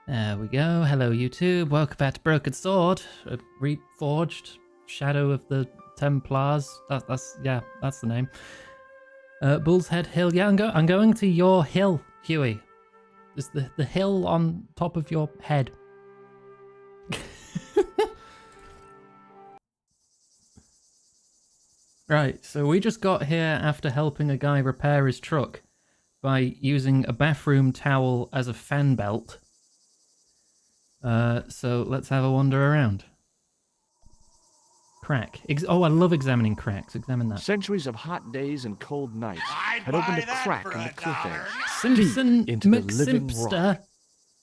There we go. Hello, YouTube. Welcome back to Broken Sword, Reforged, Shadow of the Templars. That's the name. Bull's Head Hill. Yeah, I'm going to your hill, Huey. It's the hill on top of your head. Right, so we just got here after helping a guy repair his truck by using a bathroom towel as a fan belt. So let's have a wander around. Crack. Oh, I love examining cracks. Examine that. Centuries of hot days and cold nights had opened a crack in the cliff edge, Simpson into the living McSimpster. rock.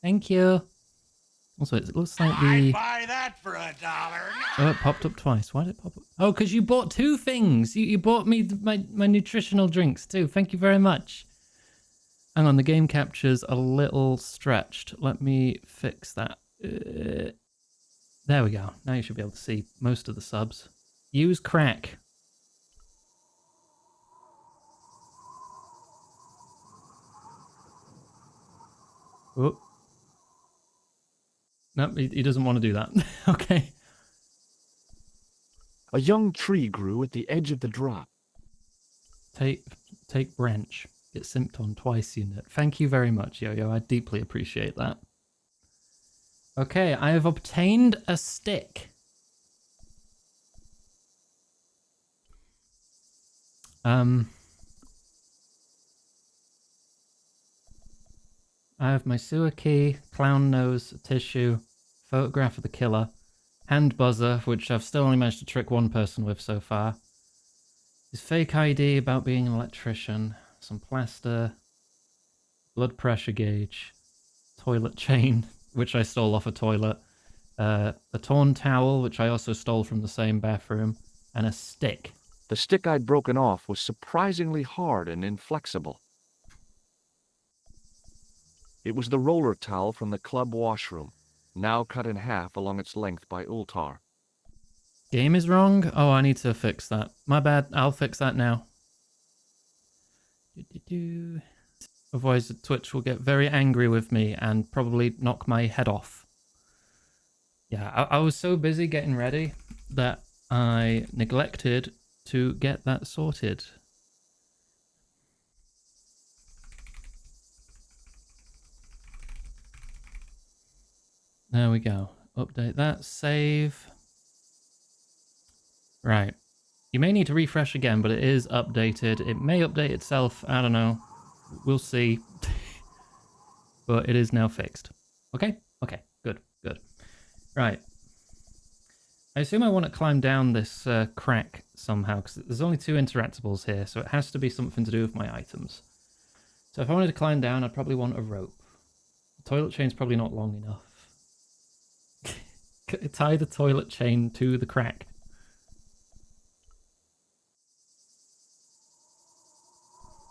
Thank you. Also, it looks like I'd buy that for $1. Oh, it popped up twice. Why did it pop up? Oh, because you bought two things. You bought me my nutritional drinks too. Thank you very much. Hang on, the game capture's a little stretched. Let me fix that. There we go. Now you should be able to see most of the subs. Use crack. Oh. No, he doesn't want to do that. Okay. A young tree grew at the edge of the drop. Take branch. Get simped on twice, unit. Thank you very much, Yo-Yo. I deeply appreciate that. Okay, I have obtained a stick. I have my sewer key, clown nose, tissue, photograph of the killer, hand buzzer, which I've still only managed to trick one person with so far. His fake ID about being an electrician, some plaster, blood pressure gauge, toilet chain, which I stole off a toilet, a torn towel, which I also stole from the same bathroom, and a stick. The stick I'd broken off was surprisingly hard and inflexible. It was the roller towel from the club washroom, now cut in half along its length by Ultar. Game is wrong? Oh, I need to fix that. My bad. I'll fix that now. Otherwise, Twitch will get very angry with me and probably knock my head off. Yeah, I was so busy getting ready that I neglected to get that sorted. There we go. Update that. Save. Right. You may need to refresh again, but it is updated. It may update itself. I don't know. We'll see. But it is now fixed. Okay? Okay. Good. Good. Right. I assume I want to climb down this crack somehow, because there's only two interactables here, so it has to be something to do with my items. So if I wanted to climb down, I'd probably want a rope. The toilet chain's probably not long enough. Tie the toilet chain to the crack.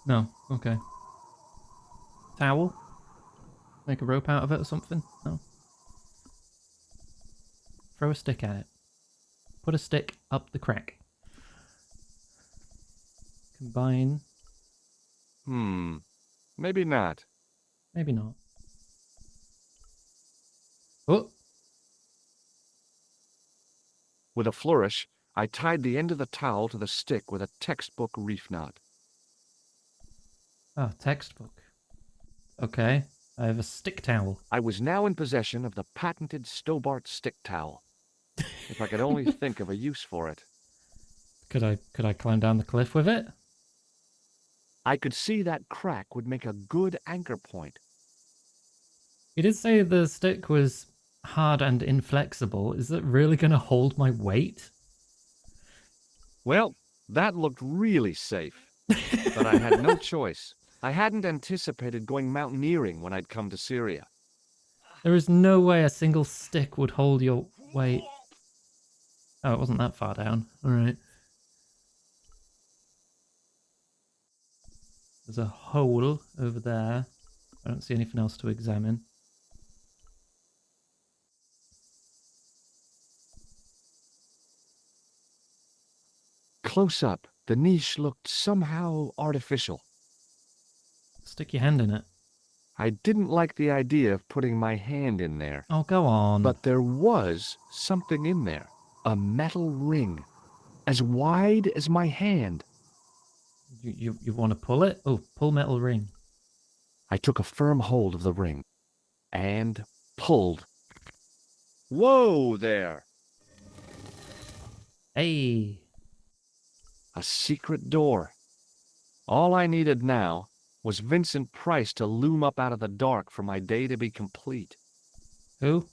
No, okay. Towel? Make a rope out of it or something? No. Throw a stick at it. Put a stick up the crack. Combine. Maybe not. Maybe not. Oh! With a flourish, I tied the end of the towel to the stick with a textbook reef knot. Oh, textbook. Okay, I have a stick towel. I was now in possession of the patented Stobart stick towel. If I could only think of a use for it. Could I climb down the cliff with it? I could see that crack would make a good anchor point. You did say the stick was hard and inflexible. Is it really going to hold my weight? Well, that looked really safe. But I had no choice. I hadn't anticipated going mountaineering when I'd come to Syria. There is no way a single stick would hold your weight. Oh, it wasn't that far down. Alright. There's a hole over there. I don't see anything else to examine. Close up, the niche looked somehow artificial. Stick your hand in it. I didn't like the idea of putting my hand in there, Oh, go on. but there was something in there. A metal ring, as wide as my hand. You want to pull it? Oh, pull metal ring. I took a firm hold of the ring and pulled. Whoa there! Hey. A secret door. All I needed now was Vincent Price to loom up out of the dark for my day to be complete. Who?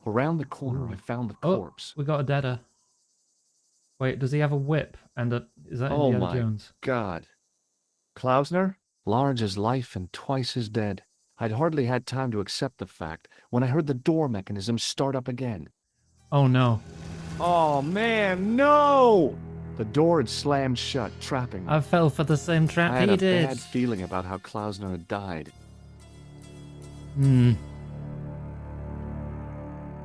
Around the corner, Ooh. I found the Oh, corpse. we got a deader. Wait, does he have a whip? And is that Oh Indiana my Jones? God. Klausner? Large as life and twice as dead. I'd hardly had time to accept the fact when I heard the door mechanism start up again. Oh no. Oh man, no! The door had slammed shut, trapping me. I fell for the same trap I had he a did. bad feeling about how Klausner had died. Hmm.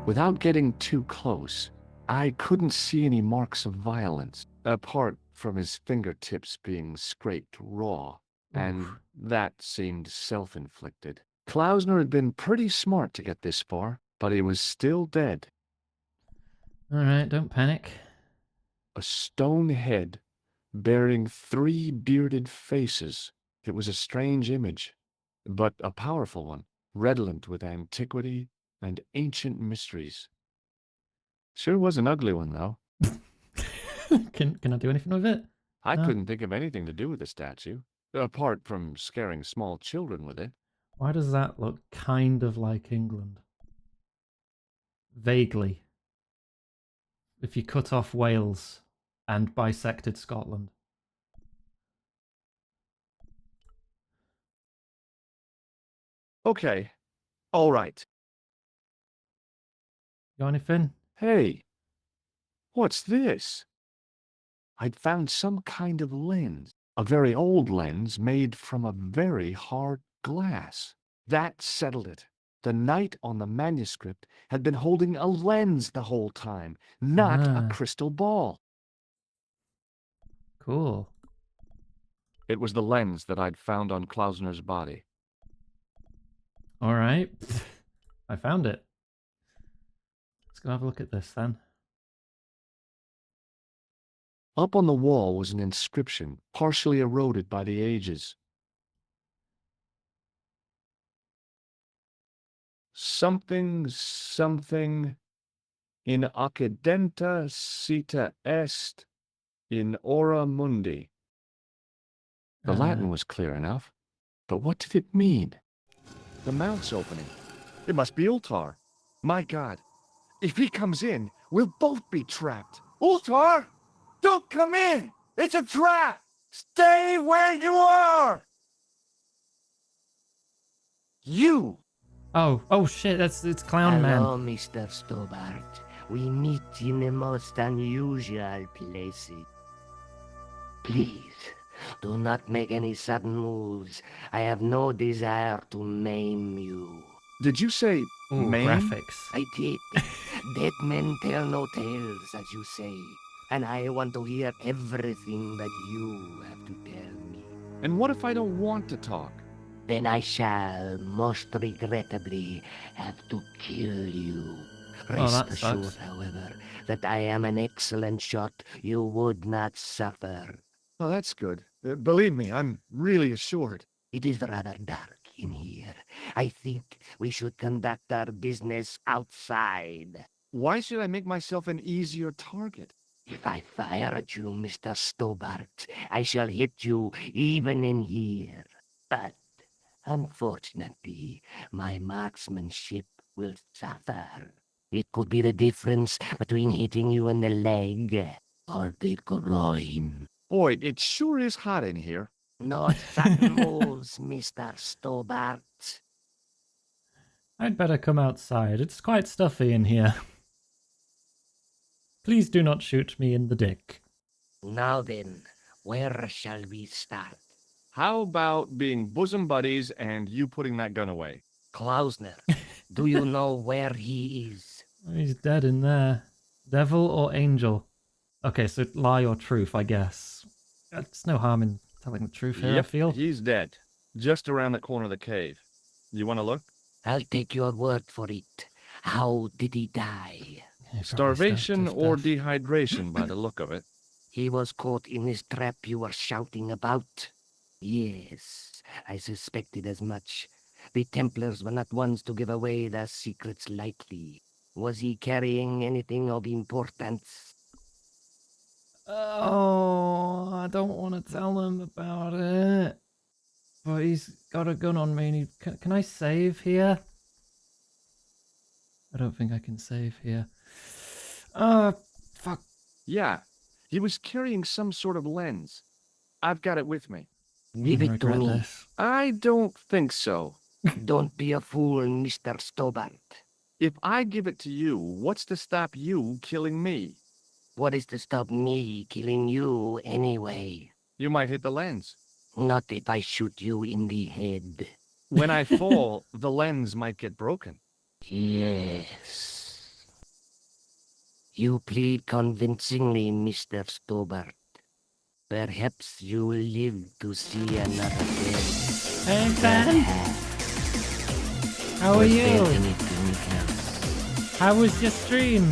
Without getting too close, I couldn't see any marks of violence, apart from his fingertips being scraped raw, and Oof. that seemed self-inflicted. Klausner had been pretty smart to get this far, but he was still dead. Alright, don't panic. A stone head bearing 3 bearded faces. It was a strange image, but a powerful one, redolent with antiquity and ancient mysteries. Sure was an ugly one, though. Can I do anything with it? I No. couldn't think of anything to do with the statue, apart from scaring small children with it. Why does that look kind of like England? Vaguely. If you cut off Wales and bisected Scotland. Okay, all right. Got anything? Hey, what's this? I'd found some kind of lens, a very old lens made from a very hard glass. That settled it. The knight on the manuscript had been holding a lens the whole time, not a Ah, crystal ball. cool. It was the lens that I'd found on Klausner's body. Alright. I found it. Let's go have a look at this then. Up on the wall was an inscription, partially eroded by the ages. Something, something, in occidenta cita est, in ora mundi. The Latin was clear enough, but what did it mean? The mouth's opening. It must be Ultar. My God, if he comes in, we'll both be trapped. Ultar! Don't come in! It's a trap! Stay where you are! You! Oh shit, it's Clown Man. Hello, Mr. Stobart. We meet in the most unusual places. Please, do not make any sudden moves. I have no desire to maim you. Did you say Ooh, maim? graphics. I did. Dead men tell no tales, as you say. And I want to hear everything that you have to tell me. And what if I don't want to talk? Then I shall, most regrettably, have to kill you. Rest that assured, sucks. however, that I am an excellent shot you would not suffer. Oh, that's good. Believe me, I'm really assured. It is rather dark in here. I think we should conduct our business outside. Why should I make myself an easier target? If I fire at you, Mr. Stobart, I shall hit you even in here. But unfortunately, my marksmanship will suffer. It could be the difference between hitting you in the leg or the groin. Boy, it sure is hot in here. No sudden moves, Mr. Stobart. I'd better come outside. It's quite stuffy in here. Please do not shoot me in the dick. Now then, where shall we start? How about being bosom buddies and you putting that gun away? Klausner, do you know where he is? He's dead in there. Devil or angel? Okay, so lie or truth, I guess. There's no harm in telling the truth here, I Yep, feel. he's dead. Just around the corner of the cave. You want to look? I'll take your word for it. How did he die? Yeah, probably Starvation to or death. dehydration by the look of it. He was caught in this trap you were shouting about? Yes, I suspected as much. The Templars were not ones to give away their secrets lightly. Was he carrying anything of importance? Oh, I don't want to tell him about it. But he's got a gun on me and can I save here? I don't think I can save here. Fuck. Yeah, he was carrying some sort of lens. I've got it with me. Give I it to regret me. this. I don't think so. Don't be a fool, Mr. Stobart. If I give it to you, what's to stop you killing me? What is to stop me killing you anyway? You might hit the lens. Not if I shoot you in the head. When I fall, the lens might get broken. Yes. You plead convincingly, Mr. Stobart. Perhaps you will live to see another day. Hey, Ben! How are Was you? there anything else? How was your stream?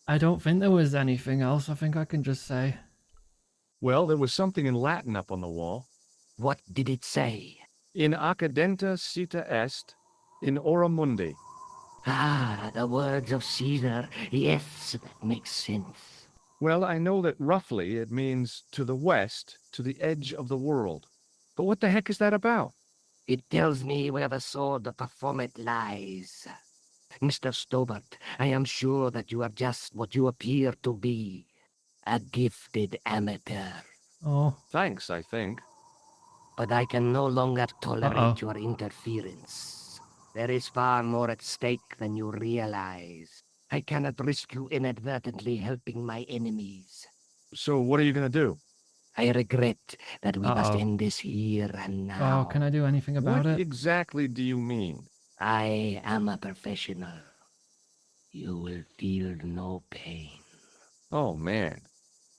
I don't think there was anything else. I think I can just say. Well, there was something in Latin up on the wall. What did it say? In accidenta cita est, in ora mundi. Ah, the words of Caesar. Yes, that makes sense. Well, I know that roughly it means to the west, to the edge of the world. But what the heck is that about? It tells me where the sword of Baphomet lies. Mr. Stobart, I am sure that you are just what you appear to be. A gifted amateur. Oh. Thanks, I think. But I can no longer tolerate Uh-oh. your interference. There is far more at stake than you realize. I cannot risk you inadvertently helping my enemies. So what are you going to do? I regret that we must Uh-oh. end this here and Oh, now. can I do anything about What it? exactly do you mean? I am a professional. You will feel no pain. Oh, man.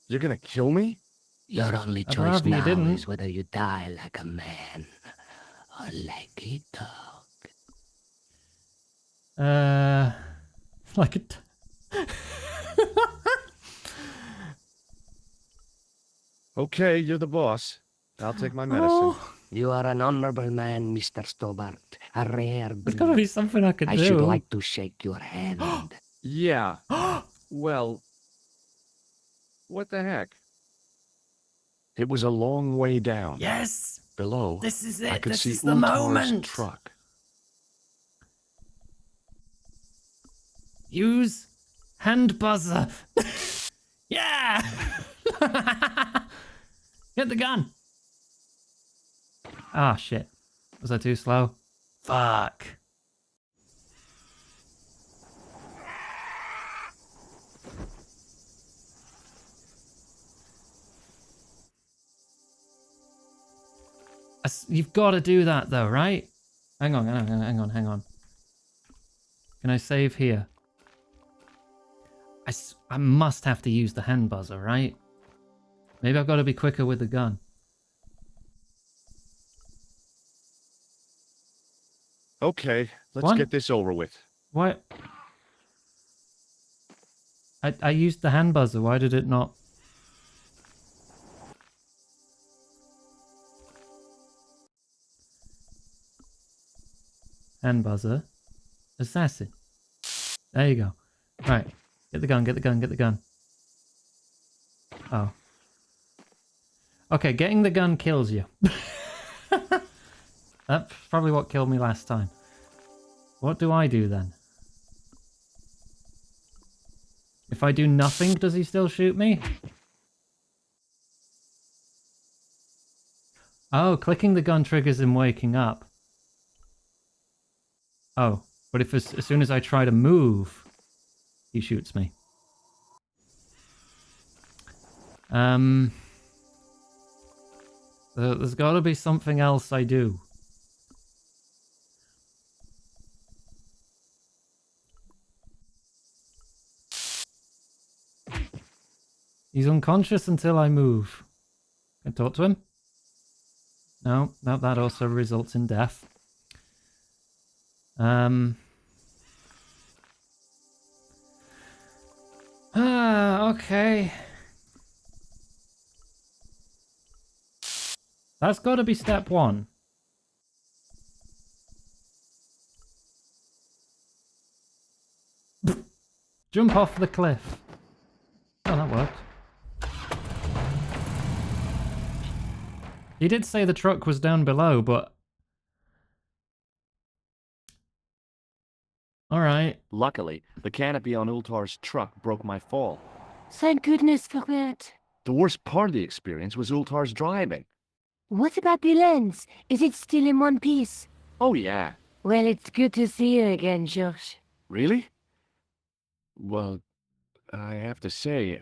You're going to kill me? Your only I'd choice rather you now didn't. is whether you die like a man or like a dog. Like it. Okay, you're the boss. I'll take my medicine. Oh, You are an honorable man, Mr. Stobart. A rare there's gotta be breed. something I could I do. should like to shake your hand. Yeah. Well, what the heck? It was a long way down. Yes! Below, This is I it! could This see is the Ultar's moment! truck. Use hand buzzer! Yeah! Get the gun! Ah, shit. Was I too slow? Fuck. You've got to do that though, right? Hang on. Can I save here? I must have to use the hand buzzer, right? Maybe I've got to be quicker with the gun. Okay, let's What? get this over with. What? I used the hand buzzer. Why did it not? Hand buzzer. Assassin. There you go. Right. Get the gun. Oh. Okay, getting the gun kills you. That's probably what killed me last time. What do I do then? If I do nothing, does he still shoot me? Oh, clicking the gun triggers him waking up. Oh, but if as soon as I try to move, he shoots me. There's got to be something else I do. He's unconscious until I move. Can I talk to him? No, that also results in death. Okay. That's got to be step one. Jump off the cliff. Oh, that worked. He did say the truck was down below, but... Alright. Luckily, the canopy on Ultar's truck broke my fall. Thank goodness for that. The worst part of the experience was Ultar's driving. What about the lens? Is it still in one piece? Oh, yeah. Well, it's good to see you again, George. Really? Well, I have to say,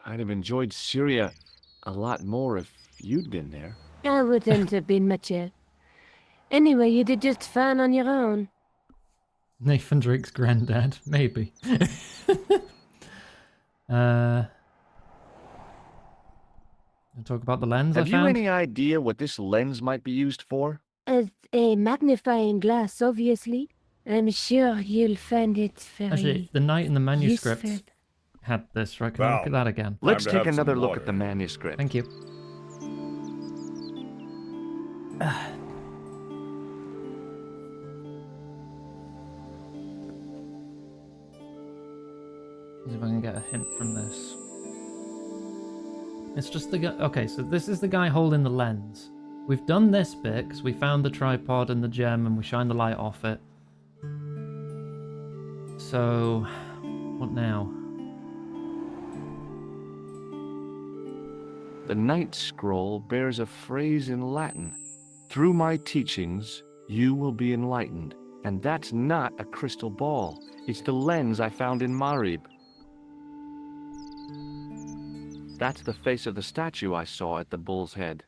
I'd have enjoyed Syria a lot more if you'd been there. I wouldn't have been much help. Anyway, you did just fine on your own. Nathan Drake's granddad. Maybe. I'll talk about the lens Have I you found. any idea what this lens might be used for? As a magnifying glass, obviously. I'm sure you'll find it very Actually, the knight in the manuscript useful. had this, right? Can I look at that again? Let's to take have some another look water. at the manuscript. Thank you. See if I can get a hint from this. It's just the guy... Okay, so this is the guy holding the lens. We've done this bit because we found the tripod and the gem and we shined the light off it. So, what now? The Night Scroll bears a phrase in Latin. Through my teachings, you will be enlightened. And that's not a crystal ball. It's the lens I found in Marib. That's the face of the statue I saw at the bull's head.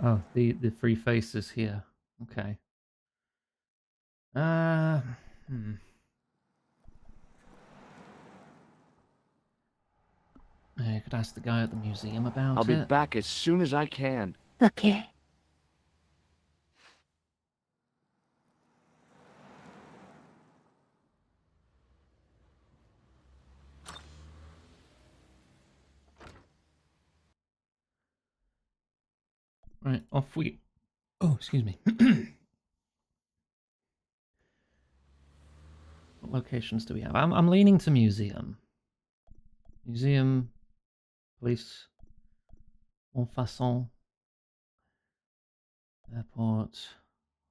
Oh, the three faces here. Okay. I could ask the guy at the museum about I'll be it. back as soon as I can. Okay. Right, off we... Oh, excuse me. What locations do we have? I'm leaning to museum. Museum, police, en façon, airport,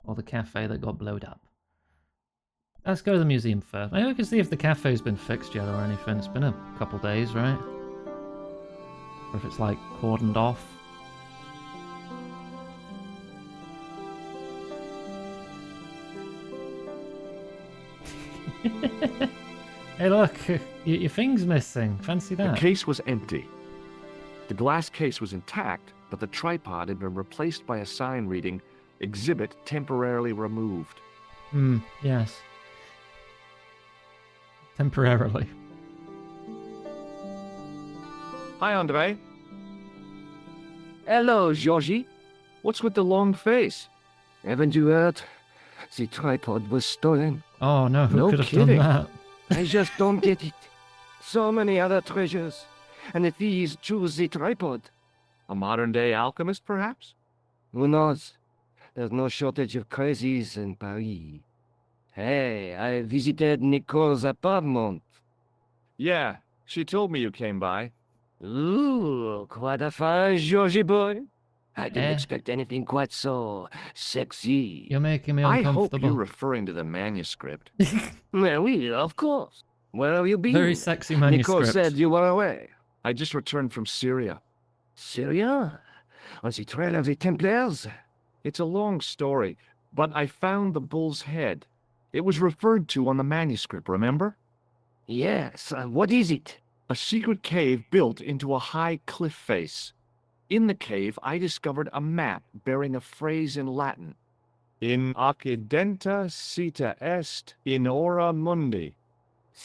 or the cafe that got blowed up. Let's go to the museum first. Maybe we can see if the cafe's been fixed yet or anything. It's been a couple days, right? Or if it's like cordoned off. Hey, look, your thing's missing. Fancy The that. case was empty. The glass case was intact, but the tripod had been replaced by a sign reading, "Exhibit temporarily removed." Yes. Temporarily. Hi, Andre. Hello, Georgie. What's with the long face? Haven't you heard? The tripod was stolen. Oh no, who No could have kidding. done that? I just don't get it. So many other treasures, and the thieves choose the tripod. A modern-day alchemist, perhaps? Who knows? There's no shortage of crazies in Paris. Hey, I visited Nicole's apartment. Yeah, she told me you came by. Ooh, quite a fine Georgie boy. I didn't Eh. expect anything quite so sexy. You're making me I hope uncomfortable. you're referring to the manuscript. Well, we, of course. Where have you been? Very sexy Nicole manuscript. said you were away. I just returned from Syria. Syria? On the trail of the Templars? It's a long story, but I found the bull's head. It was referred to on the manuscript, remember? Yes, what is it? A secret cave built into a high cliff face. In the cave, I discovered a map bearing a phrase in Latin. In occidenta sita est in ora mundi.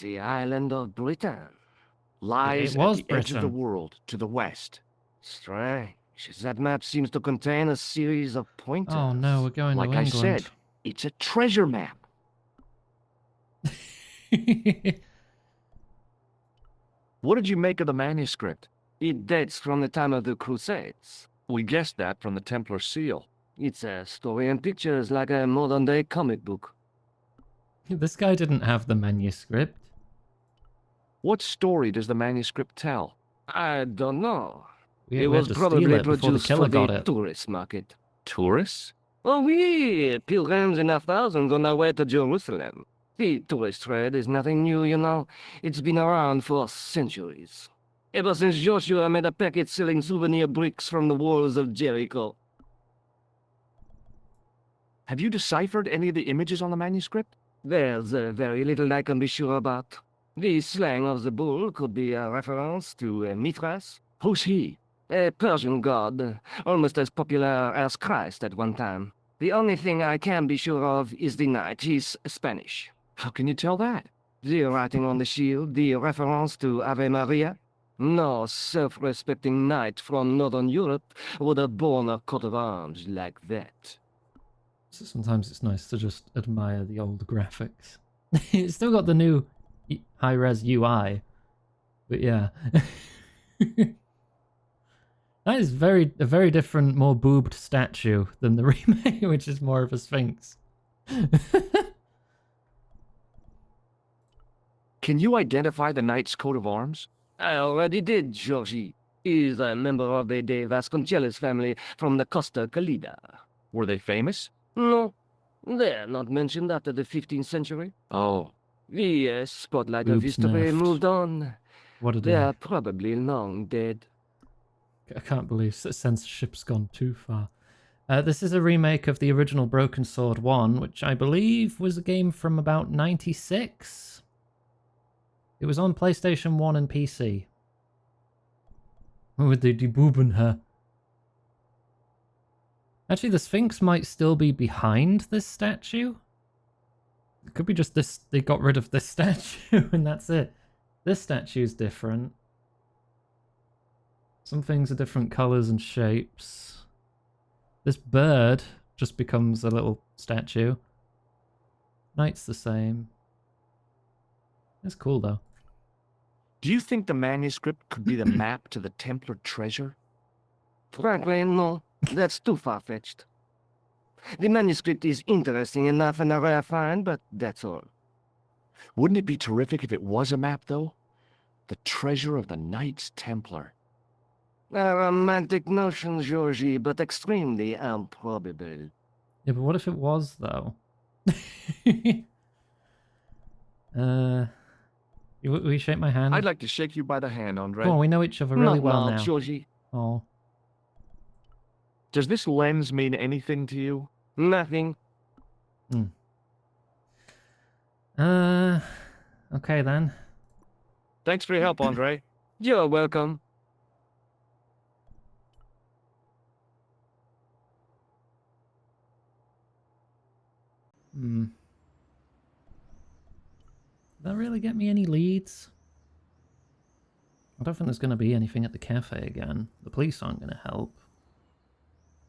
The island of Britain. Lies It at was the edge of the Britain. world, to the west. Strange. That map seems to contain a series of pointers. Oh no, we're going Like to I England. said, it's a treasure map. What did you make of the manuscript? It dates from the time of the Crusades. We guessed that from the Templar seal. It's a story and pictures like a modern-day comic book. This guy didn't have the manuscript. What story does the manuscript tell? I don't know. We It had was to steal probably it before the produced killer for got the it. tourist market. Tourists? Oh, oui, pilgrims in their thousands on their way to Jerusalem. The tourist trade is nothing new, you know. It's been around for centuries. Ever since Joshua made a packet selling souvenir bricks from the walls of Jericho. Have you deciphered any of the images on the manuscript? There's very little I can be sure about. The slang of the bull could be a reference to Mithras, Who's he? a Persian god, almost as popular as Christ at one time. The only thing I can be sure of is the knight. He's Spanish. How can you tell that? The writing on the shield, the reference to Ave Maria. No self-respecting knight from Northern Europe would have borne a coat of arms like that. So sometimes it's nice to just admire the old graphics. It's still got the new high-res UI, but yeah. That is a very different, more boobed statue than the remake, which is more of a sphinx. Can you identify the knight's coat of arms? I already did, Georgie. He's a member of the De Vasconcelos family from the Costa Calida. Were they famous? No, they're not mentioned after the 15th century. Oh, The spotlight of Boobs history nerfed. moved on. What a They day. are probably long dead. I can't believe censorship's gone too far. This is a remake of the original Broken Sword 1, which I believe was a game from about 96. It was on PlayStation 1 and PC. With the debooben her. Actually, the Sphinx might still be behind this statue. It could be just this, they got rid of this statue and that's it. This statue's different. Some things are different colours and shapes. This bird just becomes a little statue. Knight's the same. It's cool though. do you think the manuscript could be the map to the Templar treasure? Frankly, no. That's too far-fetched. The manuscript is interesting enough and a rare find, but that's all. Wouldn't it be terrific if it was a map, though? The treasure of the Knights Templar. A romantic notion, Georgie, but extremely improbable. Yeah, but what if it was though? Will you shake my hand? I'd like to shake you by the hand, Andre. Come on, we know each other really Not well now, now. Georgie. Oh. Does this lens mean anything to you? Nothing. Okay then. Thanks for your help, Andre. You're welcome. Did that really get me any leads? I don't think there's going to be anything at the cafe again. The police aren't going to help.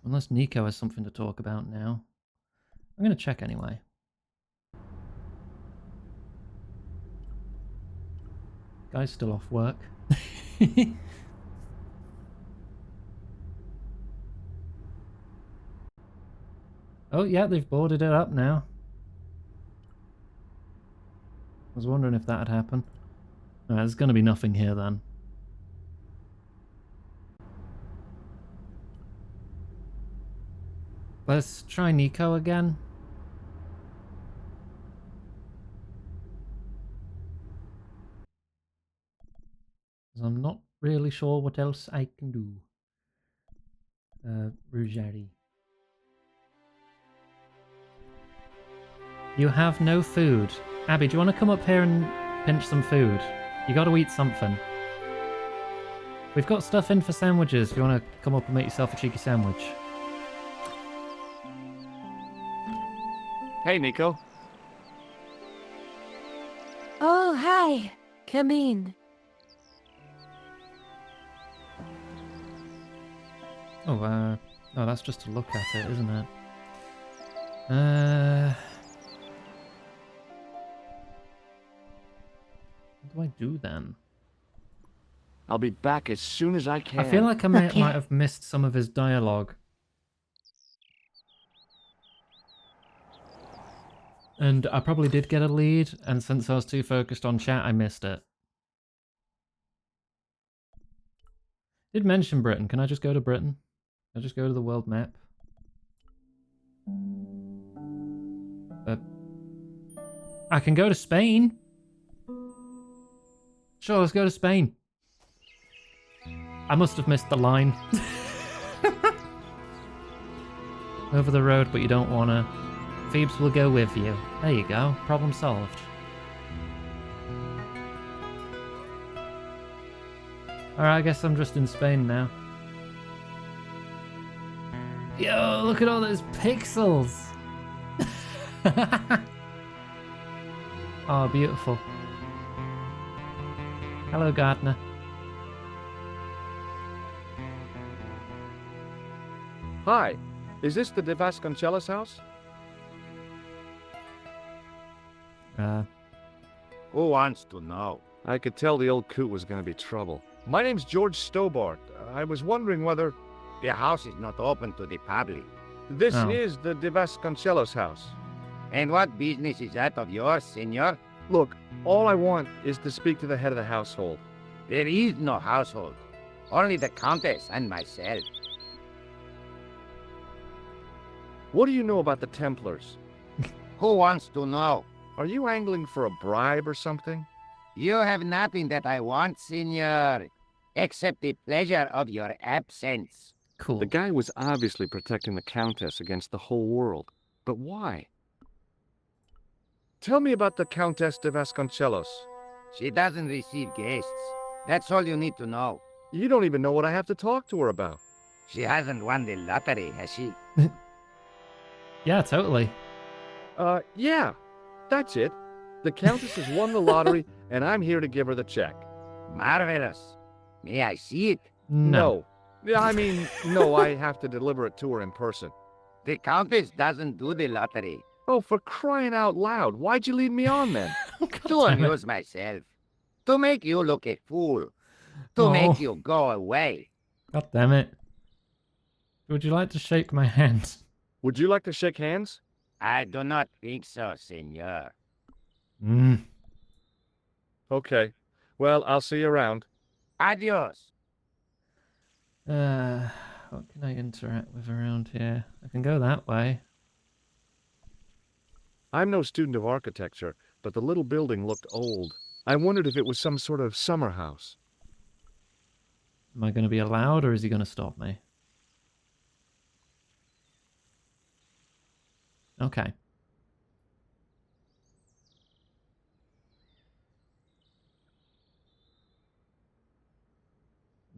Unless Nico has something to talk about now. I'm going to check anyway. Guy's still off work. Oh yeah, they've boarded it up now. I was wondering if that had happened. There's going to be nothing here then. Let's try Nico again. Because I'm not really sure what else I can do. Ruggieri. You have no food. Abby, do you want to come up here and pinch some food? You got to eat something. We've got stuff in for sandwiches if you want to come up and make yourself a cheeky sandwich. Hey, Nico. Oh, hi. Come in. Oh, no, that's just to look at it, isn't it? What do I do then? I'll be back as soon as I can. I feel like I might have missed some of his dialogue. And I probably did get a lead, and since I was too focused on chat, I missed it. Did mention Britain. Can I just go to Britain? Can I just go to the world map? I can go to Spain. Sure, let's go to Spain. I must have missed the line. Over the road, but you don't wanna. Phoebes will go with you. There you go. Problem solved. Alright, I guess I'm just in Spain now. Yo, look at all those pixels! Oh, beautiful. Hello, gardener. Hi, is this the De Vasconcelos house? Who wants to know? I could tell the old coot was going to be trouble. My name's George Stobart. I was wondering whether... The house is not open to the public. This Oh. is the De Vasconcelos house. And what business is that of yours, senor? Look, all I want is to speak to the head of the household. There is no household. Only the Countess and myself. What do you know about the Templars? Who wants to know? Are you angling for a bribe or something? You have nothing that I want, senor, except the pleasure of your absence. Cool. The guy was obviously protecting the Countess against the whole world. But why? Tell me about the Countess de Vasconcelos. She doesn't receive guests. That's all you need to know. You don't even know what I have to talk to her about. She hasn't won the lottery, has she? Yeah, totally. Yeah, that's it. The Countess has won the lottery, and I'm here to give her the check. Marvelous. May I see it? No. Yeah, I mean, no, I have to deliver it to her in person. The Countess doesn't do the lottery. Oh, for crying out loud, why'd you lead me on then? To amuse myself. To make you look a fool. To Oh. make you go away. God damn it. Would you like to shake my hand? Would you like to shake hands? I do not think so, senor. Okay. Well, I'll see you around. Adios. What can I interact with around here? I can go that way. I'm no student of architecture, but the little building looked old. I wondered if it was some sort of summer house. Am I going to be allowed, or is he going to stop me? Okay.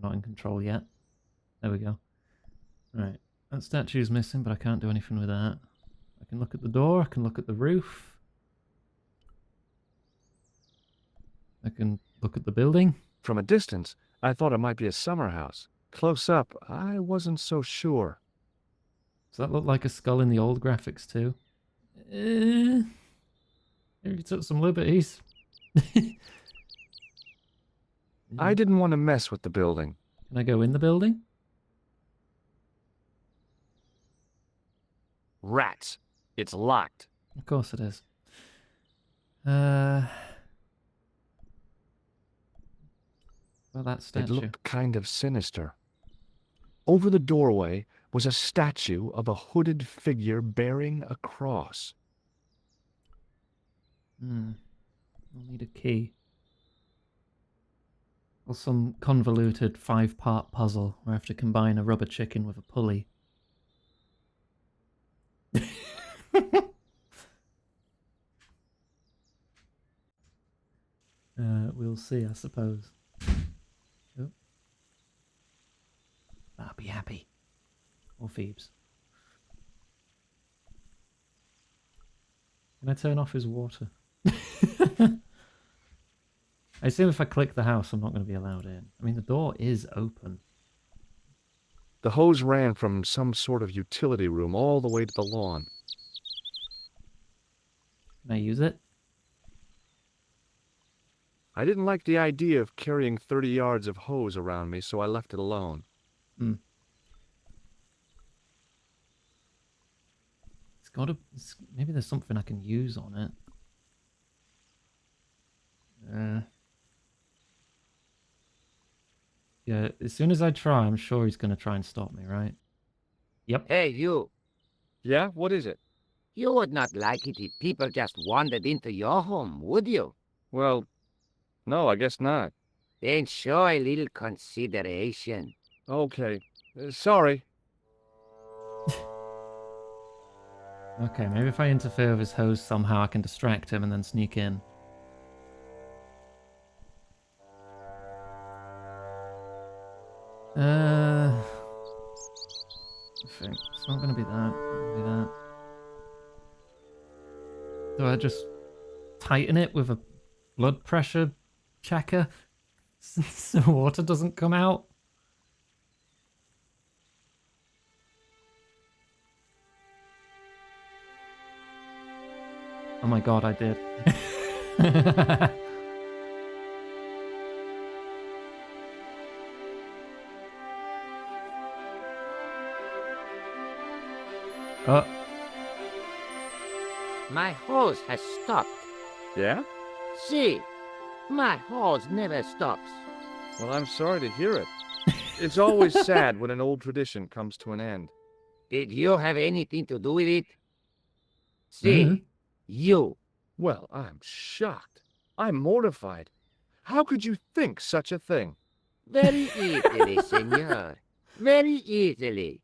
Not in control yet. There we go. Right. That statue's missing, but I can't do anything with that. I can look at the door, I can look at the roof. I can look at the building. From a distance, I thought it might be a summer house. Close up, I wasn't so sure. Does that look like a skull in the old graphics too? Maybe you took some liberties. I didn't want to mess with the building. Can I go in the building? Rats. It's locked. Of course it is. Well, that It statue. looked kind of sinister. Over the doorway was a statue of a hooded figure bearing a cross. I'll need a key. Or some convoluted 5-part puzzle where I have to combine a rubber chicken with a pulley. We'll see, I suppose. Oh. I'll be happy. Or Phoebes. Can I turn off his water? I assume if I click the house, I'm not going to be allowed in. I mean, the door is open. The hose ran from some sort of utility room all the way to the lawn. Can I use it? I didn't like the idea of carrying 30 yards of hose around me, so I left it alone. Hmm. Maybe there's something I can use on it. Yeah, as soon as I try, I'm sure he's gonna try and stop me, right? Yep. Hey, you. Yeah? What is it? You would not like it if people just wandered into your home, would you? Well, no, I guess not. Then show a little consideration. Okay. Sorry. Okay, maybe if I interfere with his hose somehow, I can distract him and then sneak in. I think it's not gonna be that. Not gonna be that. Do I just tighten it with a blood pressure checker so water doesn't come out? Oh my god, I did. Oh, My hose has stopped. Yeah? See, my hose never stops. Well, I'm sorry to hear it. It's always sad when an old tradition comes to an end. Did you have anything to do with it? See, you. Well, I'm shocked. I'm mortified. How could you think such a thing? Very easily, senor. Very easily.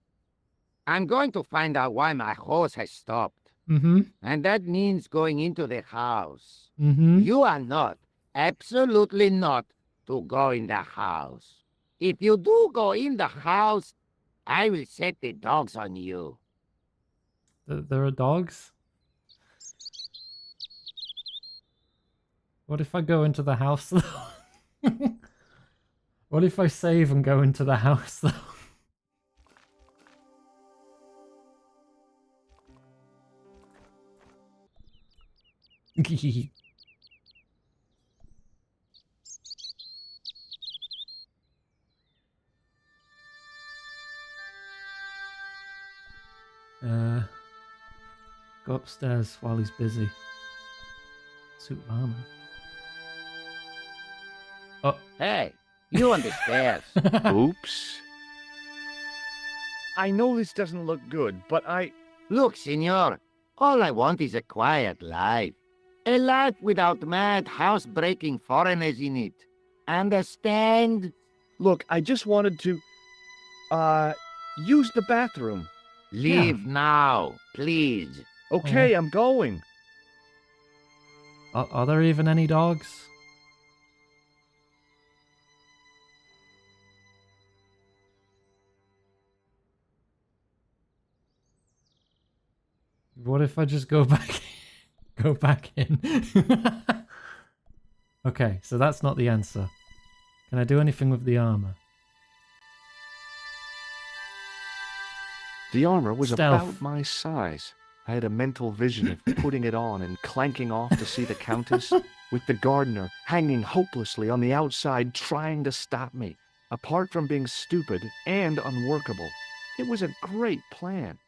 I'm going to find out why my hose has stopped. And that means going into the house. You are not, absolutely not, to go in the house. If you do go in the house, I will set the dogs on you. There are dogs? What if I go into the house though? What if I save and go into the house though? Go upstairs while he's busy. Suit of armor. Oh. Hey, you on the stairs. Oops. I know this doesn't look good, but Look, senor, all I want is a quiet life. A life without mad, house-breaking foreigners in it. Understand? Look, I just wanted to, use the bathroom. Leave now, please. Okay, I'm going. Are there even any dogs? What if I just go back go back in? Okay, so that's not the answer. Can I do anything with the armor? The armor was Stealth. about my size. I had a mental vision of putting it on and clanking off to see the Countess, with the gardener hanging hopelessly on the outside trying to stop me. Apart from being stupid and unworkable, it was a great plan.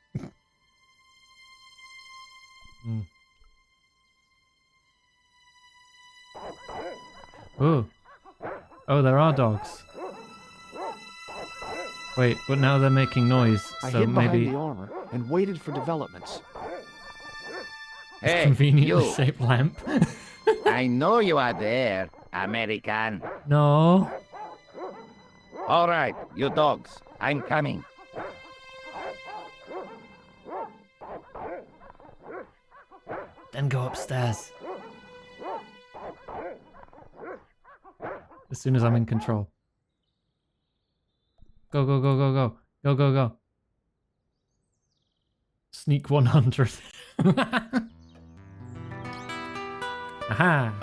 Oh. Oh, there are dogs. Wait, but now they're making noise, I so hid maybe behind the armor and waited for developments. it's Hey, conveniently you. shaped lamp. I know you are there, American. No. All right, you dogs, I'm coming. Then go upstairs. As soon as I'm in control. Go, go, go, go, go. Go, go, go. Sneak 100. Aha!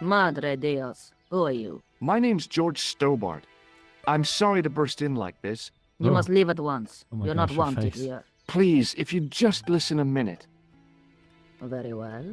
Madre Dios, who are you? My name's George Stobart. I'm sorry to burst in like this. You Oh. must leave at once. Oh my You're gosh, not her wanted face. here. Please, if you'd just listen a minute. Very well.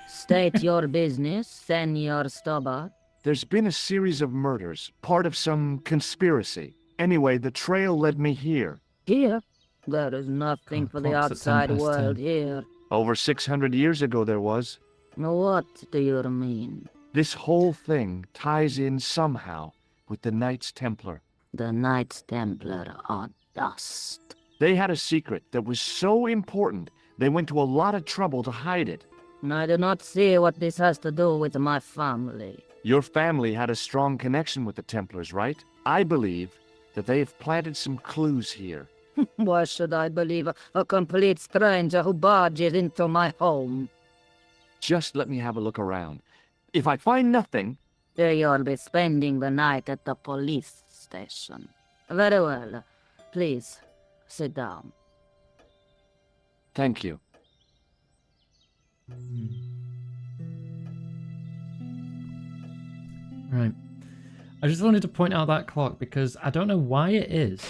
State your business, Senor Stobart. There's been a series of murders, part of some conspiracy. Anyway, the trail led me here. Here? There is nothing God, for the clock's at 10 outside past world 10. here. Over 600 years ago there was. What do you mean? This whole thing ties in somehow with the Knights Templar. The Knights Templar are dust. They had a secret that was so important, they went to a lot of trouble to hide it. I do not see what this has to do with my family. Your family had a strong connection with the Templars, right? I believe that they have planted some clues here. Why should I believe a complete stranger who barges into my home? Just let me have a look around. If I find nothing, You'll be spending the night at the police station. Very well. Please, sit down. thank you. Right. I just wanted to point out that clock because I don't know why it is,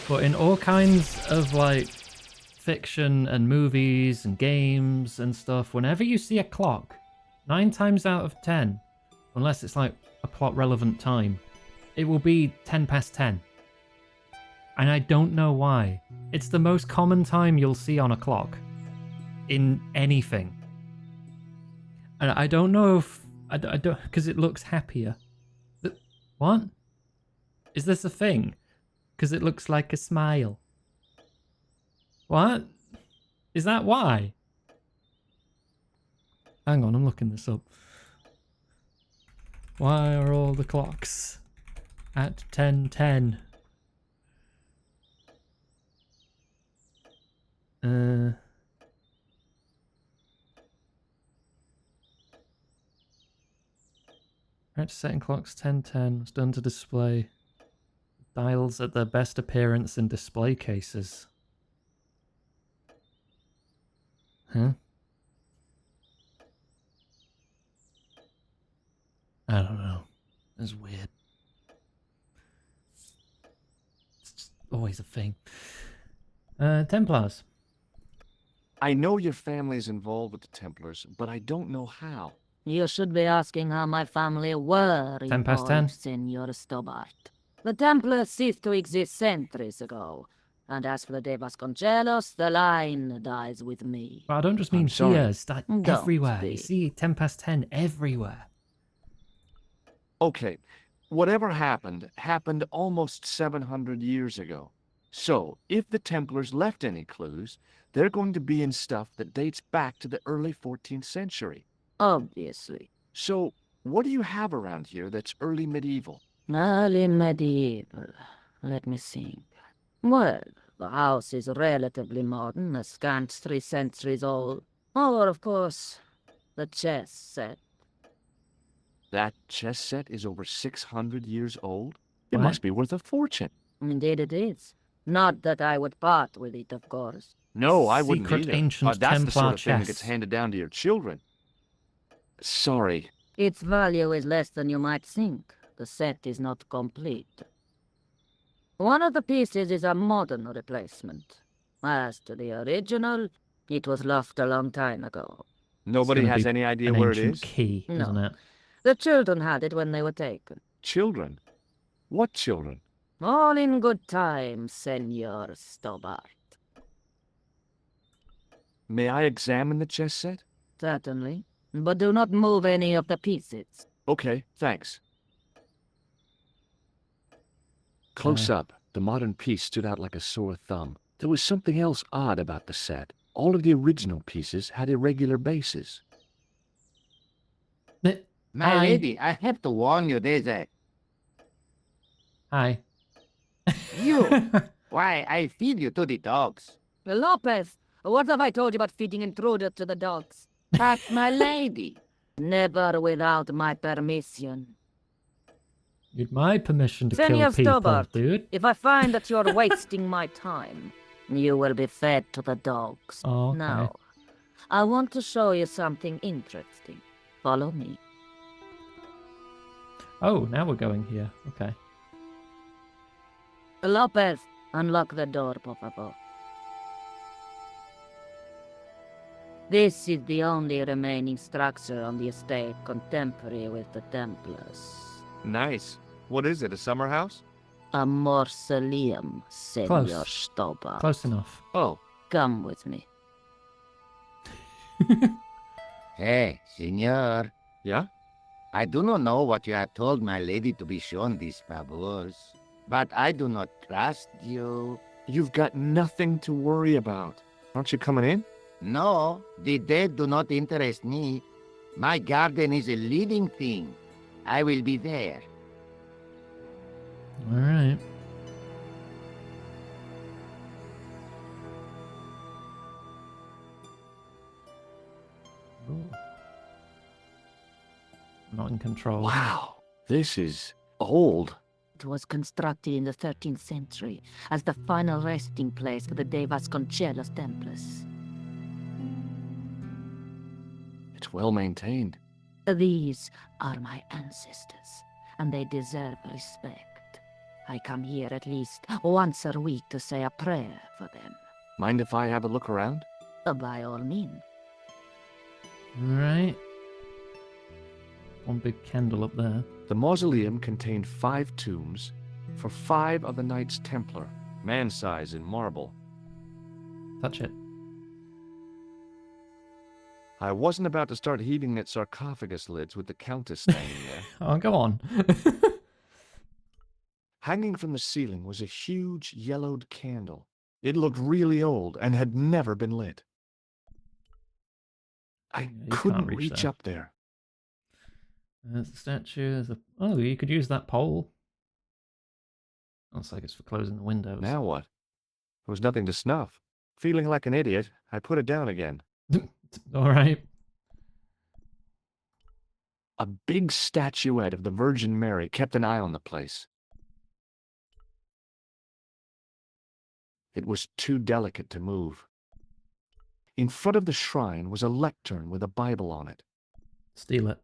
but in all kinds of like fiction and movies and games and stuff, whenever you see a clock, 9 times out of 10, unless it's like a plot relevant time, it will be 10 past 10. And I don't know why. It's the most common time you'll see on a clock in anything. And I don't know if I don't, because it looks happier. What? Is this a thing? Because it looks like a smile. What? Is that why? Hang on, I'm looking this up. Why are all the clocks at 10:10? Right, setting clocks 10:10 was done to display dials at their best appearance in display cases. Huh? I don't know. It's weird. It's just always a thing. Templars. I know your family's involved with the Templars, but I don't know how. You should be asking how my family were 10 past 10. involved, Senor Stobart. The Templars ceased to exist centuries ago, and as for the De Vasconcelos, the line dies with me. But I don't just I'm mean sorry. here, it's like Don't everywhere. be. You see 10 past 10 everywhere. Okay, whatever happened almost 700 years ago. So, if the Templars left any clues, they're going to be in stuff that dates back to the early 14th century. Obviously. So, what do you have around here that's early medieval? Early medieval. Let me think. Well, the house is relatively modern, a scant 3 centuries old. Or, of course, the chess set. That chess set is over 600 years old? It What? must be worth a fortune. Indeed it is. Not that I would part with it, of course. No, I wouldn't Secret either. ancient That's the sort Templar of thing that chess. gets handed down to your children. Sorry. Its value is less than you might think. The set is not complete. One of the pieces is a modern replacement. As to the original, it was lost a long time ago. Nobody It's gonna has be any idea An where it ancient is? key, No. isn't it? The children had it when they were taken. Children? What children? All in good time, Senor Stobart. May I examine the chess set? Certainly. But do not move any of the pieces. Okay, thanks. Close up, the modern piece stood out like a sore thumb. There was something else odd about the set. All of the original pieces had irregular bases. My Hi. lady, I have to warn you, there's a... Hi. You! Why, I feed you to the dogs. Lopez, what have I told you about feeding intruders to the dogs? But, my lady... Never without my permission. You'd my permission to Senor kill people, Stobart, dude. if I find that you're wasting my time, you will be fed to the dogs. Oh, okay. Now, I want to show you something interesting. Follow me. Oh, now we're going here. Okay. Lopez, unlock the door, por favor. This is the only remaining structure on the estate contemporary with the Templars. Nice. What is it, a summer house? A mausoleum, Senor Stobart. Close enough. Oh, Come with me. Hey, senor. yeah? I do not know what you have told my lady to be shown these favors, but I do not trust you. You've got nothing to worry about. Aren't you coming in? No, the dead do not interest me. My garden is a living thing. I will be there. All right. Ooh. Not in control. Wow. This is old. It was constructed in the 13th century as the final resting place for the De Vasconcelos Templars. It's well maintained. These are my ancestors, and they deserve respect. I come here at least once a week to say a prayer for them. Mind if I have a look around? By all means. All right. One big candle up there. The mausoleum contained 5 tombs for 5 of the Knights Templar, man-size in marble. Touch it. I wasn't about to start heaving at sarcophagus lids with the Countess standing there. Oh, go on. Hanging from the ceiling was a huge yellowed candle. It looked really old and had never been lit. I You couldn't can't reach reach there. up there. There's a statue. There's a. Oh, you could use that pole. Looks like it's for closing the windows. Now what? There was nothing to snuff. Feeling like an idiot, I put it down again. All right. A big statuette of the Virgin Mary kept an eye on the place. It was too delicate to move. In front of the shrine was a lectern with a Bible on it. Steal it.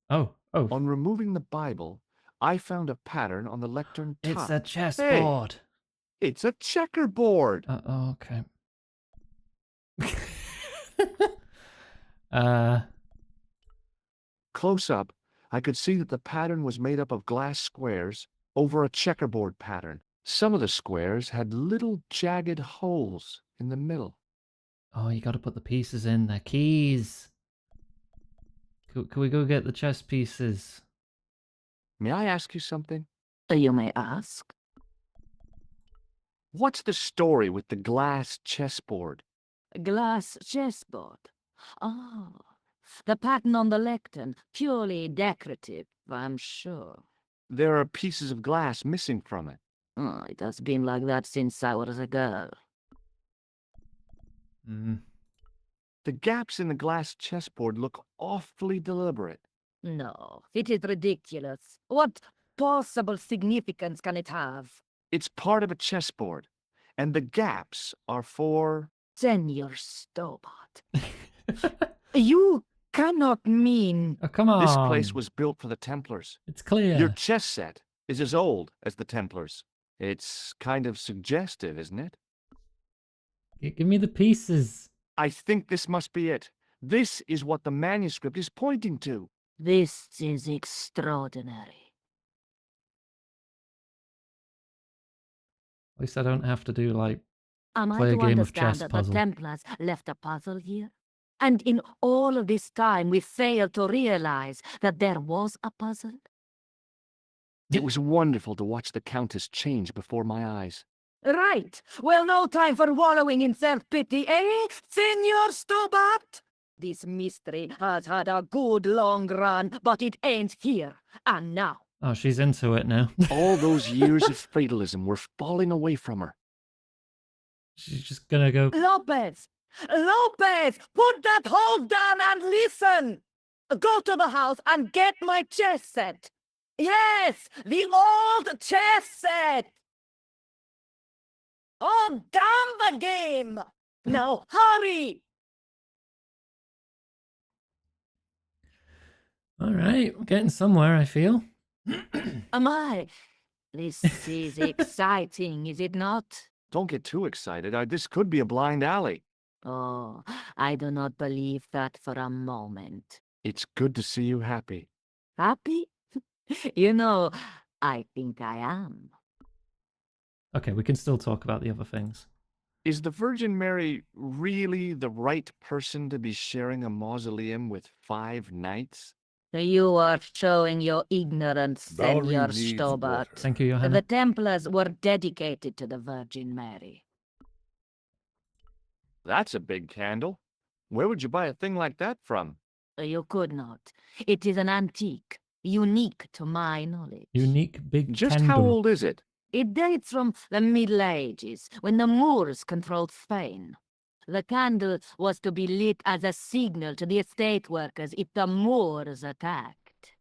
Oh. On removing the Bible, I found a pattern on the lectern top. It's a chessboard. It's a checkerboard! Okay. Close up, I could see that the pattern was made up of glass squares over a checkerboard pattern. Some of the squares had little jagged holes in the middle. Oh, you got to put the pieces in. They're keys. Can we go get the chess pieces? May I ask you something? You may ask. What's the story with the glass chessboard? Glass chessboard. Oh, the pattern on the lectern, purely decorative, I'm sure. There are pieces of glass missing from it. Oh, it has been like that since I was a girl. The gaps in the glass chessboard look awfully deliberate. No, it is ridiculous. What possible significance can it have? It's part of a chessboard, and the gaps are for... Senor Stobart. You cannot mean... Oh, come on. This place was built for the Templars. It's clear. Your chess set is as old as the Templars. It's kind of suggestive, isn't it? Give me the pieces. I think this must be it. This is what the manuscript is pointing to. This is extraordinary. At least I don't have to do, like, Am I play a to game of understand chess that puzzle. the Templars left a puzzle here? And in all of this time we failed to realize that there was a puzzle? It was wonderful to watch the Countess change before my eyes. Right. Well, no time for wallowing in self-pity, eh, Senor Stobart? This mystery has had a good long run, but it ends here and now. Oh, she's into it now. All those years of fatalism were falling away from her. She's just gonna go. Lopez! Lopez! Put that hole down and listen! Go to the house and get my chess set. Yes, the old chess set! Oh, damn the game! Now, hurry! All right, we're getting somewhere, I feel. Am I? This is exciting, is it not? Don't get too excited. This could be a blind alley. Oh, I do not believe that for a moment. It's good to see you happy. Happy? You know, I think I am. Okay, we can still talk about the other things. Is the Virgin Mary really the right person to be sharing a mausoleum with 5 knights? You are showing your ignorance, Barry Senor needs Stobart. water. Thank you, Johanna. The Templars were dedicated to the Virgin Mary. That's a big candle. Where would you buy a thing like that from? You could not. It is an antique, unique to my knowledge. Unique big Just how candle. old is it? It dates from the Middle Ages, when the Moors controlled Spain. The candle was to be lit as a signal to the estate workers if the Moors attacked.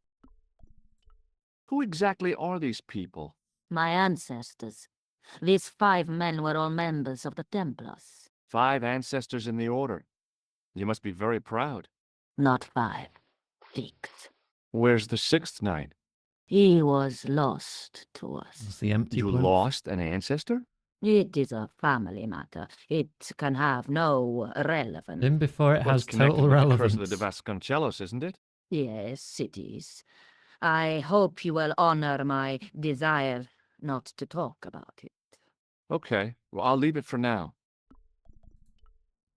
Who exactly are these people? My ancestors. These 5 men were all members of the Templars. 5 ancestors in the order. You must be very proud. Not 5. 6. Where's the 6th knight? He was lost to It's us. the empty You plinth. lost an ancestor? It is a family matter. It can have no relevance. In before it Well, has it's connected total with the relevance. curse of the de Vasconcelos, isn't it? Yes, it is. I hope you will honor my desire not to talk about it. Okay, well, I'll leave it for now.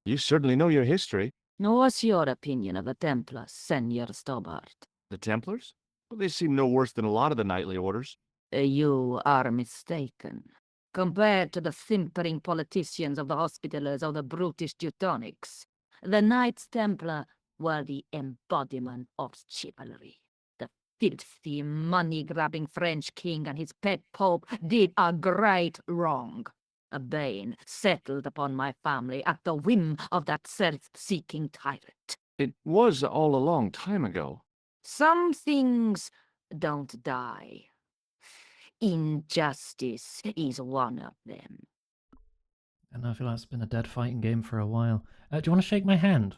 You certainly know your history. What's your opinion of the Templars, Senor Stobart? The Templars? Well, they seem no worse than a lot of the knightly orders. You are mistaken. Compared to the simpering politicians of the Hospitallers or the brutish Teutonics, the Knights Templar were the embodiment of chivalry. The filthy, money-grabbing French king and his pet pope did a great wrong. A bane settled upon my family at the whim of that self-seeking tyrant. It was all a long time ago. Some things don't die. Injustice is one of them. And I feel like it's been a dead fighting game for a while. Do you want to shake my hand?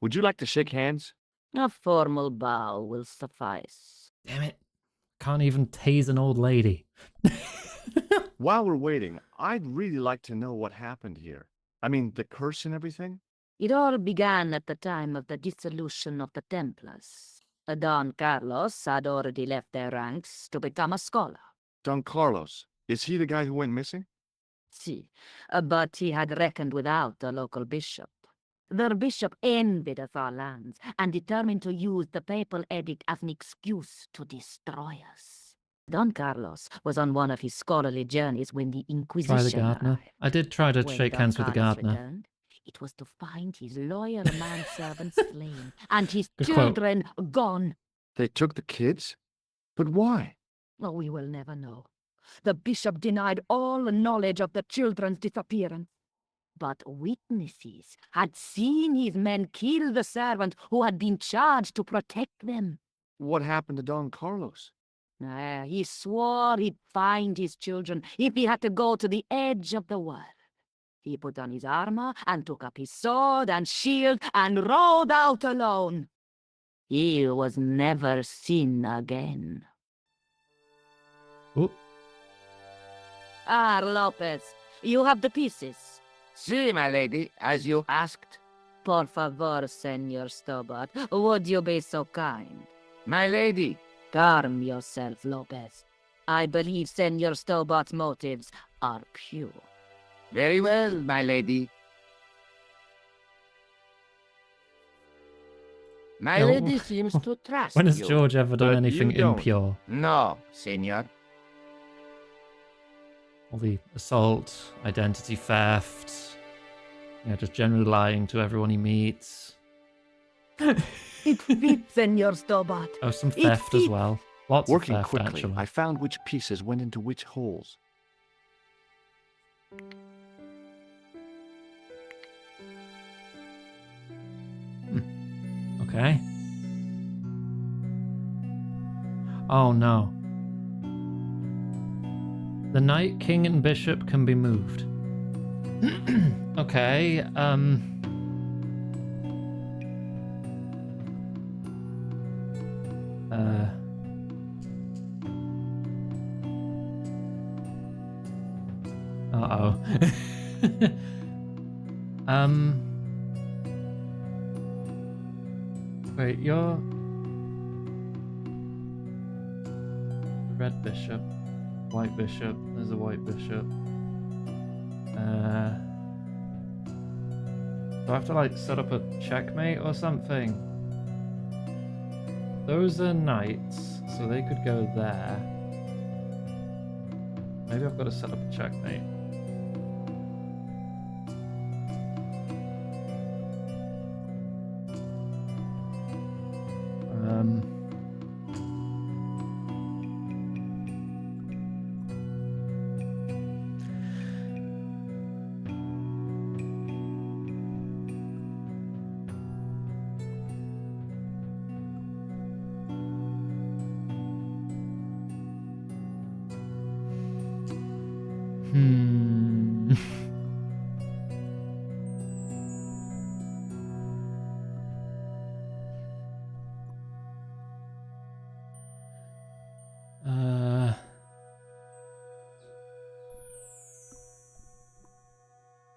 Would you like to shake hands? A formal bow will suffice. Damn it. Can't even tase an old lady. While we're waiting, I'd really like to know what happened here. I mean, the curse and everything? It all began at the time of the dissolution of the Templars. Don Carlos had already left their ranks to become a scholar. Don Carlos. Is he the guy who went missing? See, but he had reckoned without the local bishop. The bishop envied of our lands and determined to use the papal edict as an excuse to destroy us. Don Carlos was on one of his scholarly journeys when the Inquisition Try the gardener. arrived. I did try to When shake Don hands with the Carlos gardener. returned, it was to find his loyal manservant slain and his Good quote. children gone. They took the kids? But why? Oh, we will never know. The bishop denied all knowledge of the children's disappearance. But witnesses had seen his men kill the servant who had been charged to protect them. What happened to Don Carlos? He swore he'd find his children if he had to go to the edge of the world. He put on his armor and took up his sword and shield and rode out alone. He was never seen again. Oh, Ah, Lopez, you have the pieces. Si, my lady, as you asked. Por favor, Senor Stobart, would you be so kind? My lady. Calm yourself, Lopez. I believe Senor Stobart's motives are pure. Very well, my lady. My No. lady seems to trust when has you. George ever done But anything you don't. impure? No, senor. All the assault, identity theft, just generally lying to everyone he meets. It fits, Senor Stobart. Oh, some It theft as fits. well. Lots Working of theft, quickly, actually. I found which pieces went into which holes. Okay. Oh no. The knight, king, and bishop can be moved. Okay, Uh-oh. Wait, you're... Red bishop, white bishop, there's a white bishop. Do I have to like set up a checkmate or something? Those are knights, so they could go there. Maybe I've got to set up a checkmate.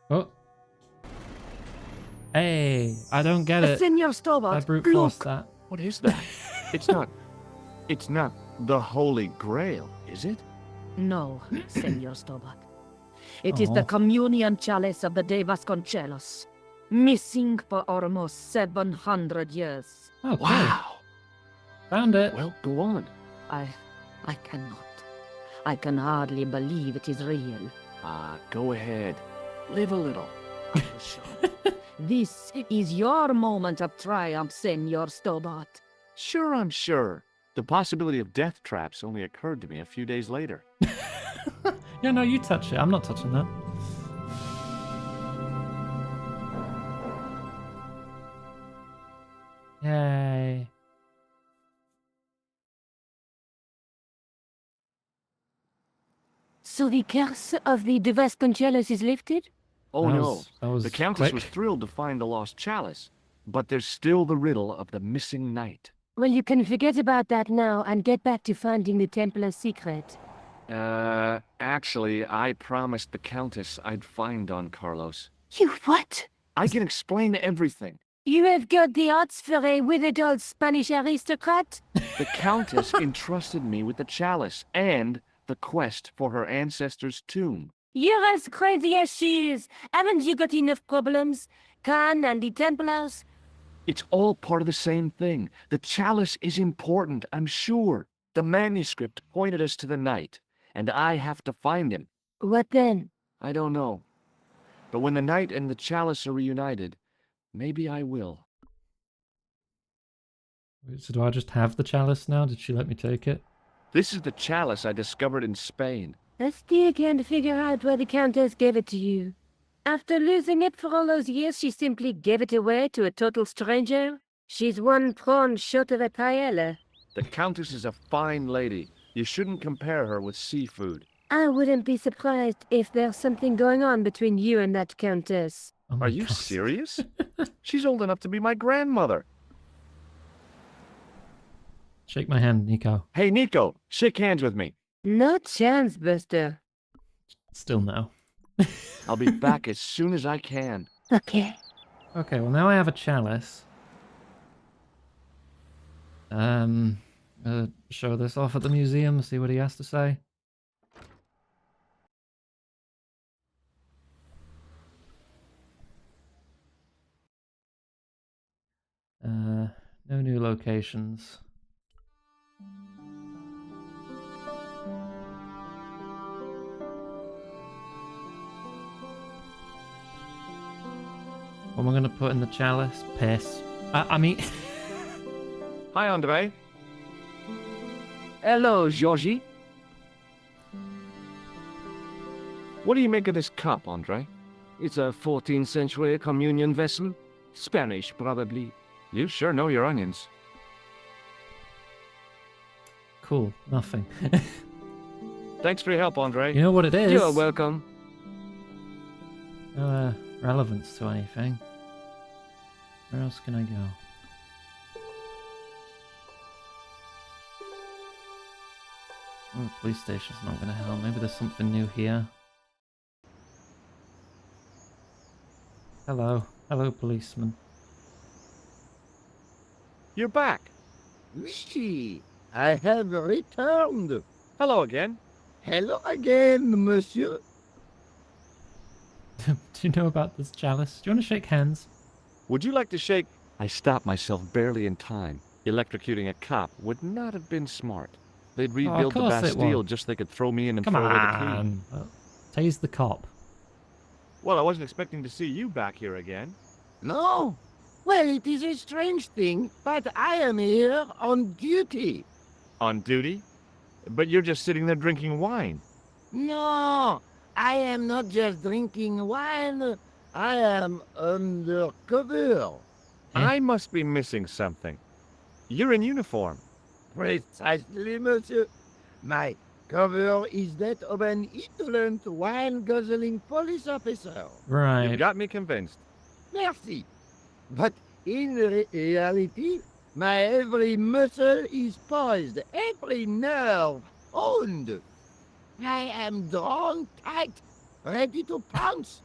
Oh. Hey, I don't get it. Senor I Stobart, brute force look! that. What is that? It's not the Holy Grail, is it? No, Senor Stobart. It is the Oh. communion chalice of the De Vasconcelos. Missing for almost 700 years. Oh, cool. Wow. Found it. Well, go on. I cannot. I can hardly believe it is real. Go ahead. Live a little. Sure. This is your moment of triumph, Senor Stobart. Sure, I'm sure. The possibility of death traps only occurred to me a few days later. Yeah, no, you touch it. I'm not touching that. Yay. So the curse of the De Vasconcelos is lifted? Oh, no. That was The Countess quick. was thrilled to find the lost chalice. But there's still the riddle of the missing knight. Well, you can forget about that now and get back to finding the Templar's secret. Actually, I promised the Countess I'd find Don Carlos. You what? I can explain everything. You have got the odds for a withered old Spanish aristocrat? The Countess entrusted me with the chalice and the quest for her ancestor's tomb. You're as crazy as she is. Haven't you got enough problems? Khan and the Templars? It's all part of the same thing. The chalice is important, I'm sure. The manuscript pointed us to the knight, and I have to find him. What then? I don't know. But when the knight and the chalice are reunited, maybe I will. Wait, so do I just have the chalice now? Did she let me take it? This is the chalice I discovered in Spain. I still can't figure out why the Countess gave it to you. After losing it for all those years, she simply gave it away to a total stranger? She's one prawn short of a paella. The Countess is a fine lady. You shouldn't compare her with seafood. I wouldn't be surprised if there's something going on between you and that Countess. Oh my Are you God. serious? She's old enough to be my grandmother. Shake my hand, Nico. Hey, Nico, shake hands with me. No chance, Buster. Still no. I'll be back as soon as I can. Okay. Okay, well now I have a chalice. Show this off at the museum, see what he has to say. No new locations. What am I gonna put in the chalice? Piss. I mean... Hi, Andre. Hello, Georgie. What do you make of this cup, Andre? It's a 14th century communion vessel. Spanish, probably. You sure know your onions. Cool, nothing. Thanks for your help, Andre. You know what it is? You're welcome. No relevance to anything. Where else can I go? Oh, the police station's not gonna help. Maybe there's something new here. Hello. Hello, policeman. You're back. Oui, I have returned. Hello again. Hello again, monsieur. Do you know about this chalice? Do you want to shake hands? Would you like to shake? I stopped myself barely in time. Electrocuting a cop would not have been smart. They'd of rebuild the course it Bastille won't. just so they could throw me in and Come throw away the key. on. Tase the cop. Well, I wasn't expecting to see you back here again. No? Well, it is a strange thing, but I am here on duty. On duty? But you're just sitting there drinking wine. No, I am not just drinking wine. I am undercover. I must be missing something. You're in uniform. Precisely, monsieur. My cover is that of an indolent, wine-guzzling police officer. Right. You've got me convinced. Merci. But in reality, my every muscle is poised, every nerve honed. I am drawn tight, ready to pounce.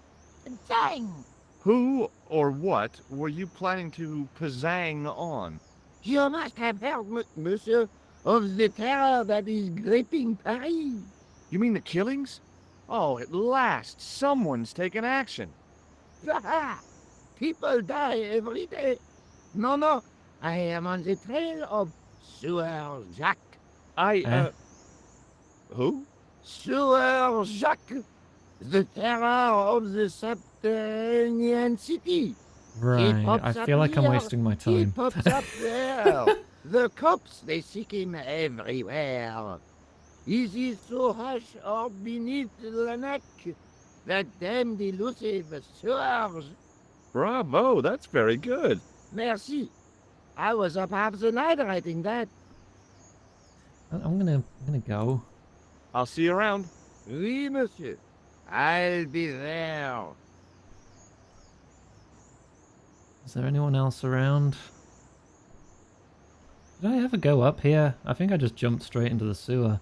Dang! Who or what were you planning to pizzang on? You must have heard, monsieur, of the terror that is gripping Paris. You mean the killings? Oh, at last, someone's taken action. People die every day. No, I am on the trail of Sword Jacques. Who? Sword Jacques, the terror of the subterranean city. Right. I feel like I'm wasting my He time. pops up there. The cops, they seek him everywhere. Is he so hush or beneath the neck? That damned elusive Sword. Bravo, that's very good. Merci. I was up half the night writing that. I'm gonna go. I'll see you around. Oui, monsieur. I'll be there. Is there anyone else around? Did I ever go up here? I think I just jumped straight into the sewer.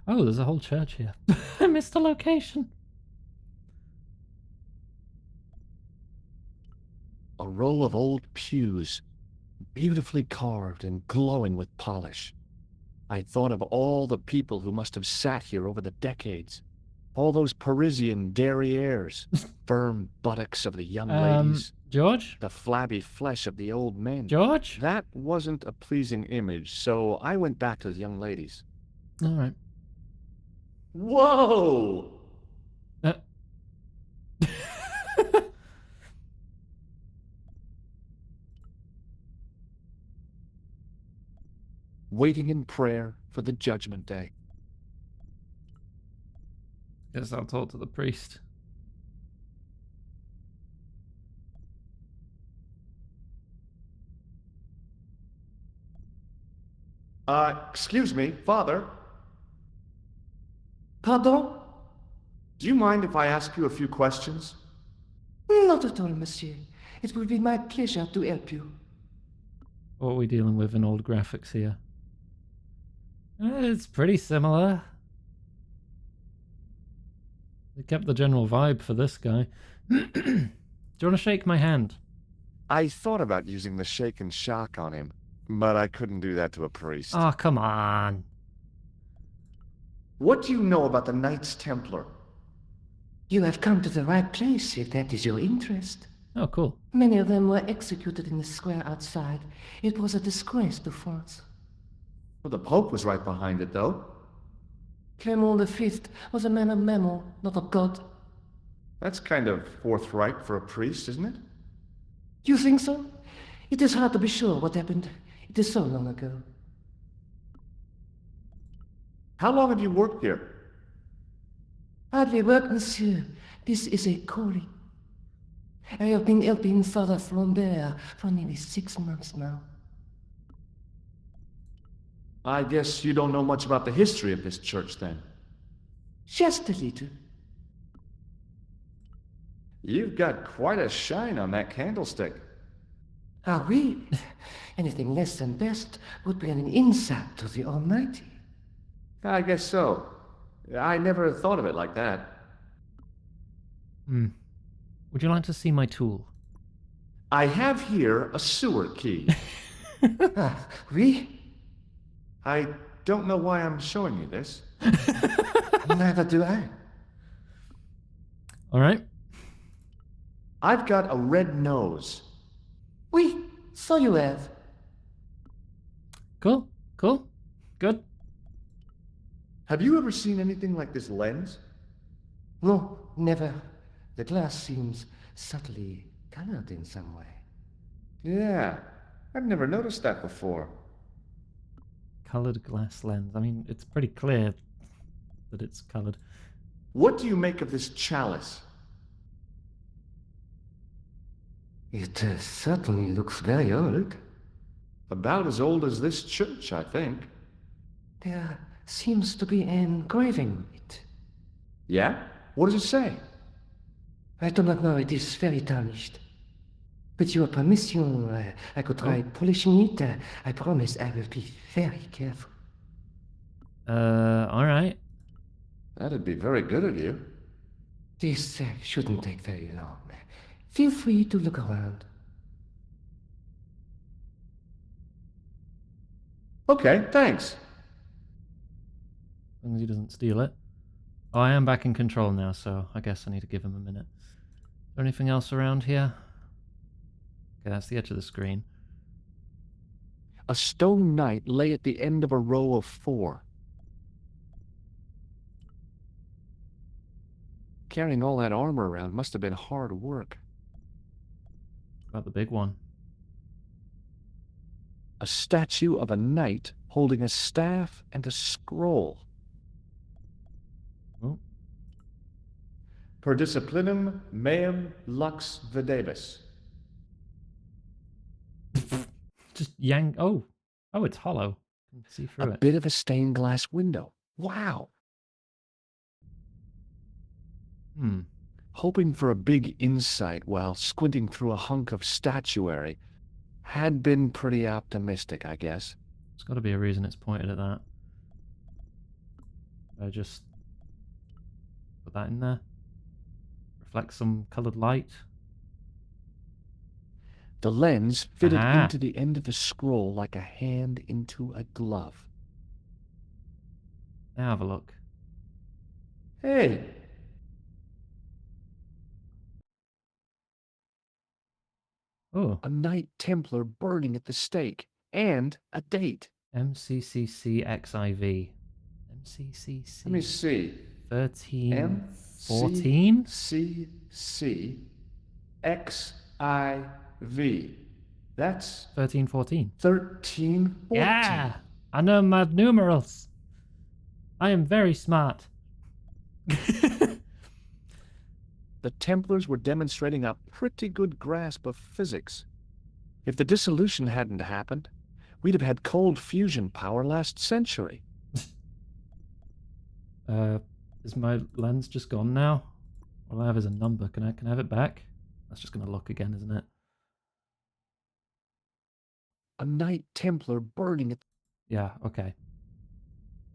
Oh, there's a whole church here. I missed the location. A row of old pews, beautifully carved and glowing with polish. I thought of all the people who must have sat here over the decades. All those Parisian derrieres, firm buttocks of the young ladies, George? the flabby flesh of the old men. George? That wasn't a pleasing image, so I went back to the young ladies. Alright. Whoa! Waiting in prayer for the judgment day. Guess I'll talk to the priest. Excuse me, Father. Pardon? Do you mind if I ask you a few questions? Not at all, monsieur. It will be my pleasure to help you. What are we dealing with in old graphics here? It's pretty similar. They kept the general vibe for this guy. Do you want to shake my hand? I thought about using the shake and shock on him, but I couldn't do that to a priest. Oh, come on. What do you know about the Knights Templar? You have come to the right place if that is your interest. Oh, cool. Many of them were executed in the square outside. It was a disgrace to France. Well, the Pope was right behind it, though. Clement V was a man of memo, not of God. That's kind of forthright for a priest, isn't it? You think so? It is hard to be sure what happened. It is so long ago. How long have you worked here? Hardly work, monsieur. This is a calling. I have been helping Father Flambert for nearly 6 months now. I guess you don't know much about the history of this church, then. Just a little. You've got quite a shine on that candlestick. Ah oui? Anything less than best would be an insult to the Almighty. I guess so. I never thought of it like that. Would you like to see my tool? I have here a sewer key. Ah, oui? I don't know why I'm showing you this. Neither do I. All right. I've got a red nose. Oui, so you have. Cool. Cool. Good. Have you ever seen anything like this lens? No, never. The glass seems subtly colored in some way. Yeah, I've never noticed that before. Colored glass lens. I mean, it's pretty clear that it's colored. What do you make of this chalice? It certainly looks very old. About as old as this church, I think. There seems to be an engraving on it. Yeah? What does it say? I do not know, it is very tarnished. With your permission, I could try polishing it. I promise I will be very careful. All right. That'd be very good of you. This shouldn't take very long. Feel free to look around. Okay, thanks. As long as he doesn't steal it. Oh, I am back in control now, so I guess I need to give him a minute. Is there anything else around here? Okay, that's the edge of the screen. A stone knight lay at the end of a row of 4. Carrying all that armor around must have been hard work. About the big one. A statue of a knight holding a staff and a scroll. Oh. Per disciplinum meum lux videbis. Just yank. Oh, it's hollow. You can see through A it. bit of a stained glass window. Wow. Hoping for a big insight while squinting through a hunk of statuary had been pretty optimistic, I guess. There's got to be a reason it's pointed at that. I just put that in there. Reflect some coloured light. The lens fitted Aha. into the end of the scroll like a hand into a glove. Now have a look. Hey! Oh, A Knight Templar burning at the stake. And a date. MCCCXIV. MCCC. Let me see. 13, 14? MCCC XIV. That's 13, 14. 13, 14. Yeah, I know my numerals. I am very smart. The Templars were demonstrating a pretty good grasp of physics. If the dissolution hadn't happened, we'd have had cold fusion power last century. Is my lens just gone now? All I have is a number. Can I have it back? That's just going to look again, isn't it? A Knight Templar burning at... Yeah, okay.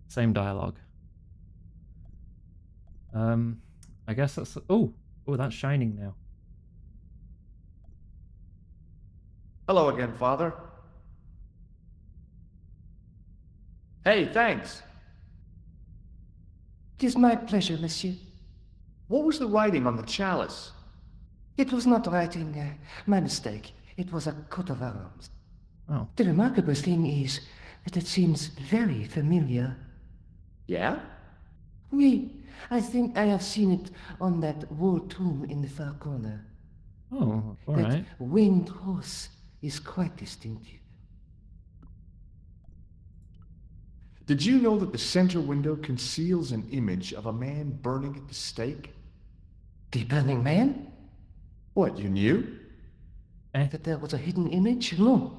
Same dialogue. I guess that's... Oh, that's shining now. Hello again, Father. Hey, thanks. It is my pleasure, monsieur. What was the writing on the chalice? It was not writing, my mistake. It was a coat of arms. Oh. The remarkable thing is that it seems very familiar. Yeah? Oui, I think I have seen it on that wall tomb in the far corner. Oh, all That right. winged horse is quite distinctive. Did you know that the center window conceals an image of a man burning at the stake? The burning man? What, you knew? That there was a hidden image? No.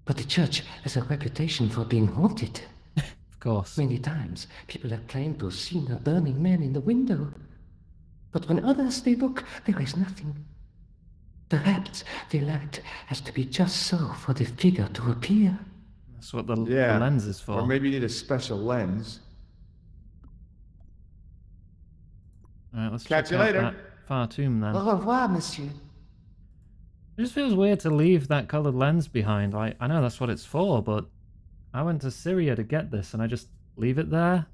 But the church has a reputation for being haunted. Of course. Many times, people have claimed to have seen a burning man in the window. But when others they look, there is nothing. Perhaps the light has to be just so for the figure to appear. That's what the lens is for. Or maybe you need a special lens. All right, let's Catch check you out later. that far tomb then. Au revoir, monsieur. It just feels weird to leave that coloured lens behind. Like, I know that's what it's for, but I went to Syria to get this and I just leave it there?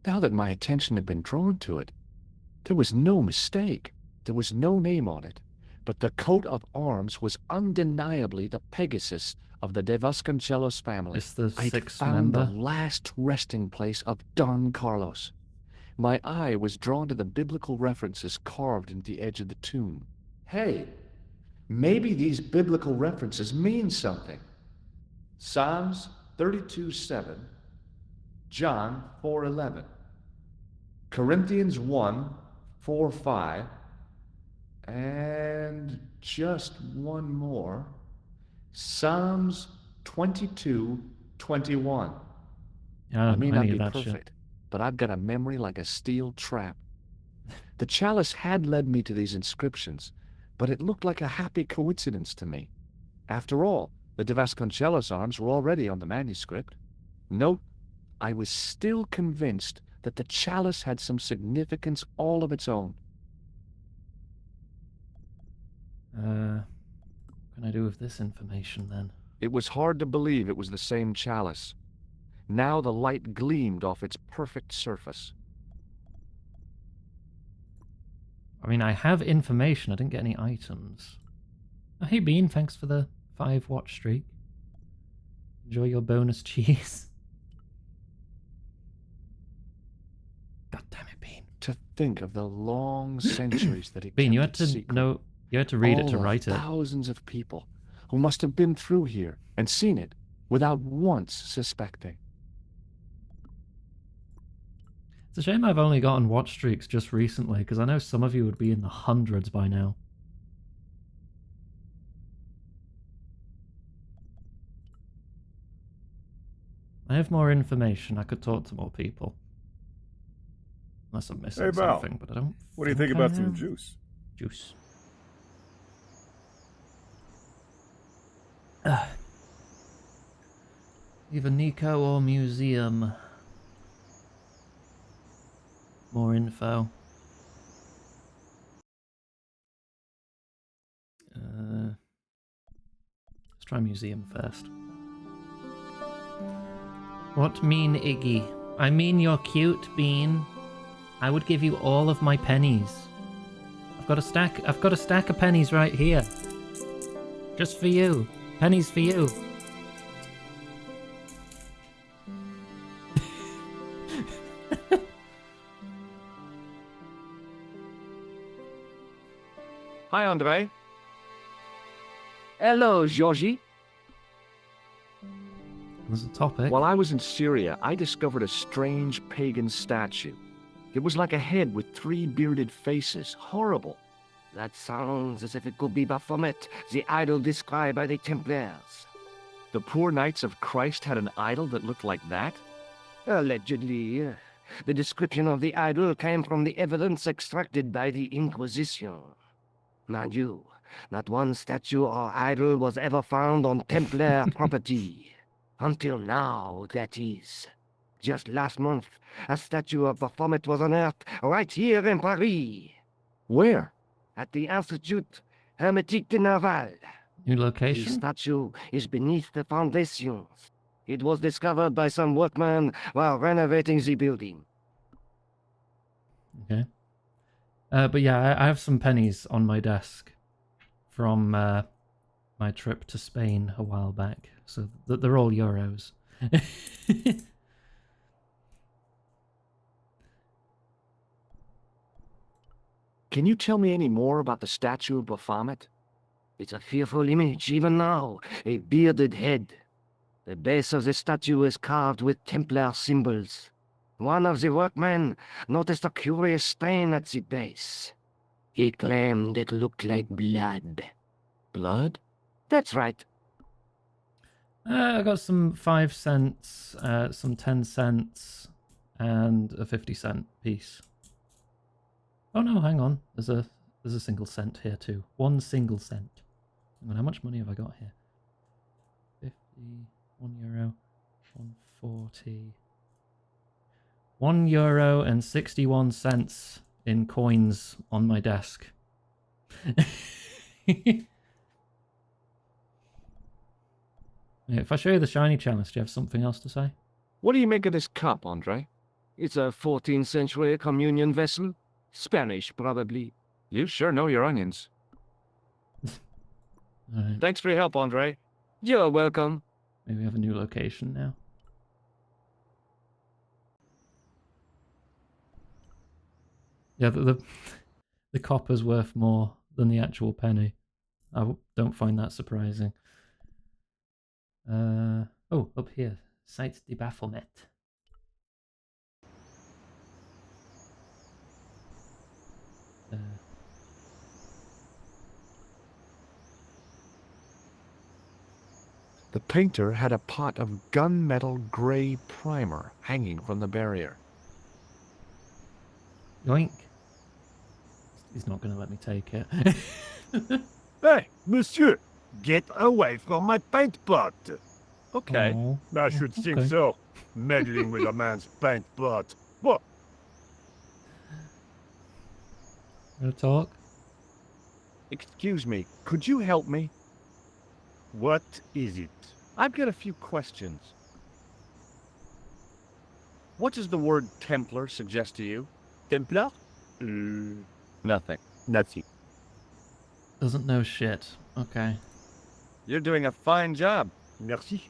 Now that my attention had been drawn to it, there was no mistake. There was no name on it, but the coat of arms was undeniably the Pegasus of the De Vasconcelos family. It's the I'd sixth found member. the last resting place of Don Carlos. My eye was drawn to the biblical references carved into the edge of the tomb. Hey, maybe these biblical references mean something. Psalms 32:7, John 4:11, Corinthians 1:4-5, and just one more, Psalms 22:21. Yeah, I may not any be of that perfect, but I've got a memory like a steel trap. The chalice had led me to these inscriptions, but it looked like a happy coincidence to me. After all, the De Vasconcelos arms were already on the manuscript. Note, I was still convinced that the chalice had some significance all of its own. What can I do with this information then? It was hard to believe it was the same chalice. Now the light gleamed off its perfect surface. I mean, I have information. I didn't get any items. Oh, hey, Bean. Thanks for the 5-watch streak. Enjoy your bonus cheese. God damn it, Bean. To think of the long centuries that it Bean, kept you had its to secret. know. You had to read it All to the write it. thousands of people who must have been through here and seen it without once suspecting. It's a shame I've only gotten watch streaks just recently, because I know some of you would be in the hundreds by now. I have more information. I could talk to more people. Unless I'm missing Hey, Val. something, but I don't. What do you think I about some know. juice? Juice. Either Nico or museum. More info. Let's try museum first. What mean, Iggy? I mean you're cute, Bean. I would give you all of my pennies. I've got a stack of pennies right here. Just for you. Pennies for you. Hi, Andre. Hello, Georgie. There's a topic. While I was in Syria, I discovered a strange pagan statue. It was like a head with 3 bearded faces. Horrible. That sounds as if it could be Baphomet, the idol described by the Templars. The poor Knights of Christ had an idol that looked like that? Allegedly. The description of the idol came from the evidence extracted by the Inquisition. Mind you, not one statue or idol was ever found on Templar property. Until now, that is. Just last month, a statue of Baphomet was unearthed right here in Paris. Where? At the Institut Hermétique de Naval. New The location? statue is beneath the foundations. It was discovered by some workmen while renovating the building. Okay. But yeah, I have some pennies on my desk from my trip to Spain a while back. So they're all euros. Can you tell me any more about the statue of Baphomet? It's a fearful image even now, a bearded head. The base of the statue is carved with Templar symbols. One of the workmen noticed a curious stain at the base. He claimed it looked like blood. Blood? That's right. I got some 5 cents, some 10 cents, and a 50-cent piece. Oh no, hang on. There's a single cent here too. 1 single cent. Hang on, how much money have I got here? 50, €1, 1 40. €1.61 in coins on my desk. If I show you the shiny chalice, do you have something else to say? What do you make of this cup, Andre? It's a 14th century communion vessel. Spanish, probably. You sure know your onions. Alright, Thanks for your help, Andre. You're welcome. maybe we have a new location now. Yeah, the copper's worth more than the actual penny. Don't find that surprising. Oh, up here. Site de Baphomet. The painter had a pot of gunmetal gray primer hanging from the barrier. Yoink. He's not going to let me take it. Hey, monsieur, get away from my paint pot. Okay. Aw, I should think okay. so. Meddling with a man's paint pot. What? Gonna talk? Excuse me, could you help me? What is it? I've got a few questions. What does the word Templar suggest to you? Templar? Nothing. Nothing. Doesn't know shit. Okay. You're doing a fine job. Merci.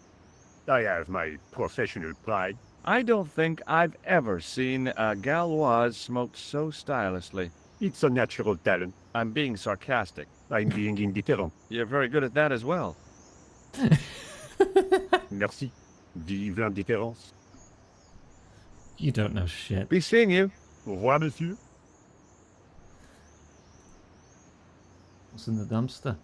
I have my professional pride. I don't think I've ever seen a Gauloise smoked so stylishly. It's a natural talent. I'm being sarcastic. I'm being indifferent. You're very good at that as well. Merci. Vive l'indifférence. You don't know shit. Be seeing you. Au revoir, monsieur. What's in the dumpster?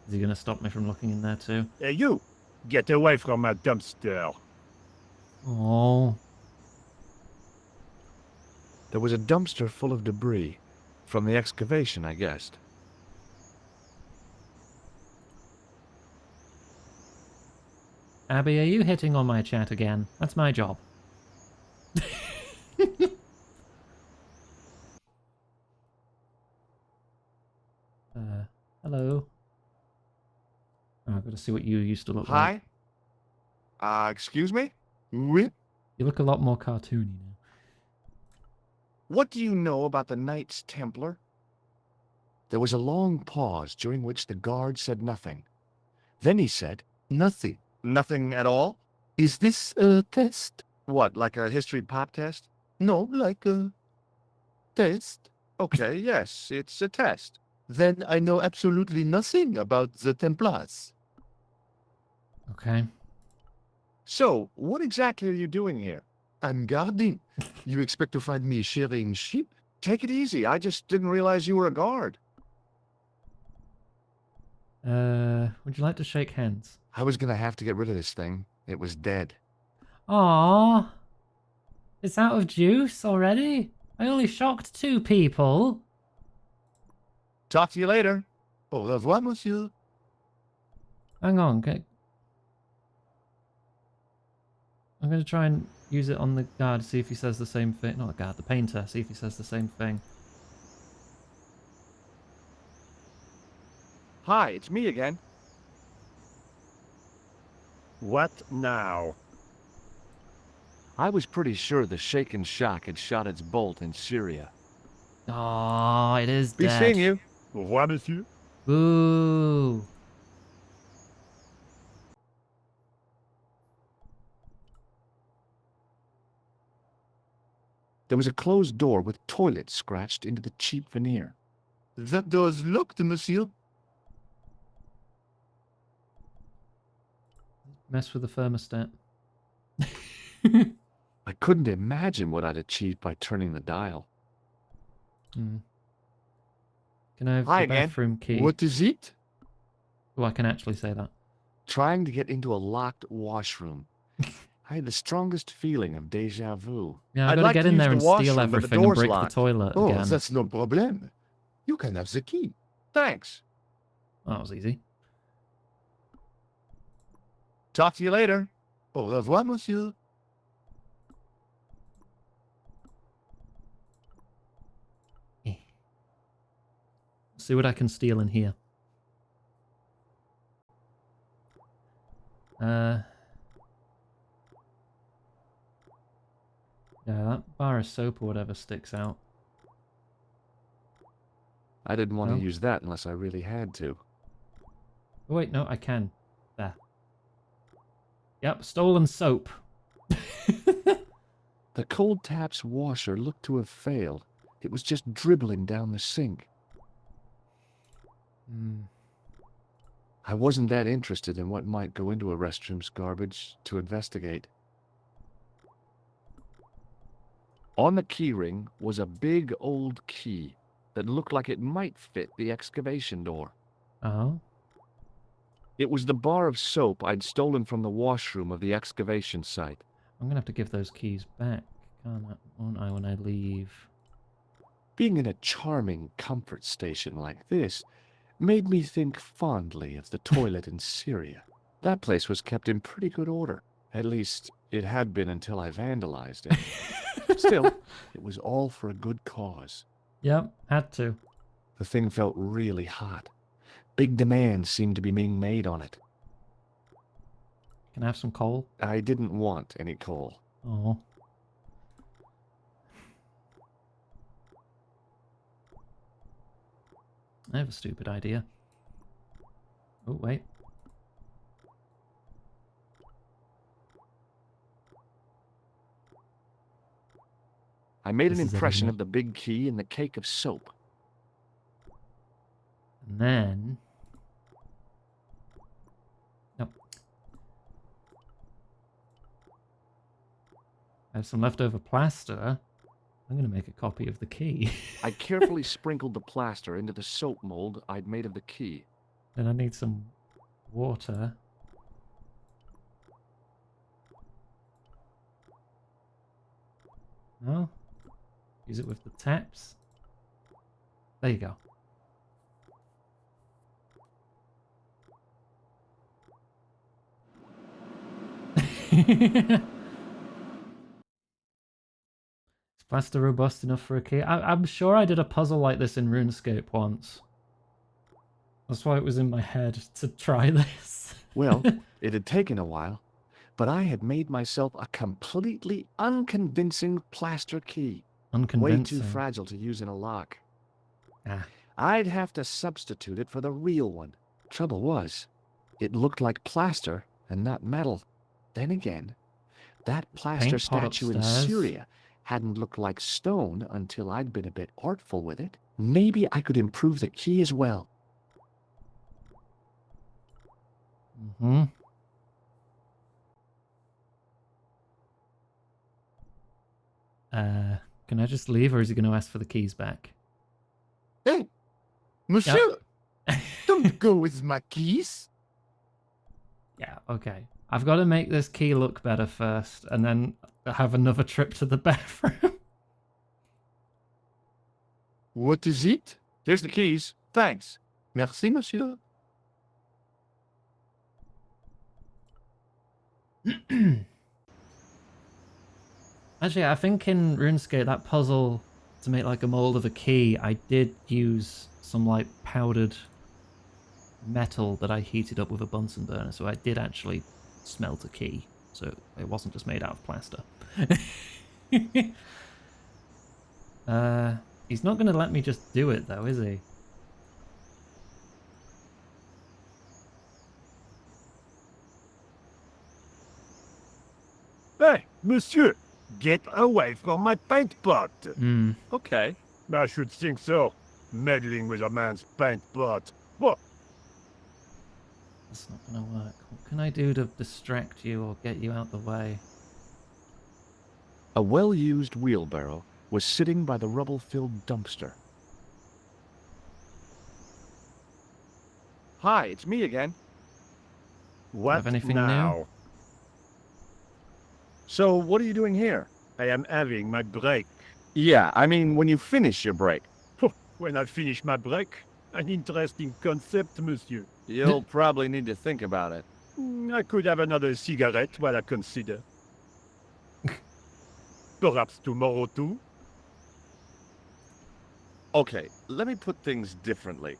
Is he gonna stop me from looking in there too? Hey, you! Get away from my dumpster. Oh. There was a dumpster full of debris. From the excavation, I guessed. Abby, are you hitting on my chat again? That's my job. Hello. Oh, I've got to see what you used to look like. Hi? Excuse me? Oui? You look a lot more cartoony now. What do you know about the Knights Templar? There was a long pause during which the guard said nothing. Then he said, Nothing. nothing at all? Is this a test? What, like a history pop test? No, like a test. Okay, yes, it's a test. Then I know absolutely nothing about the Templars. Okay. So, what exactly are you doing here? I'm guarding. You expect to find me shearing sheep? Take it easy, I just didn't realize you were a guard. Would you like to shake hands? I was gonna have to get rid of this thing. It was dead. Aww. It's out of juice already? I only shocked 2 people. Talk to you later. Au revoir, monsieur. Hang on. I'm going to try and use it on the guard, see if he says the same thing. Not the guard, the painter, see if he says the same thing. Hi, it's me again. What now? I was pretty sure the shaken shock had shot its bolt in Syria. Oh, it is Be dead. seeing you. Au revoir, monsieur. Boo. There was a closed door with toilet scratched into the cheap veneer. That door's locked, monsieur. Mess with the thermostat. I couldn't imagine what I'd achieved by turning the dial. Can I have Hi the again. bathroom key? What is it? Oh, I can actually say that. Trying to get into a locked washroom. I had the strongest feeling of deja vu. Yeah, I've I'd got like to get to in use there the and steal washroom, but the everything and door's break locked. the toilet Oh, again. that's no problem. You can have the key. Thanks. Oh, that was easy. Talk to you later. Au revoir, monsieur. See what I can steal in here. Yeah, that bar of soap or whatever sticks out. I didn't want No? to use that unless I really had to. Oh wait, no, I can. There. Yep, stolen soap. The cold tap's washer looked to have failed. It was just dribbling down the sink. I wasn't that interested in what might go into a restroom's garbage to investigate. On the keyring was a big old key that looked like it might fit the excavation door. Oh? It was the bar of soap I'd stolen from the washroom of the excavation site. I'm gonna have to give those keys back, won't I, when I leave? Being in a charming comfort station like this made me think fondly of the toilet in Syria. That place was kept in pretty good order. At least, it had been until I vandalized it. Still, it was all for a good cause. Yep, had to. The thing felt really hot. Big demands seemed to be being made on it. Can I have some coal? I didn't want any coal. Oh. I have a stupid idea. Oh, wait. I made This an is impression everything. of the big key in the cake of soap. And then... Nope. I have some leftover plaster. I'm going to make a copy of the key. I carefully sprinkled the plaster into the soap mold I'd made of the key. Then I need some water. No? Use it with the taps. There you go. Is plaster robust enough for a key? I'm sure I did a puzzle like this in RuneScape once. That's why it was in my head to try this. Well, it had taken a while, but I had made myself a completely unconvincing plaster key. Unconvincing. Way too fragile to use in a lock. Ah. I'd have to substitute it for the real one. Trouble was, it looked like plaster and not metal. Then again, that plaster Paint pot statue in upstairs. Syria hadn't looked like stone until I'd been a bit artful with it. Maybe I could improve the key as well. Mm-hmm. Can I just leave, or is he going to ask for the keys back? Hey, monsieur, don't go with my keys. Yeah, okay. I've got to make this key look better first, and then have another trip to the bathroom. What is it? Here's the keys. Thanks. Merci, monsieur. Actually, I think in RuneScape, that puzzle to make like a mold of a key, I did use some like powdered metal that I heated up with a Bunsen burner, so I did actually smelt a key. So it wasn't just made out of plaster. He's not going to let me just do it though, is he? Hey, monsieur, get away from my paint pot. Okay. I should think so. Meddling with a man's paint pot. What? That's not going to work. What can I do to distract you or get you out the way? A well-used wheelbarrow was sitting by the rubble-filled dumpster. Hi, it's me again. What Have anything new? now? So, what are you doing here? I am having my break. Yeah, I mean, when you finish your break. When I finish my break, an interesting concept, monsieur. You'll probably need to think about it. I could have another cigarette while I consider. Perhaps tomorrow too. Okay, let me put things differently.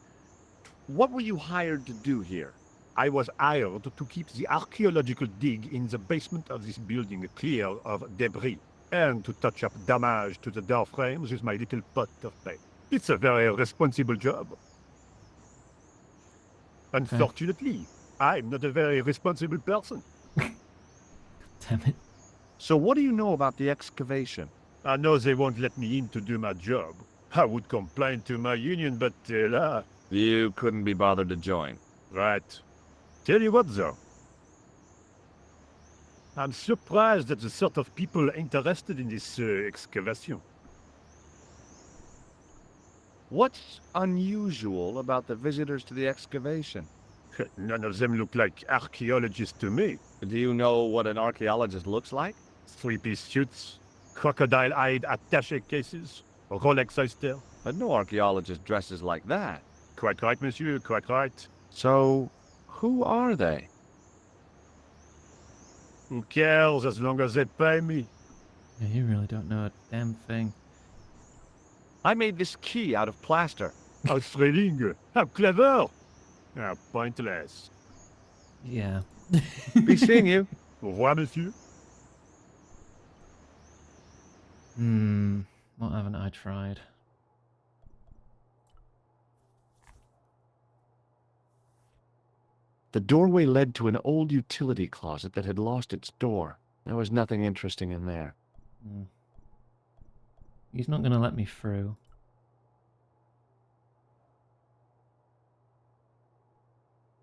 What were you hired to do here? I was hired to keep the archaeological dig in the basement of this building clear of debris, and to touch up damage to the door frames with my little pot of paint. It's a very responsible job. Unfortunately, I'm not a very responsible person. Damn it. So what do you know about the excavation? I know they won't let me in to do my job. I would complain to my union, but là, You couldn't be bothered to join. right. Tell you what, though. I'm surprised at the sort of people interested in this excavation. What's unusual about the visitors to the excavation? None of them look like archaeologists to me. Do you know what an archaeologist looks like? Three-piece suits, crocodile-eyed attaché cases, Rolex oyster. But no archaeologist dresses like that. Quite right, monsieur, quite right. So, who are they? Who cares as long as they pay me? Yeah, you really don't know a damn thing. I made this key out of plaster. How thrilling! How clever! How pointless. Yeah. Be seeing you. Au revoir, monsieur. What haven't I tried? The doorway led to an old utility closet that had lost its door. There was nothing interesting in there. He's not going to let me through.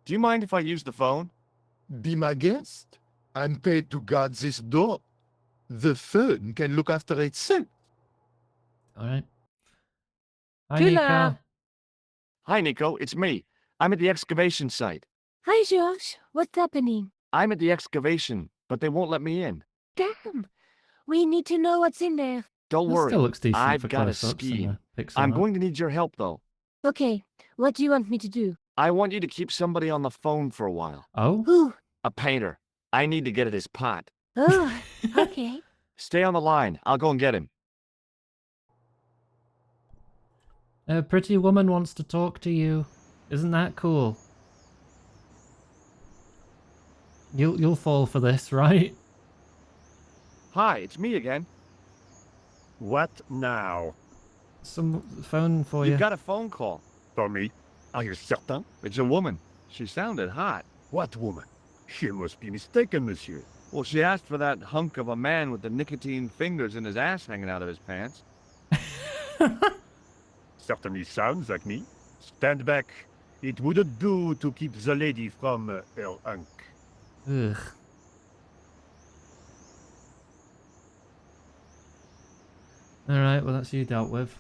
Do you mind if I use the phone? Be my guest. I'm paid to guard this door. The phone can look after itself. Alright. Hi, Tula. Nico. Hi, Nico. It's me. I'm at the excavation site. Hi, Josh. What's happening? I'm at the excavation, but they won't let me in. Damn. We need to know what's in there. Don't That worry. still looks decent I've for got a close-ups and scheme. the pixel I'm art. going to need your help, though. Okay, what do you want me to do? I want you to keep somebody on the phone for a while. Oh? Who? A painter. I need to get at his pot. Oh, okay. Stay on the line. I'll go and get him. A pretty woman wants to talk to you. Isn't that cool? You'll fall for this, right? Hi, it's me again. What now? Some phone for You you. got a phone call. For me? Are you certain? It's a woman. She sounded hot. What woman? You must be mistaken, monsieur. Well, she asked for that hunk of a man with the nicotine fingers in his ass hanging out of his pants. Certainly sounds like me. Stand back. It wouldn't do to keep the lady from her hunk. Ugh. Alright, well that's you dealt with.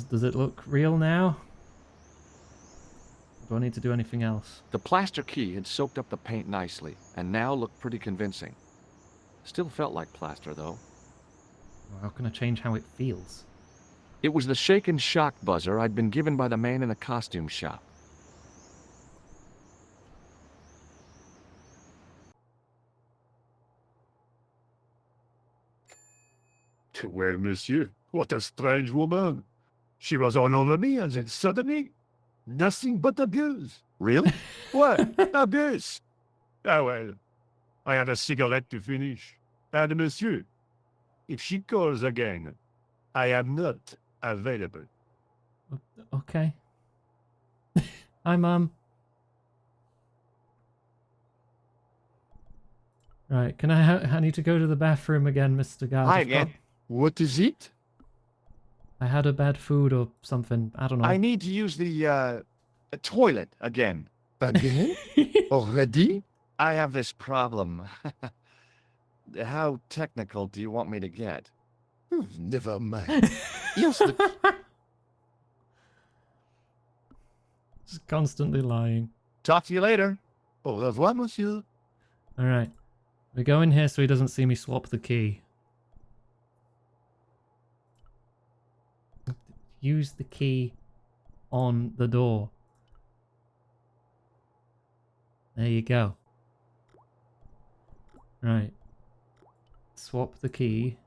Does it look real now? Do I need to do anything else? The plaster key had soaked up the paint nicely, and now looked pretty convincing. Still felt like plaster, though. Well, how can I change how it feels? It was the shake and shock buzzer I'd been given by the man in the costume shop. Well, monsieur, what a strange woman. She was all over me, and then suddenly, nothing but abuse. Really? What? Abuse? Ah, well, I had a cigarette to finish. And monsieur, if she calls again, I am not available. Okay. Hi, Mum. Right, can I need to go to the bathroom again, Mr. Guard. Hi I've got- again. What is it? I had a bad food or something. I don't know. I need to use the toilet again. Again? Already? I have this problem. How technical do you want me to get? Never mind. Yes, the Just constantly lying. Talk to you later. Au revoir, monsieur. Alright. We go in here so he doesn't see me swap the key. use the key on the door. There you go. Right. Swap the key.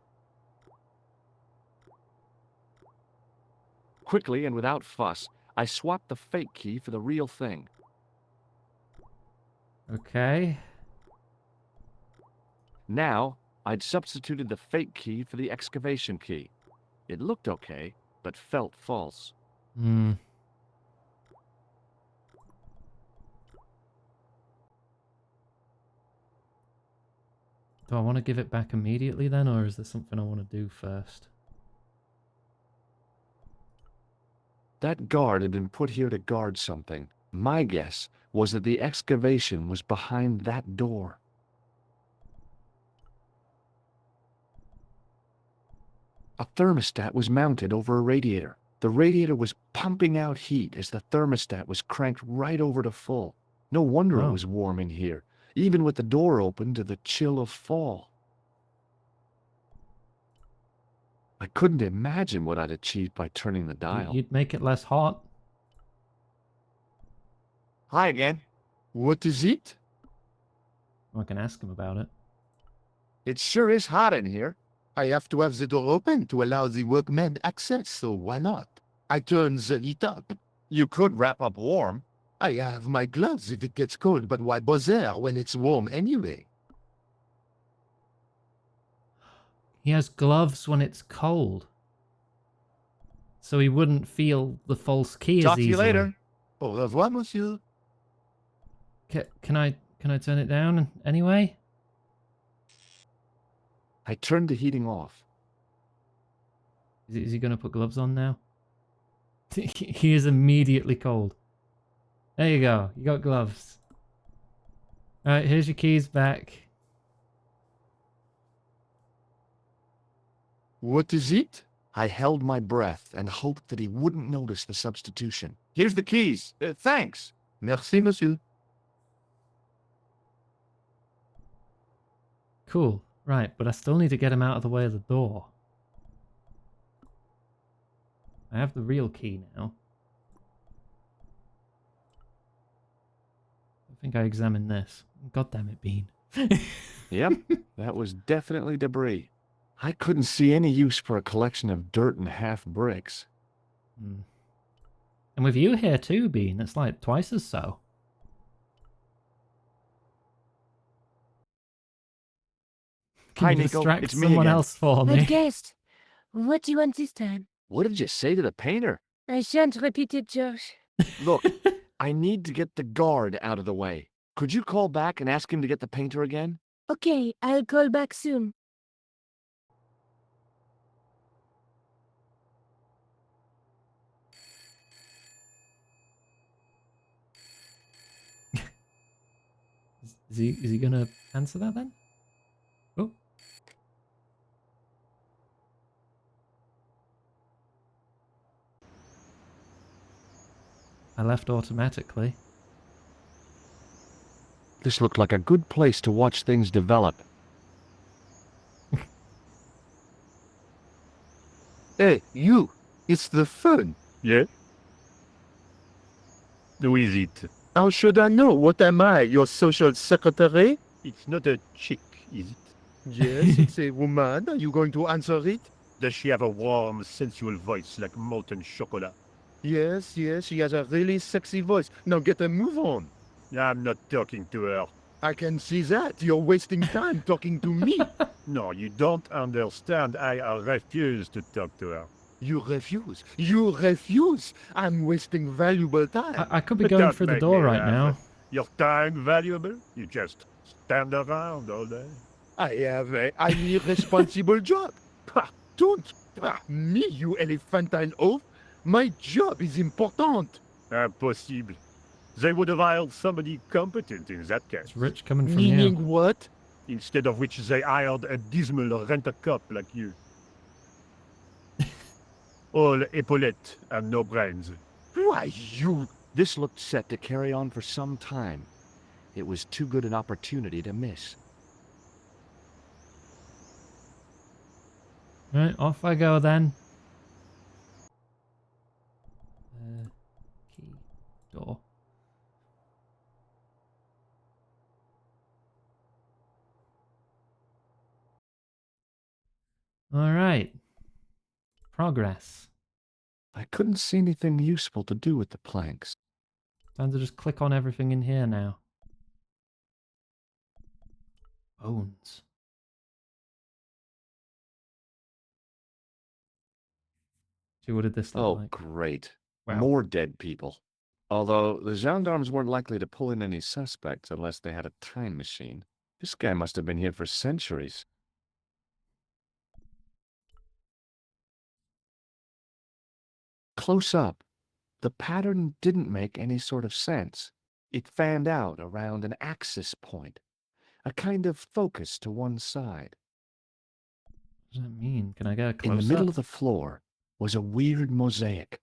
Quickly and without fuss, I swapped the fake key for the real thing. Okay. Now, I'd substituted the fake key for the excavation key. It looked okay, but felt false. Hmm. Do I want to give it back immediately then, or is there something I want to do first? That guard had been put here to guard something. My guess was that the excavation was behind that door. A thermostat was mounted over a radiator. The radiator was pumping out heat as the thermostat was cranked right over to full. No wonder it Oh. was warm in here, even with the door open to the chill of fall. I couldn't imagine what I'd achieved by turning the dial. You'd make it less hot. Hi again. What is it? I can ask him about it. It sure is hot in here. I have to have the door open to allow the workmen access, so why not? I turn the heat up. You could wrap up warm. I have my gloves if it gets cold, but why bother when it's warm anyway? He has gloves when it's cold. So he wouldn't feel the false key Talk as to easily. you later. Au revoir, monsieur. Can I turn it down anyway? I turned the heating off. Is he going to put gloves on now? He is immediately cold. There you go. You got gloves. Alright, here's your keys back. What is it? I held my breath and hoped that he wouldn't notice the substitution. Here's the keys. Thanks. Merci, monsieur. Cool. Right, but I still need to get him out of the way of the door. I have the real key now. I think I examined this. God damn it, Bean. Yep, that was definitely debris. I couldn't see any use for a collection of dirt and half bricks. And with you here too, Bean, it's like twice as so. Can Hi, you Nico. distract It's me someone again. else for Good me? guest. What do you want this time? What did you say to the painter? I shan't repeat it, Josh. Look, I need to get the guard out of the way. Could you call back and ask him to get the painter again? Okay, I'll call back soon. Is he gonna answer that then? Oh. I left automatically. This looked like a good place to watch things develop. Hey, you! It's the phone. Yeah? Who is it? How should I know? What am I, your social secretary? It's not a chick, is it? Yes, it's a woman. Are you going to answer it? Does she have a warm, sensual voice like molten chocolate? Yes, yes, she has a really sexy voice. Now get a move on. I'm not talking to her. I can see that. You're wasting time talking to me. No, you don't understand. I refuse to talk to her. You refuse. You refuse. I'm wasting valuable time. I could be But going don't through the make door me right laugh. now. Your time valuable? You just stand around all day. I have a highly responsible job. Ha, don't. Me, you elephantine oaf. My job is important. Impossible. They would have hired somebody competent in that case. It's rich coming from Meaning you. what? Instead of which they hired a dismal rent-a-cop like you. All epaulette and no brains. Why, you... This looked set to carry on for some time. It was too good an opportunity to miss. Right, off I go then. door. Alright. Progress. I couldn't see anything useful to do with the planks. Time to just click on everything in here now. Bones. See, what did this look Oh, like? great. Wow. More dead people. Although the gendarmes weren't likely to pull in any suspects unless they had a time machine. This guy must have been here for centuries. Close up, the pattern didn't make any sort of sense. It fanned out around an axis point, a kind of focus to one side. What does that mean? Can I get a close In the middle up? of the floor was a weird mosaic,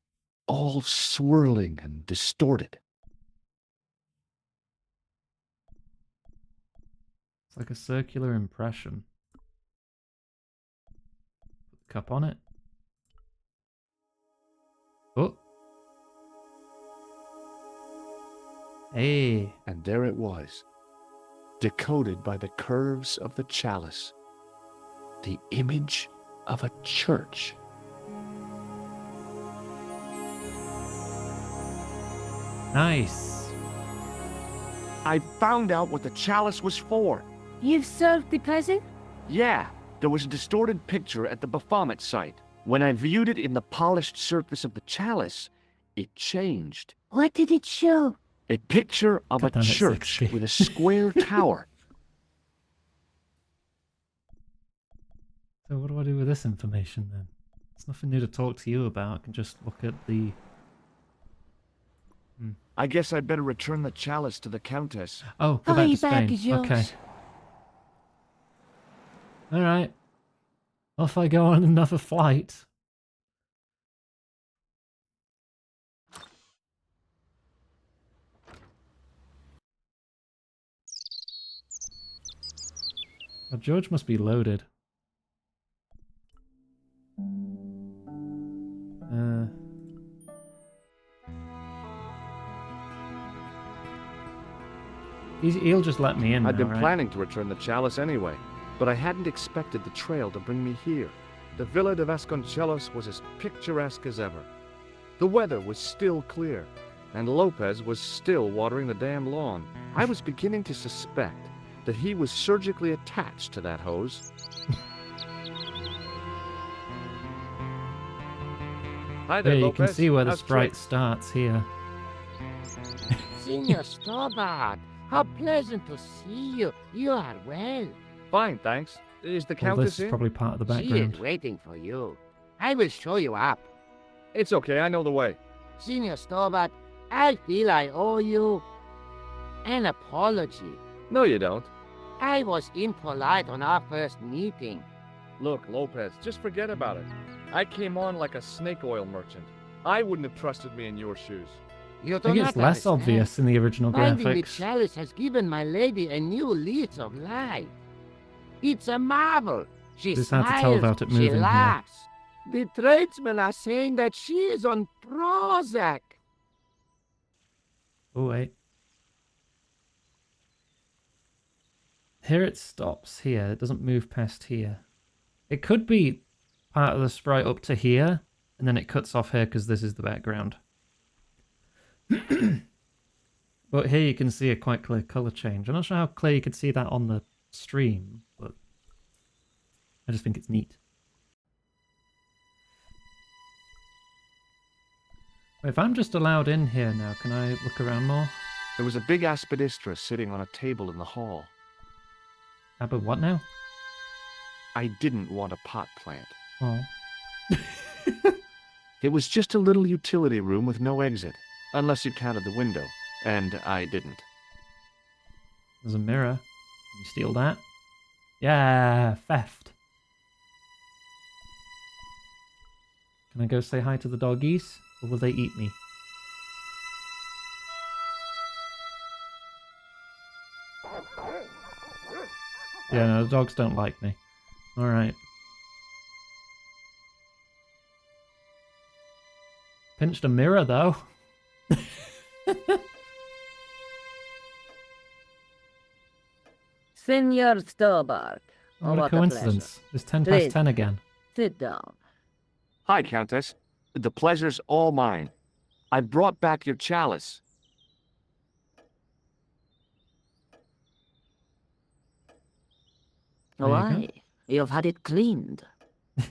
all swirling and distorted. It's like a circular impression. Put the cup on it. Oh. Hey. And there it was, decoded by the curves of the chalice. The image of a church. Nice. I found out what the chalice was for. You've solved the puzzle? Yeah, there was a distorted picture at the Baphomet site. When I viewed it in the polished surface of the chalice, it changed. What did it show? A picture of Cut a down at church 60. with a square tower. So what do I do with this information then? There's nothing new to talk to you about. I can just look at the... I guess I'd better return the chalice to the Countess. Oh, go back Hurry to back Spain. is yours. Okay. Alright. Off I go on another flight. Oh, George must be loaded. He'll just let me in I'd now, been right? planning to return the chalice anyway, but I hadn't expected the trail to bring me here. The Villa de Vasconcelos was as picturesque as ever. The weather was still clear, and Lopez was still watering the damn lawn. I was beginning to suspect that he was surgically attached to that hose. Hi there, Yeah, you Lopez. can see where the How's sprite tricks? starts here. Senor Stobart, how pleasant to see you. You are well. Fine, thanks. Is the Well, Countess this is in? probably part of the She background. is waiting for you. I will show you up. It's okay, I know the way. Senor Stobart, I feel I owe you an apology. No, you don't. I was impolite on our first meeting. Look, Lopez, just forget about it. I came on like a snake oil merchant. I wouldn't have trusted me in your shoes. You I do think not it's less understand. obvious in the original Finding the graphics. chalice has given my lady a new lease of life. It's a marvel. She Just hard to tell smiles, without it she moving here. laughs. The tradesmen are saying that she is on Prozac. Oh, wait. Here it stops here. It doesn't move past here. It could be part of the sprite up to here, and then it cuts off here because this is the background. But here you can see a quite clear colour change. I'm not sure how clear you could see that on the stream, but I just think it's neat. If I'm just allowed in here now, can I look around more? There was a big aspidistra sitting on a table in the hall. But what now? I didn't want a pot plant. Oh. It was just a little utility room with no exit, unless you counted the window, and I didn't. There's a mirror. Can you steal that? Yeah, theft. Can I go say hi to the doggies, or will they eat me? Yeah, no, the dogs don't like me. Alright. Pinched a mirror, though. Senor Stobart. Oh, what a What coincidence. It's 10 past Please. 10 again. Sit down. Hi, Countess. The pleasure's all mine. I brought back your chalice. There you go. Why? You've had it cleaned. I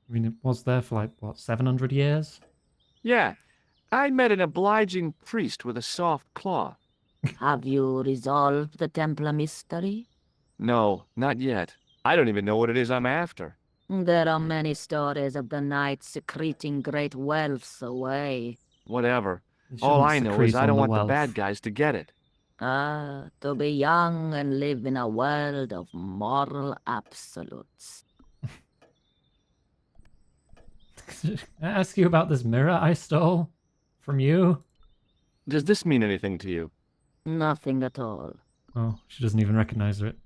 mean, it was there for like, what, 700 years? Yeah, I met an obliging priest with a soft claw. Have you resolved the Templar mystery? No, not yet. I don't even know what it is I'm after. There are many stories of the knights secreting great wealths away. Whatever. You All shouldn't I know is secrete I don't on the want the wealth. bad guys to get it. Ah, to be young and live in a world of moral absolutes. Can I ask you about this mirror I stole from you? Does this mean anything to you? Nothing at all. Oh, she doesn't even recognize it.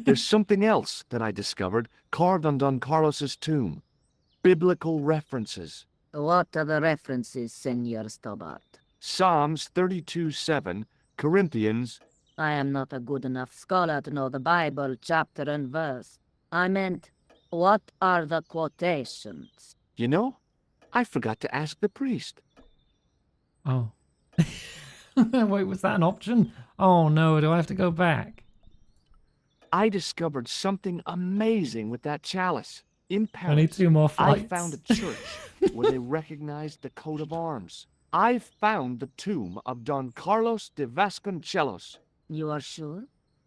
There's something else that I discovered carved on Don Carlos's tomb. Biblical references. What are the references, Senor Stobart? Psalms 32:7, Corinthians. I am not a good enough scholar to know the Bible chapter and verse. I meant, what are the quotations? You know, I forgot to ask the priest. Oh. Wait, was that an option? Oh no, do I have to go back? I discovered something amazing with that chalice. In I need Paris, 2 more I flights. found a church where they recognized the coat of arms. I found the tomb of Don Carlos de Vasconcelos. You are sure?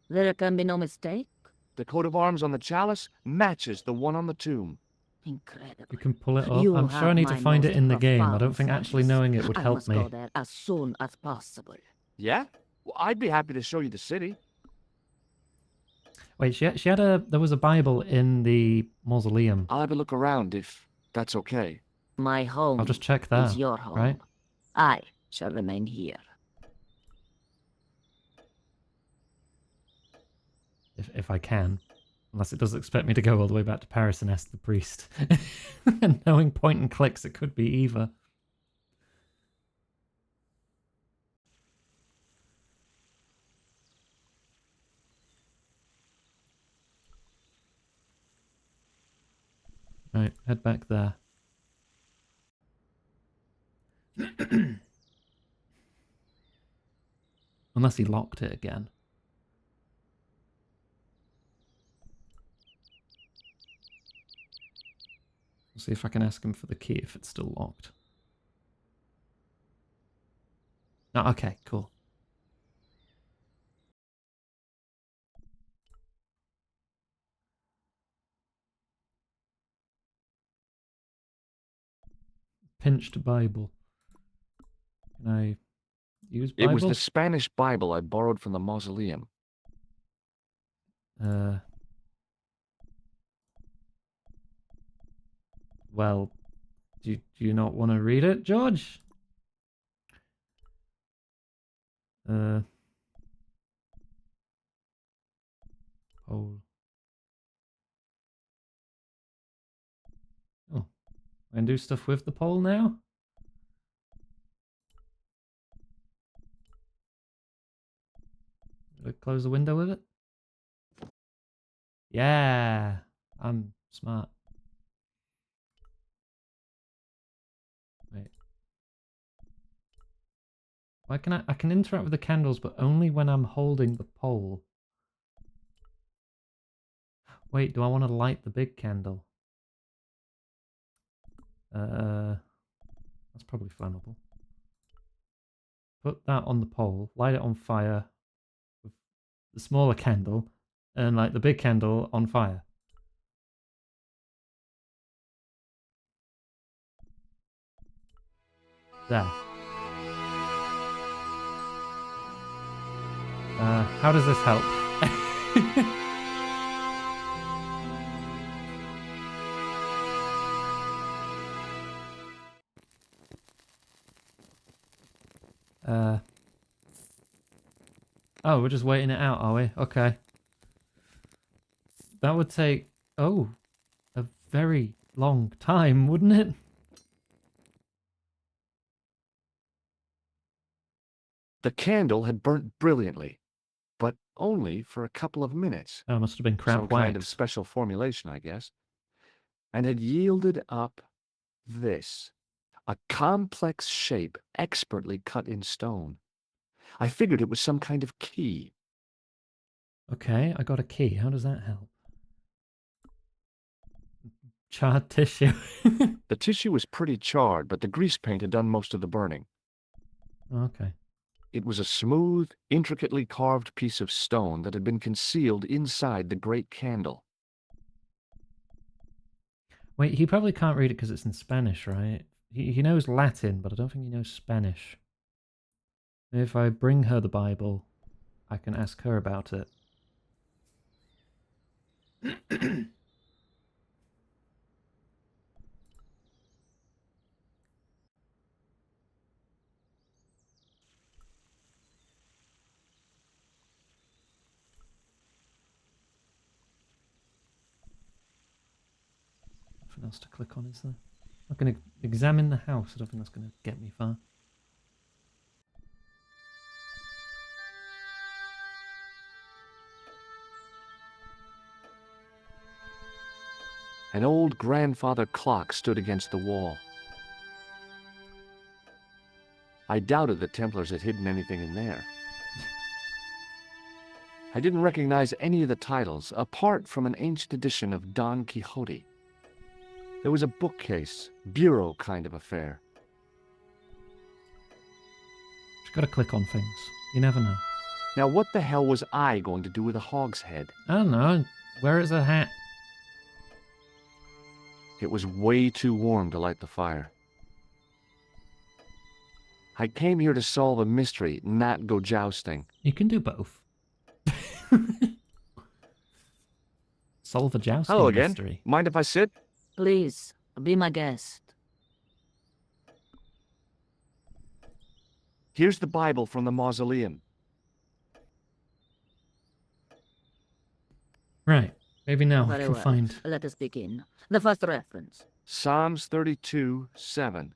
There can be no mistake? The coat of arms on the chalice matches the one on the tomb. Incredible. You can pull it up. You I'm sure I have need to my find it most in the game. I profound don't think actually studies. knowing it would I help must me. go there as soon as possible. Yeah? Well, I'd be happy to show you the city. Wait, there was a Bible in the mausoleum. I'll have a look around if that's okay. My home I'll just check there, is your home. right? I shall remain here. If I can. Unless it does expect me to go all the way back to Paris and ask the priest. And knowing point and clicks, it could be either. Right, head back there. Unless he locked it again. I'll see if I can ask him for the key if it's still locked. Oh, okay, cool. Pinched Bible. Can I use Bible? It was the Spanish Bible I borrowed from the mausoleum. Well, do you not want to read it, George? Oh. Oh. I can do stuff with the pole now? Did I close the window with it? Yeah, I'm smart. Wait. Why can I can interact with the candles, but only when I'm holding the pole. Wait, do I want to light the big candle? That's probably flammable. Put that on the pole, light it on fire with the smaller candle, and light the big candle on fire. There. How does this help? Oh, we're just waiting it out, are we? Okay. That would take, a very long time, wouldn't it? The candle had burnt brilliantly, but only for a couple of minutes. Oh, must have been crap Some kind of wax. special formulation, I guess. And had yielded up this. A complex shape expertly cut in stone. I figured it was some kind of key. Okay, I got a key. How does that help? Charred tissue. The tissue was pretty charred, but the grease paint had done most of the burning. Okay. It was a smooth, intricately carved piece of stone that had been concealed inside the great candle. Wait, he probably can't read it because it's in Spanish, right? He knows Latin, but I don't think he knows Spanish. If I bring her the Bible, I can ask her about it. Nothing else to click on, is there? I'm going to examine the house. I don't think that's going to get me far. An old grandfather clock stood against the wall. I doubted the Templars had hidden anything in there. I didn't recognize any of the titles, apart from an ancient edition of Don Quixote. There was a bookcase, bureau kind of affair. Just got to click on things. You never know. Now what the hell was I going to do with a hog's head? I don't know. Where is a hat? It was way too warm to light the fire. I came here to solve a mystery, not go jousting. You can do both. Solve a jousting Hello again. mystery. Mind if I sit? Please, be my guest. Here's the Bible from the mausoleum. Right. Maybe now I Very can well. find... Let us begin. The first reference. Psalms 32:7.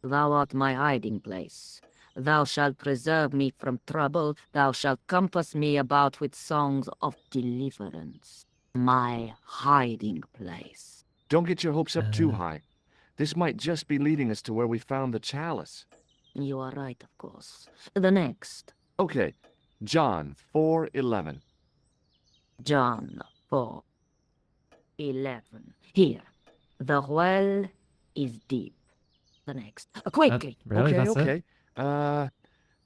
Thou art my hiding place. Thou shalt preserve me from trouble. Thou shalt compass me about with songs of deliverance. My hiding place. Don't get your hopes up too high. This might just be leading us to where we found the chalice. You are right, of course. The next. Okay, John 4:11. John 4:11. Here. The well is deep. The next. Quickly. Really? That's okay. it?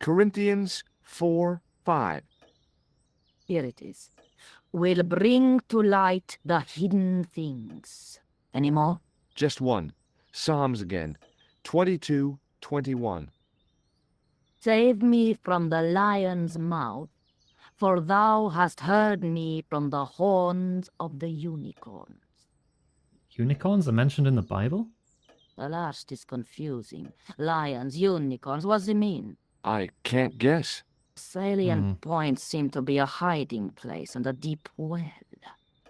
Corinthians 4:5. Here it is. Will bring to light the hidden things. Any more? Just one. Psalms again. 22:21. Save me from the lion's mouth, for thou hast heard me from the horns of the unicorns. Unicorns are mentioned in the Bible? The last is confusing. Lions, unicorns, what does it mean? I can't guess. Salient points seem to be a hiding place and a deep well.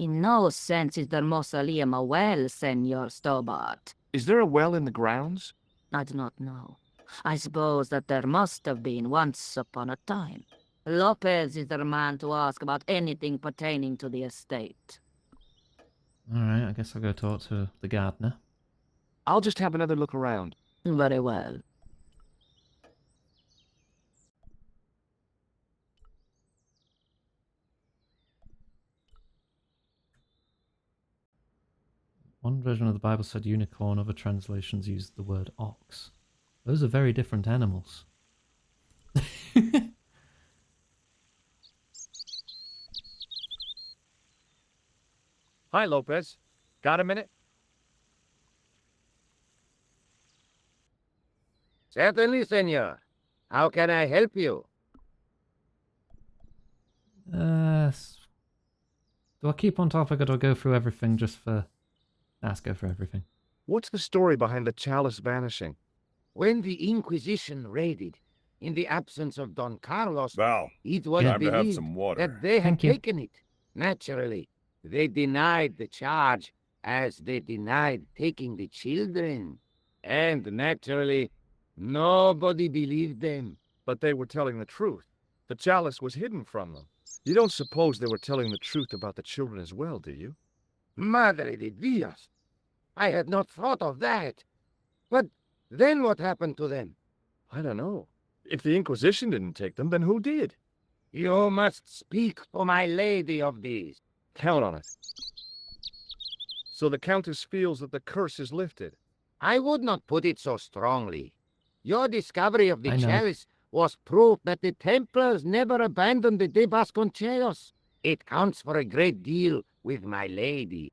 In no sense is the mausoleum a well, Senor Stobart. Is there a well in the grounds? I do not know. I suppose that there must have been once upon a time. Lopez is the man to ask about anything pertaining to the estate. Alright, I guess I'll go talk to the gardener. I'll just have another look around. Very well. One version of the Bible said unicorn, other translations used the word ox. Those are very different animals. Hi, Lopez. Got a minute? Certainly, senor. How can I help you? Do I keep on topic or do I go through everything just for... Let's go for everything. What's the story behind the chalice vanishing? When the Inquisition raided, in the absence of Don Carlos, Val, it was time to have believed some water. that they had Thank you. taken it. Naturally, they denied the charge, as they denied taking the children. And naturally, nobody believed them. but they were telling the truth. The chalice was hidden from them. You don't suppose they were telling the truth about the children as well, do you? Madre de Dios! I had not thought of that. But then what happened to them? I don't know. If the Inquisition didn't take them, then who did? You must speak to my lady of these. Count on it. So the Countess feels that the curse is lifted. I would not put it so strongly. Your discovery of the I know. chalice was proof that the Templars never abandoned the De Vasconcelos. It counts for a great deal with my lady.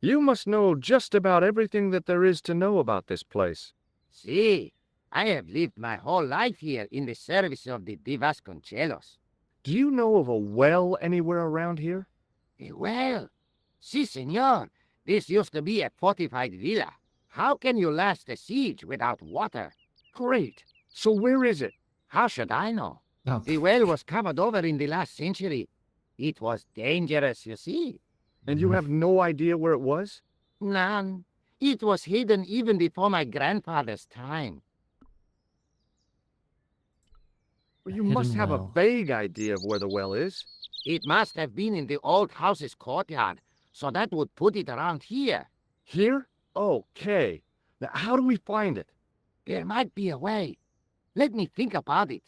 You must know just about everything that there is to know about this place. See, I have lived my whole life here in the service of the De Vasconcelos. Do you know of a well anywhere around here? Well, si, senor. This used to be a fortified villa. How can you last a siege without water? Great. So where is it? How should I know? Oh, The well was covered over in the last century. It was dangerous, you see. And you have no idea where it was? None. It was hidden even before my grandfather's time. Well, you hidden must have well. a vague idea of where the well is. It must have been in the old house's courtyard, so that would put it around here. Here? Okay. Now, how do we find it? There might be a way. Let me think about it.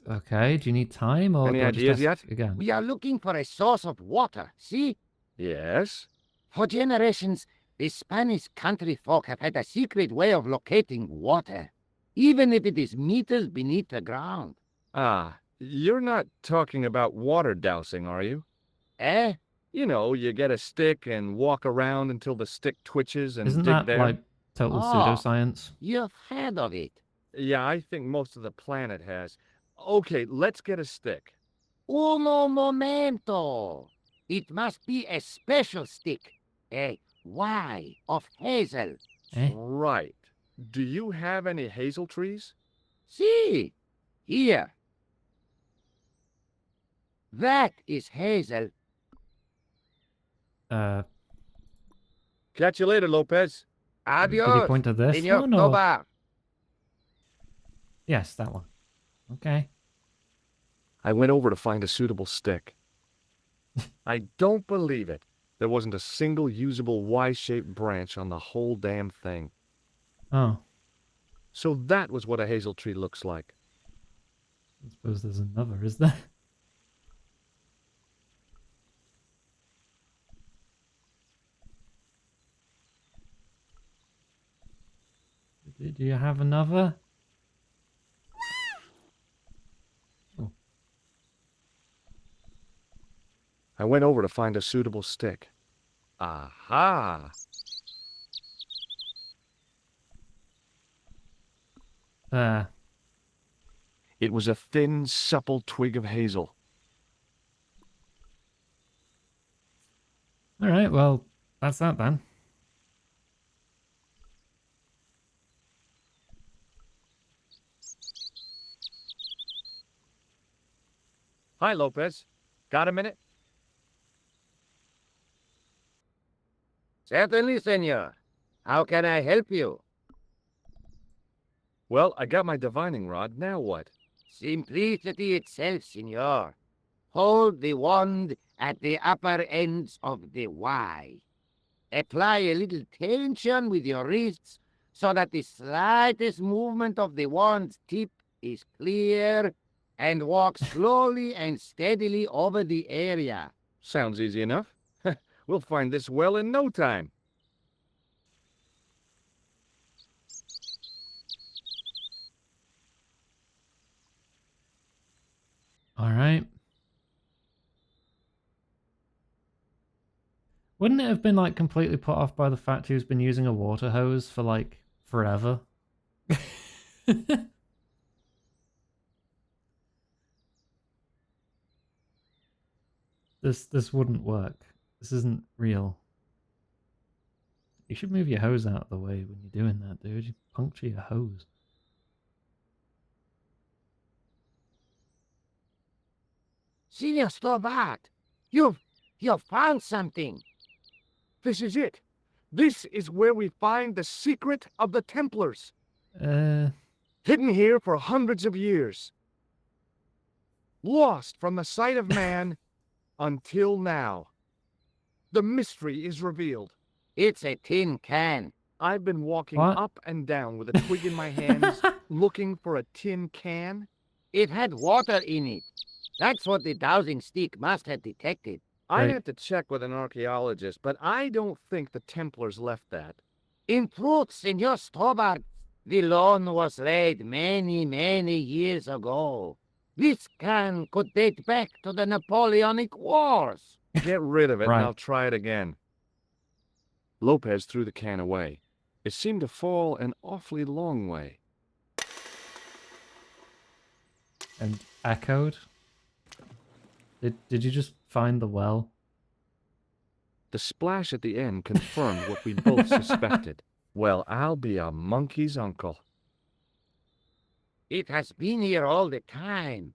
okay, do you need time or Any do I just ideas ask yet? again? We are looking for a source of water, see? Yes. For generations, the Spanish country folk have had a secret way of locating water, even if it is meters beneath the ground. Ah, you're not talking about water dousing, are you? Eh? You know, you get a stick and walk around until the stick twitches and Isn't dig that there. like total Oh. pseudoscience? You've heard of it. Yeah, I think most of the planet has. Okay, let's get a stick. Uno momento. It must be a special stick. A Y of hazel. Eh? Right. Do you have any hazel trees? See? Here. That is hazel. Catch you later, Lopez. Did he Adios, point to this Señor one or? Tobar. Yes, that one. Okay. I went over to find a suitable stick. I don't believe it. There wasn't a single usable Y-shaped branch on the whole damn thing. Oh, So that was what a hazel tree looks like. I suppose there's another, is there? Do you have another? I went over to find a suitable stick. Aha! It was a thin, supple twig of hazel. Alright, well, that's that then. Hi, Lopez. Got a minute? Certainly, senor. How can I help you? Well, I got my divining rod. Now what? Simplicity itself, senor. Hold the wand at the upper ends of the Y. Apply a little tension with your wrists so that the slightest movement of the wand's tip is clear, and walk slowly and steadily over the area. Sounds easy enough. We'll find this well in no time. Alright. Wouldn't it have been like completely put off by the fact he's been using a water hose for like forever? This wouldn't work. This isn't real. You should move your hose out of the way when you're doing that, dude. You puncture your hose. Senor Stovat, you've found something. This is it. This is where we find the secret of the Templars. hidden here for hundreds of years. Lost from the sight of man until now. The mystery is revealed. It's a tin can. I've been walking What? up and down with a twig in my hands, looking for a tin can. It had water in it. That's what the dowsing stick must have detected. I'd Right. have to check with an archaeologist, but I don't think the Templars left that. In truth, Senor Stobart, the loan was laid many, many years ago. This can could date back to the Napoleonic Wars. Get rid of it Right. and I'll try it again. Lopez threw the can away. It seemed to fall an awfully long way. And echoed. Did you just find the well? The splash at the end confirmed what we both suspected. Well, I'll be a monkey's uncle. It has been here all the time.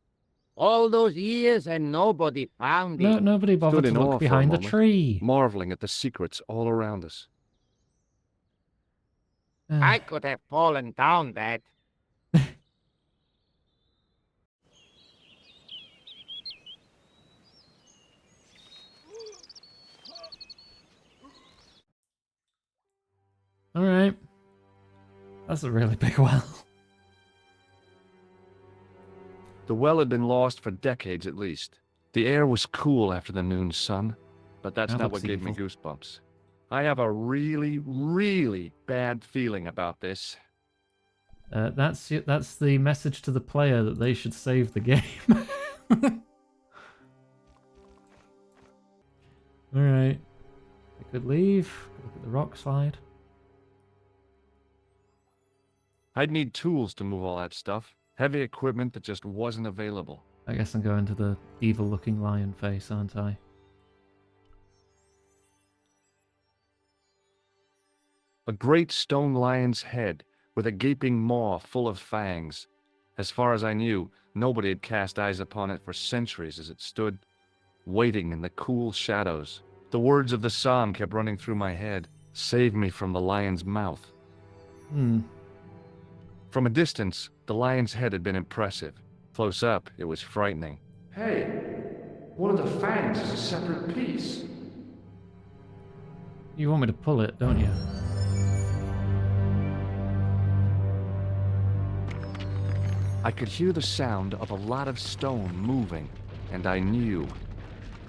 All those years and nobody found No, it. nobody bothered Stood to in awe look for a behind the moment. tree. Marveling at the secrets all around us. I could have fallen down that. All right. That's a really big well. The well had been lost for decades at least. The air was cool after the noon sun, but that's That not what looks gave me evil. goosebumps. I have a really, really bad feeling about this. That's the message to the player that they should save the game. All right. We could leave. Look at the rock slide. I'd need tools to move all that stuff. Heavy equipment that just wasn't available. I guess I'm going to the evil-looking lion face, aren't I? A great stone lion's head with a gaping maw full of fangs. As far as I knew, nobody had cast eyes upon it for centuries as it stood, waiting in the cool shadows. The words of the psalm kept running through my head. Save me from the lion's mouth. From a distance, the lion's head had been impressive. Close up, it was frightening. Hey, one of the fangs is a separate piece. You want me to pull it, don't you? I could hear the sound of a lot of stone moving, and I knew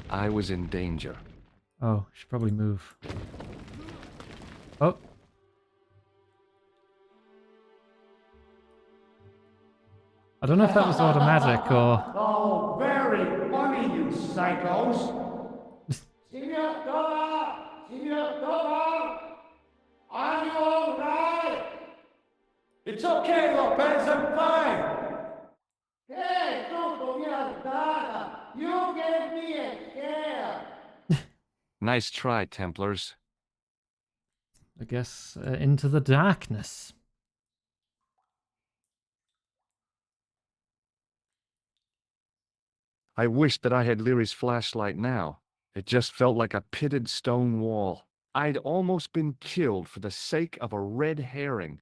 I was in danger. Oh, should probably move. Oh. I don't know if that was automatic or... Oh, very funny, you psychos! Senor Toba! Senor Toba! Are you all right? It's okay, Lopez, I'm fine! Hey, tutto mia data! You gave me a scare! Nice try, Templars. I guess into the darkness. I wished that I had Leary's flashlight now. It just felt like a pitted stone wall. I'd almost been killed for the sake of a red herring.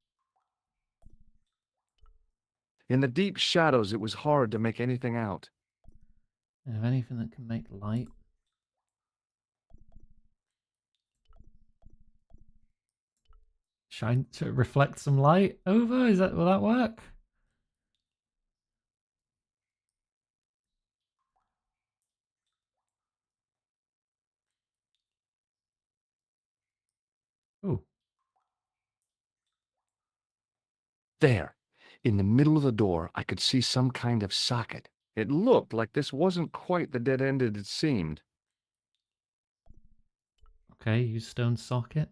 In the deep shadows, it was hard to make anything out. Have anything that can make light? Shine to reflect some light over? Will that work? Ooh. There, in the middle of the door, I could see some kind of socket. It looked like this wasn't quite the dead end it seemed. Okay, use stone socket.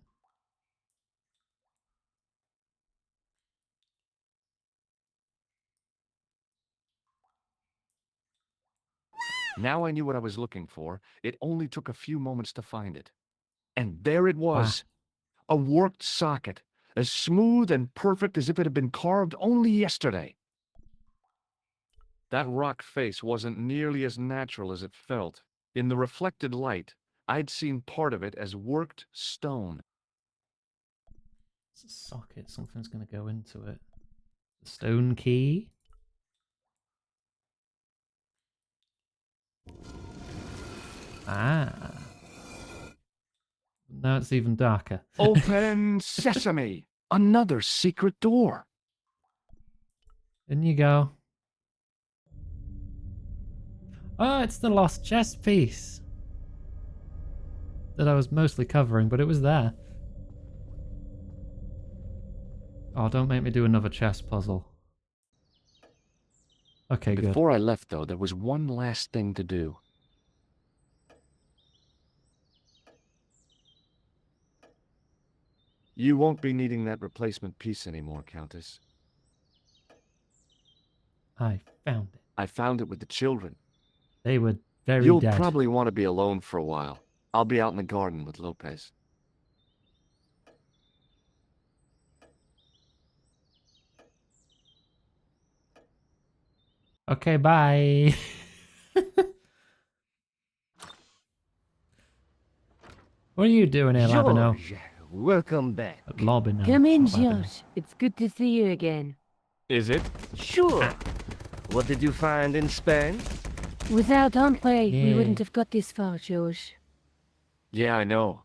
Now I knew what I was looking for. It only took a few moments to find it. And there it was. A worked socket, as smooth and perfect as if it had been carved only yesterday. That rock face wasn't nearly as natural as it felt. In the reflected light, I'd seen part of it as worked stone. It's a socket. Something's going to go into it. Stone key. Ah. Now it's even darker. Open sesame! Another secret door. In you go. Oh, it's the lost chess piece that I was mostly covering, but it was there. Oh, don't make me do another chess puzzle. Okay, good. Before I left, though, there was one last thing to do. You won't be needing that replacement piece anymore, Countess. I found it. I found it with the children. They were very You'll dead. probably want to be alone for a while. I'll be out in the garden with Lopez. Okay, bye. What are you doing here, Labino? George, welcome back. Labino. Come in, not Labino. George. It's good to see you again. Is it? Sure. What did you find in Spain? Without Andre, we Yeah. wouldn't have got this far, George. Yeah, I know.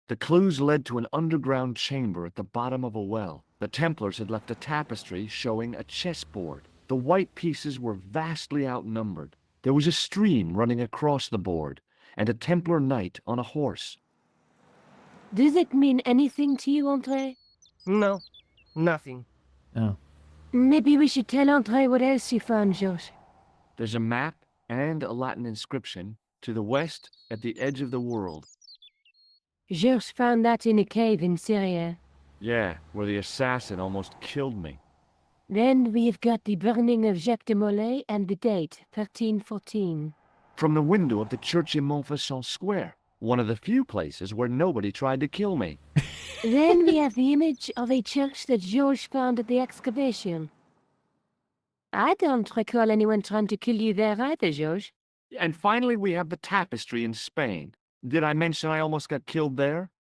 The clues led to an underground chamber at the bottom of a well. The Templars had left a tapestry showing a chessboard. The white pieces were vastly outnumbered. There was a stream running across the board, and a Templar knight on a horse. Does it mean anything to you, Andre? No, nothing. Oh. Maybe we should tell Andre what else you found, George. There's a map and a Latin inscription to the west at the edge of the world. George found that in a cave in Syria. Yeah, where the assassin almost killed me. Then we've got the burning of Jacques de Molay and the date, 1314. From the window of the church in Montfaucon Square, one of the few places where nobody tried to kill me. Then we have the image of a church that George found at the excavation. I don't recall anyone trying to kill you there either, George. And finally, we have the tapestry in Spain. Did I mention I almost got killed there?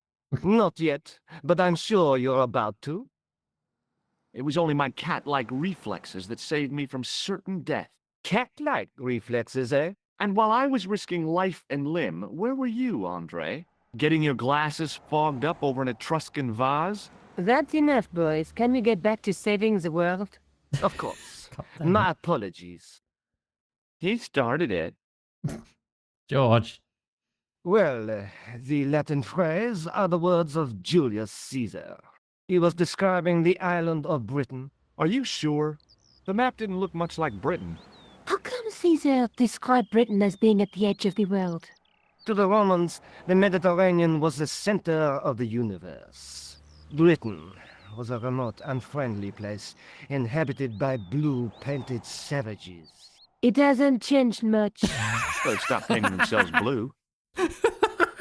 Not yet, but I'm sure you're about to. It was only my cat-like reflexes that saved me from certain death. Cat-like reflexes, eh? And while I was risking life and limb, where were you, Andre? Getting your glasses fogged up over an Etruscan vase? That's enough, boys. Can we get back to saving the world? Of course. God damn My it. apologies. He started it. George. Well, the Latin phrase are the words of Julius Caesar. He was describing the island of Britain. Are you sure? The map didn't look much like Britain. How come Caesar described Britain as being at the edge of the world? To the Romans, the Mediterranean was the center of the universe. Britain was a remote, unfriendly place, inhabited by blue-painted savages. It hasn't changed much, They've stopped painting themselves blue.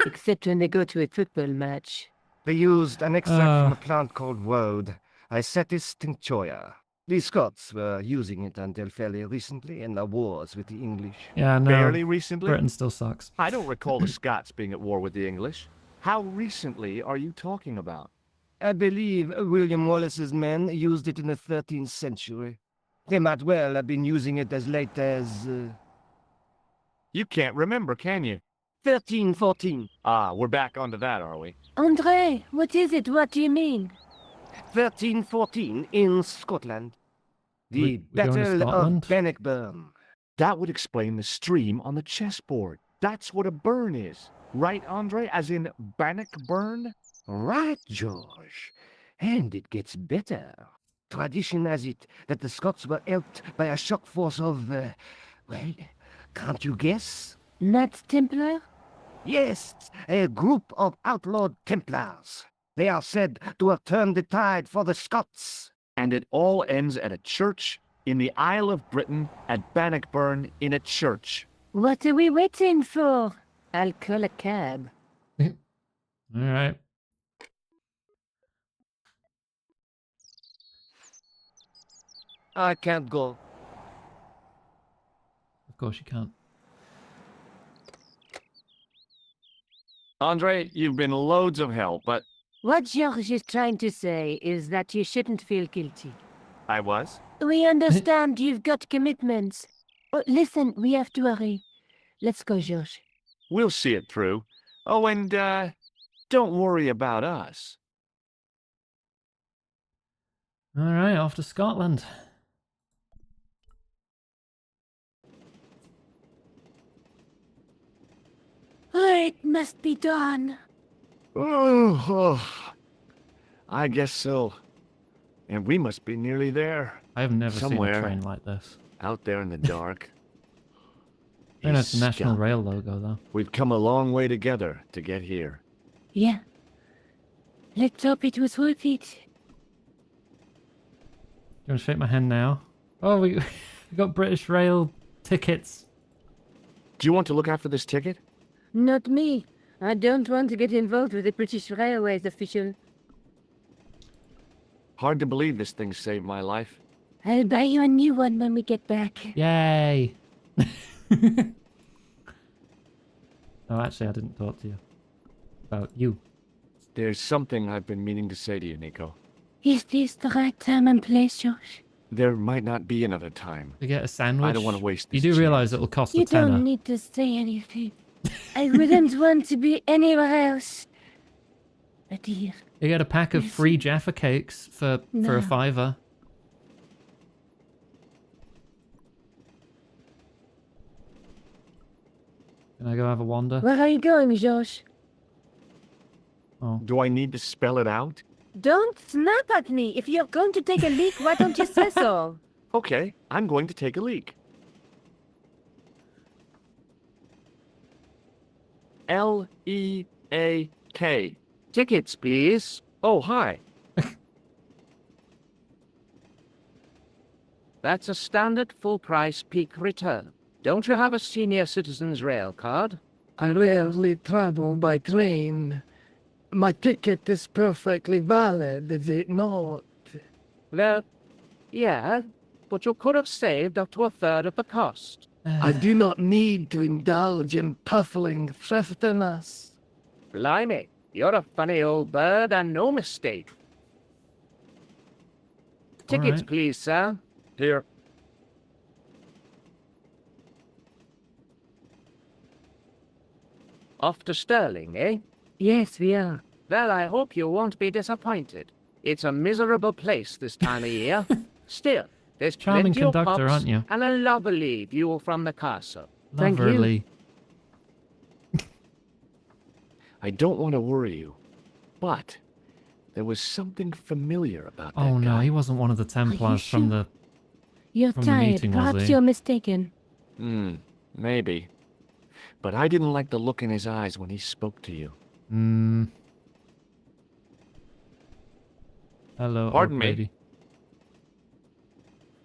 except when they go to a football match. They used an extract from a plant called woad, Icetis tinctoria. The Scots were using it until fairly recently in the wars with the English. Yeah, no. Barely recently? Britain still sucks. I don't recall the Scots being at war with the English. How recently are you talking about? I believe William Wallace's men used it in the 13th century. They might well have been using it as late as You can't remember, can you? 1314. Ah, we're back onto that, are we? Andre, what is it? What do you mean? 1314 in Scotland. The We going to Battle of Scotland? Bannockburn. That would explain the stream on the chessboard. That's what a burn is. Right, Andre? As in Bannockburn? Right, George. And it gets better. Tradition has it that the Scots were helped by a shock force of, well, can't you guess? Knights Templar? Yes, a group of outlawed Templars. They are said to have turned the tide for the Scots. And it all ends at a church in the Isle of Britain at Bannockburn in a church. What are we waiting for? I'll call a cab. All right. I can't go. Of course you can't. Andre, you've been loads of help, but What George is trying to say is that you shouldn't feel guilty. I was. We understand you've got commitments. Oh, listen, we have to hurry. Let's go, George. We'll see it through. Oh, and, don't worry about us. Alright, off to Scotland. It must be done. Oh, I guess so. And we must be nearly there. I have never seen Somewhere. a train like this. Out there in the dark. Very nice You National scum. Rail logo, though. We've come a long way together to get here. Yeah. Let's hope it was worth it. Do you want to shake my hand now? Oh, we got British Rail tickets. Do you want to look after this ticket? Not me. I don't want to get involved with the British Railways official. Hard to believe this thing saved my life. I'll buy you a new one when we get back. Yay! Oh, actually, I didn't talk to you. About you. There's something I've been meaning to say to you, Nico. Is this the right time and place, Josh? There might not be another time. To get a sandwich. I don't want to waste You this do realise chance. it'll cost You a tenner. don't need to say anything. I wouldn't want to be anywhere else. But here. You get a pack of free Jaffa cakes for a No. £5. Can I go have a wander? Where are you going, Josh? Oh. Do I need to spell it out? Don't snap at me. If you're going to take a leak, why don't you say so? Okay, I'm going to take a leak. L-E-A-K. Tickets, please. Oh, hi. That's a standard full-price peak return. Don't you have a senior citizen's rail card? I rarely travel by train. My ticket is perfectly valid, is it not? Well, yeah, but you could have saved up to a third of the cost. I do not need to indulge in puffling thriftiness. Blimey, you're a funny old bird and no mistake. Tickets, right. please, sir. Here. Off to Stirling, eh? Yes, we are. Well, I hope you won't be disappointed. It's a miserable place this time of year. Still, there's Charming plenty of conductor, pubs aren't you? and a lovely view from the castle. Thank you. Lovely. I don't want to worry you, but there was something familiar about that Oh no, guy. he wasn't one of the Templars from the... You're From the tired. meeting, was Perhaps he? you're mistaken. Maybe. But I didn't like the look in his eyes when he spoke to you. Hello, Pardon old me? lady.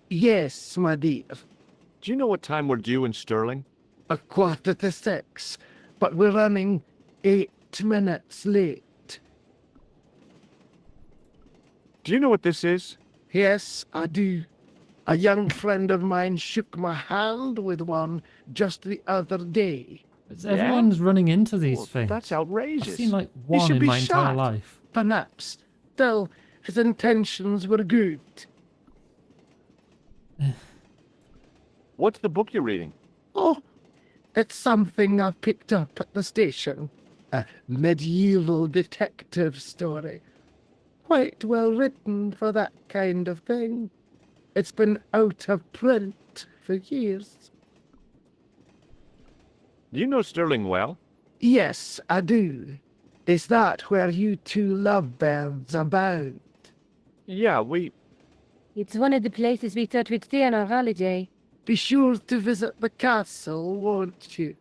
Yes, my dear. Do you know what time we're due in Stirling? 6:15, but we're running 8 minutes late. Do you know what this is? Yes, I do. A young friend of mine shook my hand with one just the other day. Everyone's running into these Well, things. that's outrageous. I've seen like He one should in be my entire shot. life. Perhaps. Still, his intentions were good. What's the book you're reading? Oh, it's something I picked up at the station. A medieval detective story. Quite well written for that kind of thing. It's been out of print for years. Do you know Stirling well? Yes, I do. Is that where you two lovebirds are bound? Yeah, It's one of the places we thought we'd stay on our holiday. Be sure to visit the castle, won't you?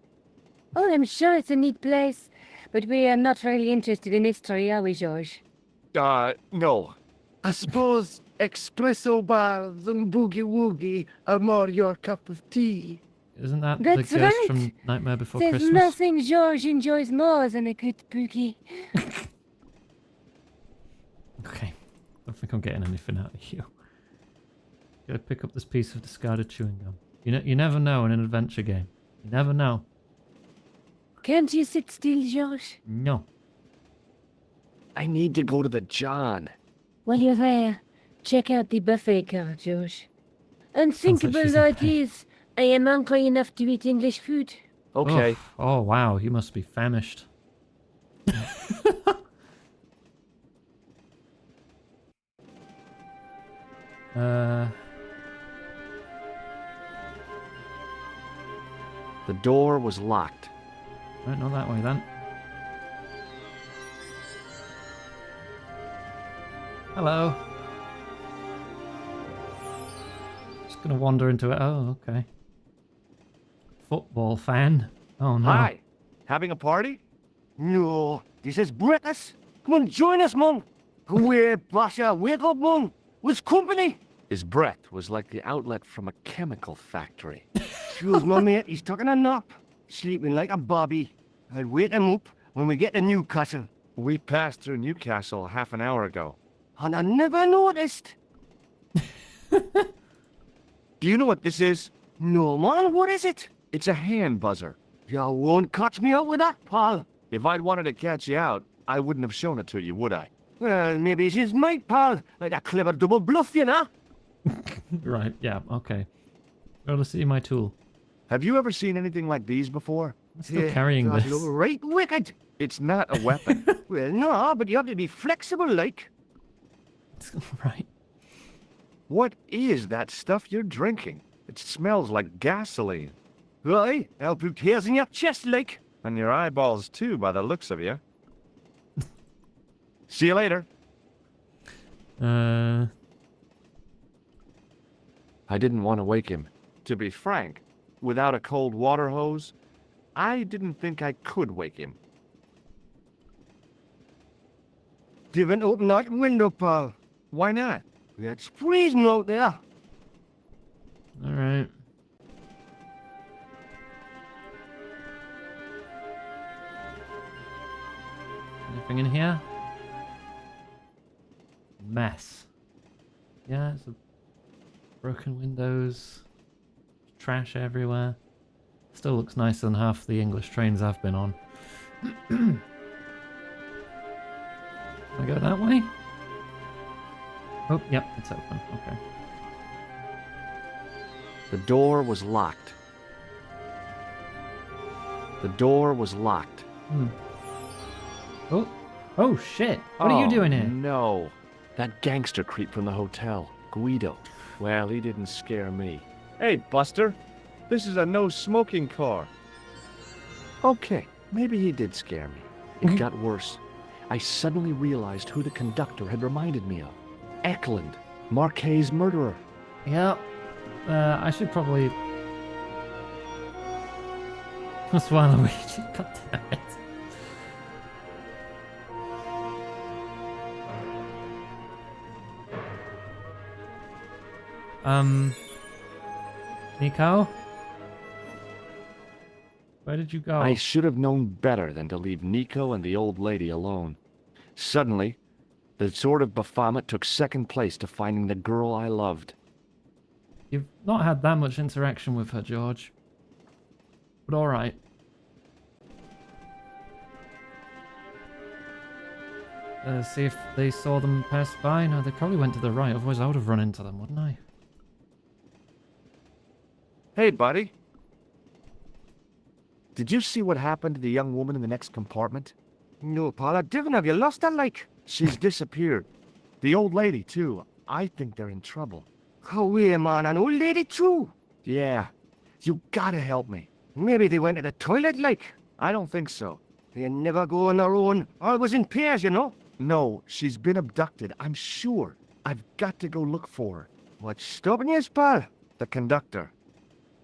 Oh, I'm sure it's a neat place. But we are not really interested in history, are we, George? no. I suppose espresso bars and boogie-woogie are more your cup of tea. Isn't that the That's ghost right. from Nightmare Before There's Christmas? nothing George enjoys more than a good boogie. Okay. Don't think I'm getting anything out of you. Gotta pick up this piece of discarded chewing gum. You never know in an adventure game. You never know. Can't you sit still, George? No. I need to go to the John. While you're there, check out the buffet car, George. Sounds like Unthinkable she's though in it pain. is, I am hungry enough to eat English food. Okay. Oh, wow. You must be famished. The door was locked. Right, not that way then. Hello. Just gonna wander into it. Oh, okay. Football fan. Oh no. Hi. Having a party? No, this is breakfast. Come on, join us, Mum. Come here, Basha. Wake up, Mum. What's company? His breath was like the outlet from a chemical factory. Excuse my mate, he's taking a nap. Sleeping like a bobby. I'll wake him up when we get to Newcastle. We passed through Newcastle half an hour ago. And I never noticed. Do you know what this is? No, man, what is it? It's a hand buzzer. You won't catch me out with that, pal. If I'd wanted to catch you out, I wouldn't have shown it to you, would I? Well, maybe it's his mate, pal. Like a clever double bluff, you know? Right, yeah, okay. Gotta see my tool. Have you ever seen anything like these before? I'm still carrying God, this. you're right wicked. It's not a weapon. Well, no, but you have to be flexible, like. Right. What is that stuff you're drinking? It smells like gasoline. Right, I'll put hairs in your chest, like. And your eyeballs too, by the looks of you. See you later. I didn't want to wake him. To be frank, without a cold water hose, I didn't think I could wake him. Didn't open that window, pal. Why not? It's freezing out there. Alright. Anything in here? Mess. Yeah, it's a broken windows, trash everywhere. Still looks nicer than half the English trains I've been on. Can I go that way? Oh, yep, it's open. Okay. The door was locked. The door was locked. Oh, oh shit! What are you doing here? No. That gangster creep from the hotel, Guido. Well, he didn't scare me. Hey, Buster. This is a no-smoking car. Okay, maybe he did scare me. It got worse. I suddenly realized who the conductor had reminded me of. Eklund, Marquet's murderer. Yeah. I should probably swallow it. God damn it. Nico? Where did you go? I should have known better than to leave Nico and the old lady alone. Suddenly, the Sword of Baphomet took second place to finding the girl I loved. You've not had that much interaction with her, George. But alright. See if they saw them pass by. No, they probably went to the right, otherwise I would have run into them, wouldn't I? Hey, buddy. Did you see what happened to the young woman in the next compartment? No, pal, I didn't. Have you lost her, like? She's disappeared. The old lady, too. I think they're in trouble. Oh, yeah, man, an old lady, too. Yeah. You gotta help me. Maybe they went to the toilet, like. I don't think so. They never go on their own. Always in pairs, you know. No, she's been abducted, I'm sure. I've got to go look for her. What's stopping you, pal? The conductor.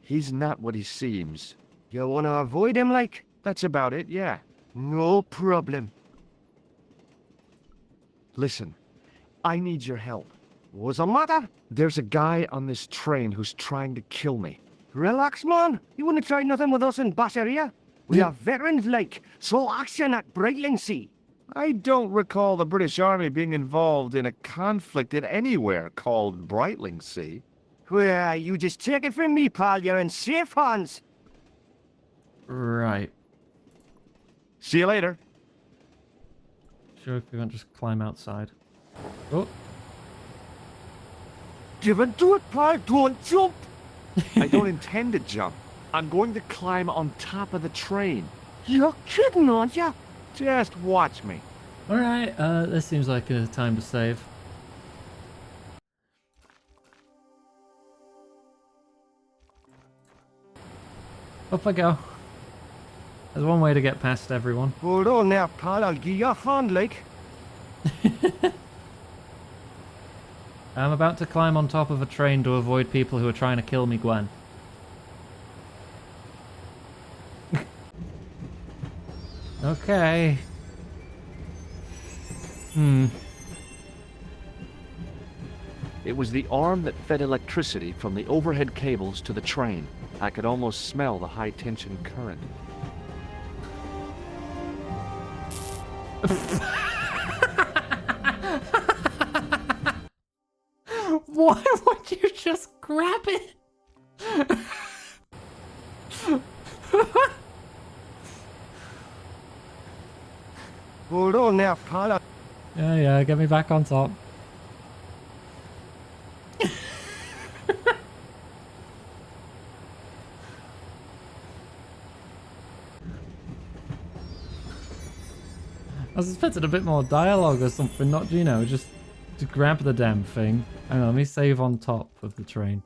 He's not what he seems. You want to avoid him, like? That's about it, yeah. No problem. Listen, I need your help. What's the matter? There's a guy on this train who's trying to kill me. Relax, man. You wouldn't try nothing with us in Basseria. We are veterans, like, so action at Brightlingsea. I don't recall the British Army being involved in a conflict at anywhere called Brightlingsea. Well, you just take it from me, pal. You're in safe hands. Right. See you later. Sure, if we won't just climb outside. Oh, Given to it, Pride, don't jump! I don't intend to jump. I'm going to climb on top of the train. You're kidding, aren't you? Just watch me. alright, this seems like a time to save. Up I go. There's one way to get past everyone. Hold on now, pal. I'll give you a hand, like. I'm about to climb on top of a train to avoid people who are trying to kill me, Gwen. Okay. It was the arm that fed electricity from the overhead cables to the train. I could almost smell the high-tension current. Why would you just grab it? Hold on now, pal. Yeah, get me back on top. I was expecting a bit more dialogue or something, not, you know, just to grab the damn thing. Hang on, let me save on top of the train.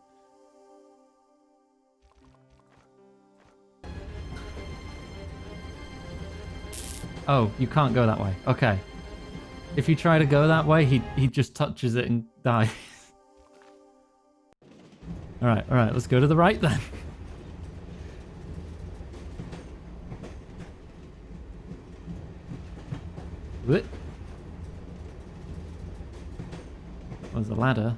Oh, you can't go that way. Okay. If you try to go that way, he just touches it and dies. Alright, let's go to the right then. What? There's a ladder.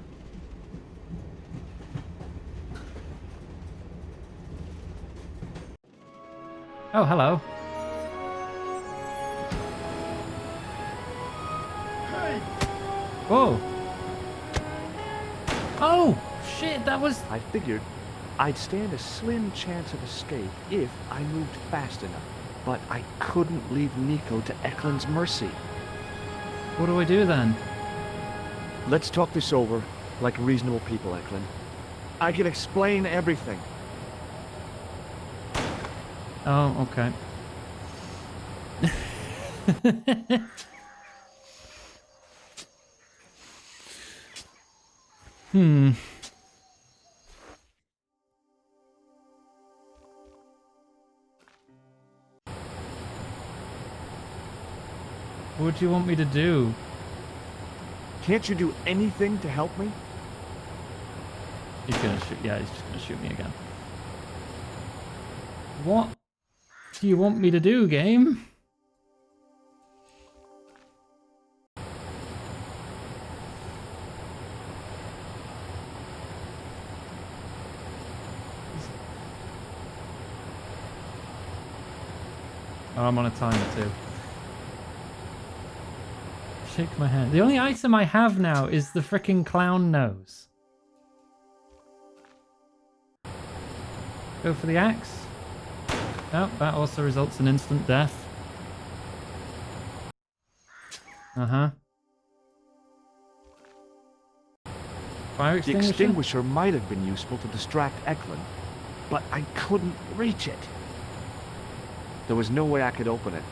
Oh, hello. Whoa. Oh, shit, that was... I figured I'd stand a slim chance of escape if I moved fast enough. But I couldn't leave Nico to Eklund's mercy. What do I do then? Let's talk this over like reasonable people, Eklund. I can explain everything. Oh, okay. What do you want me to do? Can't you do anything to help me? He's gonna shoot. Yeah, he's just gonna shoot me again. What do you want me to do, game? Oh, I'm on a timer too. Shake my hand. The only item I have now is the frickin' clown nose. Go for the axe. Oh, that also results in instant death. Uh-huh. Fire The extinguisher? extinguisher might have been useful to distract Eklund, but I couldn't reach it. There was no way I could open it.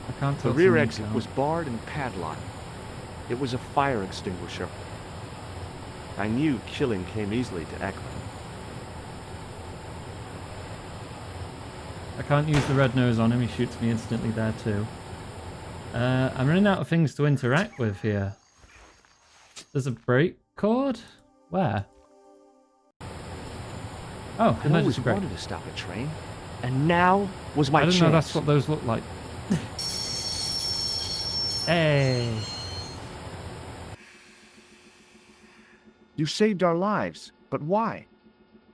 I can't The tell rear something exit down. was barred and padlocked. It was a fire extinguisher. I knew killing came easily to Eklund. I can't use the red nose on him, he shoots me instantly there too. I'm running out of things to interact with here. There's a brake cord? Where? Oh, I emergency always brake. wanted to stop a train, and now was my I didn't chance. know that's what those look like. Hey! You saved our lives, but why?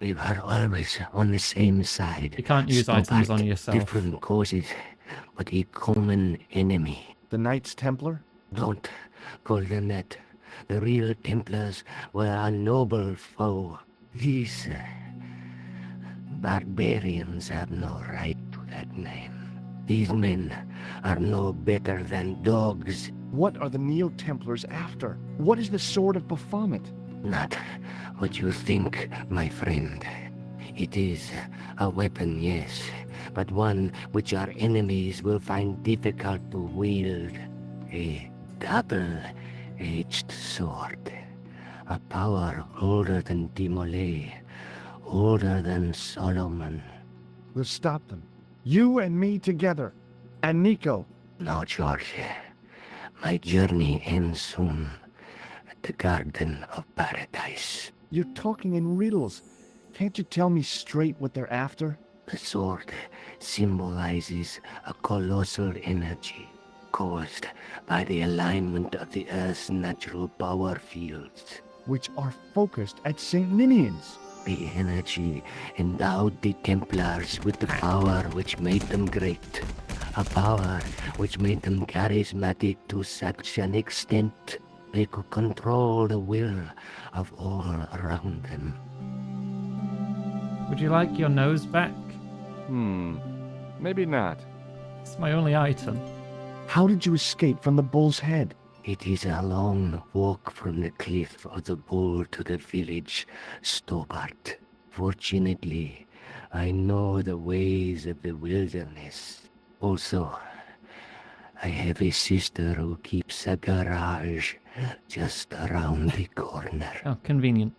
We were always on the same side. You can't use items on yourself. Different causes, but a common enemy. The Knights Templar? Don't call them that. The real Templars were a noble foe. These barbarians have no right to that name. These men are no better than dogs. What are the Neo Templars after? What is the Sword of Baphomet? Not what you think, my friend. It is a weapon, yes, but one which our enemies will find difficult to wield. A double-edged sword. A power older than Dimolay, older than Solomon. We'll stop them. You and me together. And Nico. No, George. My journey ends soon at the Garden of Paradise. You're talking in riddles. Can't you tell me straight what they're after? The sword symbolizes a colossal energy caused by the alignment of the Earth's natural power fields. Which are focused at St. Ninian's. The energy endowed the Templars with the power which made them great. A power which made them charismatic to such an extent they could control the will of all around them. Would you like your nose back? Maybe not. It's my only item. How did you escape from the bull's head? It is a long walk from the cliff of the bull to the village, Stobart. Fortunately, I know the ways of the wilderness. Also, I have a sister who keeps a garage just around the corner. Oh, convenient.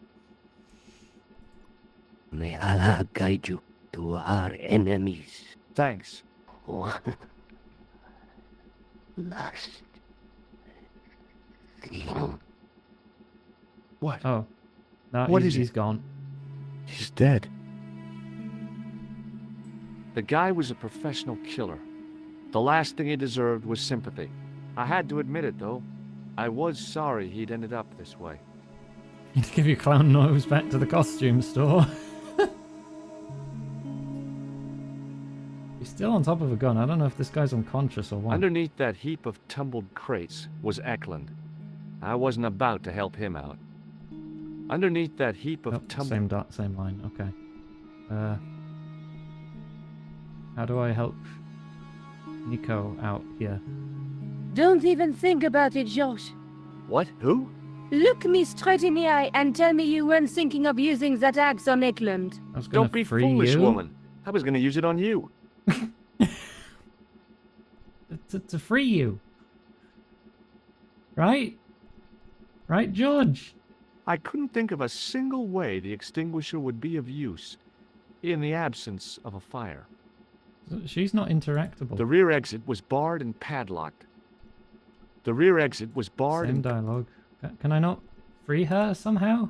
May Allah guide you to our enemies. Thanks. One last thing. What? Oh. No, What he's, is it? he's gone. He's dead. The guy was a professional killer. The last thing he deserved was sympathy. I had to admit it, though. I was sorry he'd ended up this way. Need to give your clown nose back to the costume store. He's still on top of a gun. I don't know if this guy's unconscious or what. Underneath that heap of tumbled crates was Eklund. I wasn't about to help him out. Underneath that heap of same line. Okay. How do I help Nico out here? Don't even think about it, Josh. What? Who? Look me straight in the eye and tell me you weren't thinking of using that axe on Eklund. I was gonna Don't be free foolish, you. woman. I was going to use it on you. to free you. Right? Right, George? I couldn't think of a single way the extinguisher would be of use in the absence of a fire. She's not interactable. The rear exit was barred and padlocked. The rear exit was barred Same and... dialogue. Can I not free her somehow?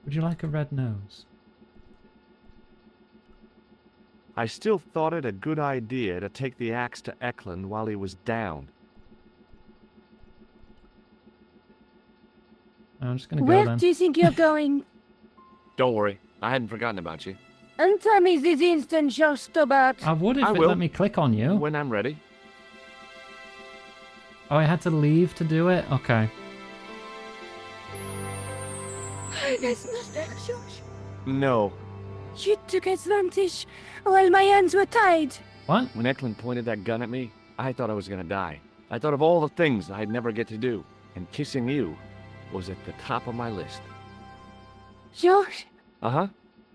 Would you like a red nose? I still thought it a good idea to take the axe to Eklund while he was down. I'm just gonna go Where then. do you think you're going? Don't worry, I hadn't forgotten about you. And tell me this instant, Josh Stobart. I would if I it will. let me click on you. When I'm ready. Oh, I had to leave to do it? Okay. That's not there, Josh. No. You took advantage while my hands were tied. What? When Eklund pointed that gun at me, I thought I was gonna die. I thought of all the things I'd never get to do, and kissing you was at the top of my list. Josh, Uh-huh.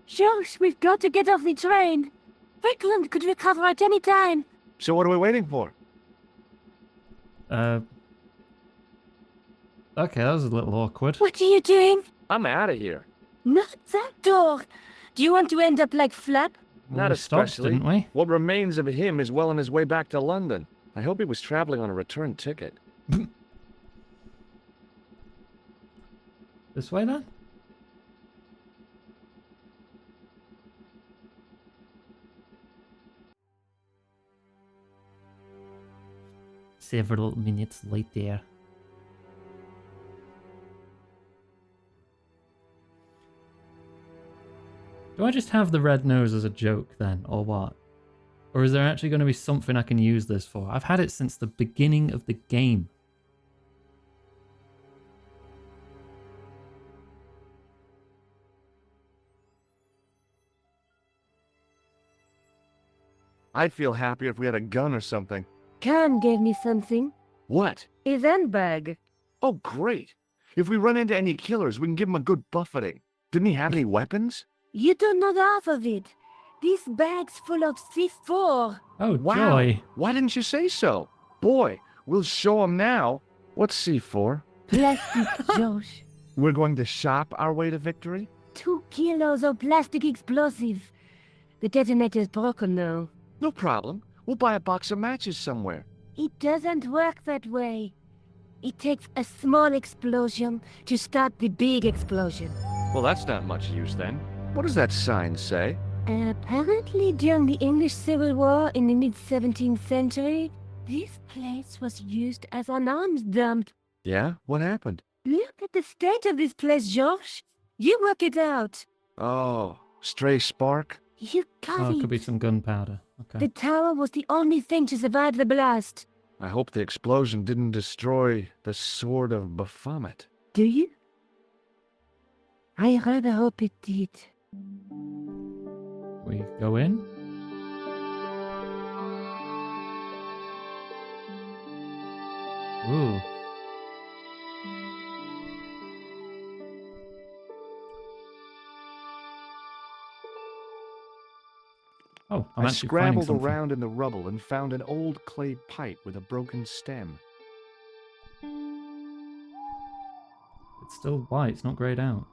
Josh, we've got to get off the train. Eklund could recover at any time. So what are we waiting for? Okay, that was a little awkward. What are you doing? I'm out of here. Not that door. Do you want to end up like Flap? Well, Not we stopped, especially. didn't we? What remains of him is well on his way back to London. I hope he was traveling on a return ticket. This way then? Several minutes later. Do I just have the red nose as a joke then, or what? Or is there actually going to be something I can use this for? I've had it since the beginning of the game. I'd feel happier if we had a gun or something. Khan gave me something. What? His handbag. Oh, great. If we run into any killers, we can give them a good buffeting. Didn't he have any weapons? You don't know the half of it. This bag's full of C4. Oh, Wow. joy. Why didn't you say so? Boy, we'll show him now. What's C4? Plastic, Josh. We're going to shop our way to victory? 2 kilos of plastic explosive. The detonator's broken now. No problem. We'll buy a box of matches somewhere. It doesn't work that way. It takes a small explosion to start the big explosion. Well, that's not much use then. What does that sign say? Apparently, during the English Civil War in the mid-17th century, this place was used as an arms dump. Yeah? What happened? Look at the state of this place, Josh. You work it out. Oh, stray spark? You got Oh, it. could be some gunpowder. Okay. The tower was the only thing to survive the blast. I hope the explosion didn't destroy the Sword of Baphomet. Do you? I rather hope it did. We go in. Ooh. Oh, I'm I actually finding scrambled something. around in the rubble and found an old clay pipe with a broken stem. It's still white, it's not grayed out.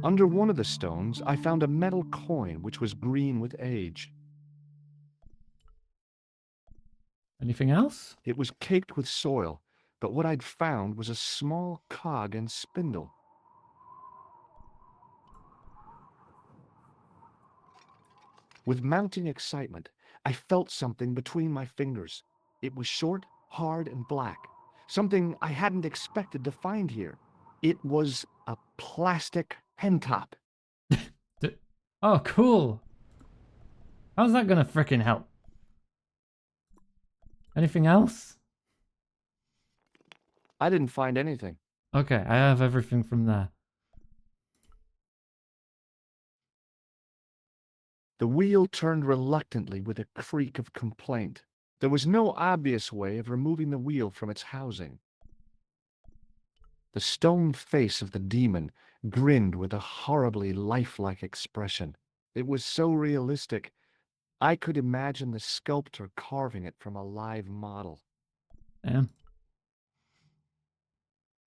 Under one of the stones, I found a metal coin which was green with age. Anything else? It was caked with soil, but what I'd found was a small cog and spindle. With mounting excitement, I felt something between my fingers. It was short, hard, and black. Something I hadn't expected to find here. It was a plastic pen top. Oh, cool. How's that gonna frickin' help? Anything else? I didn't find anything. Okay, I have everything from there. The wheel turned reluctantly with a creak of complaint. There was no obvious way of removing the wheel from its housing. The stone face of the demon grinned with a horribly lifelike expression. It was so realistic, I could imagine the sculptor carving it from a live model. Damn.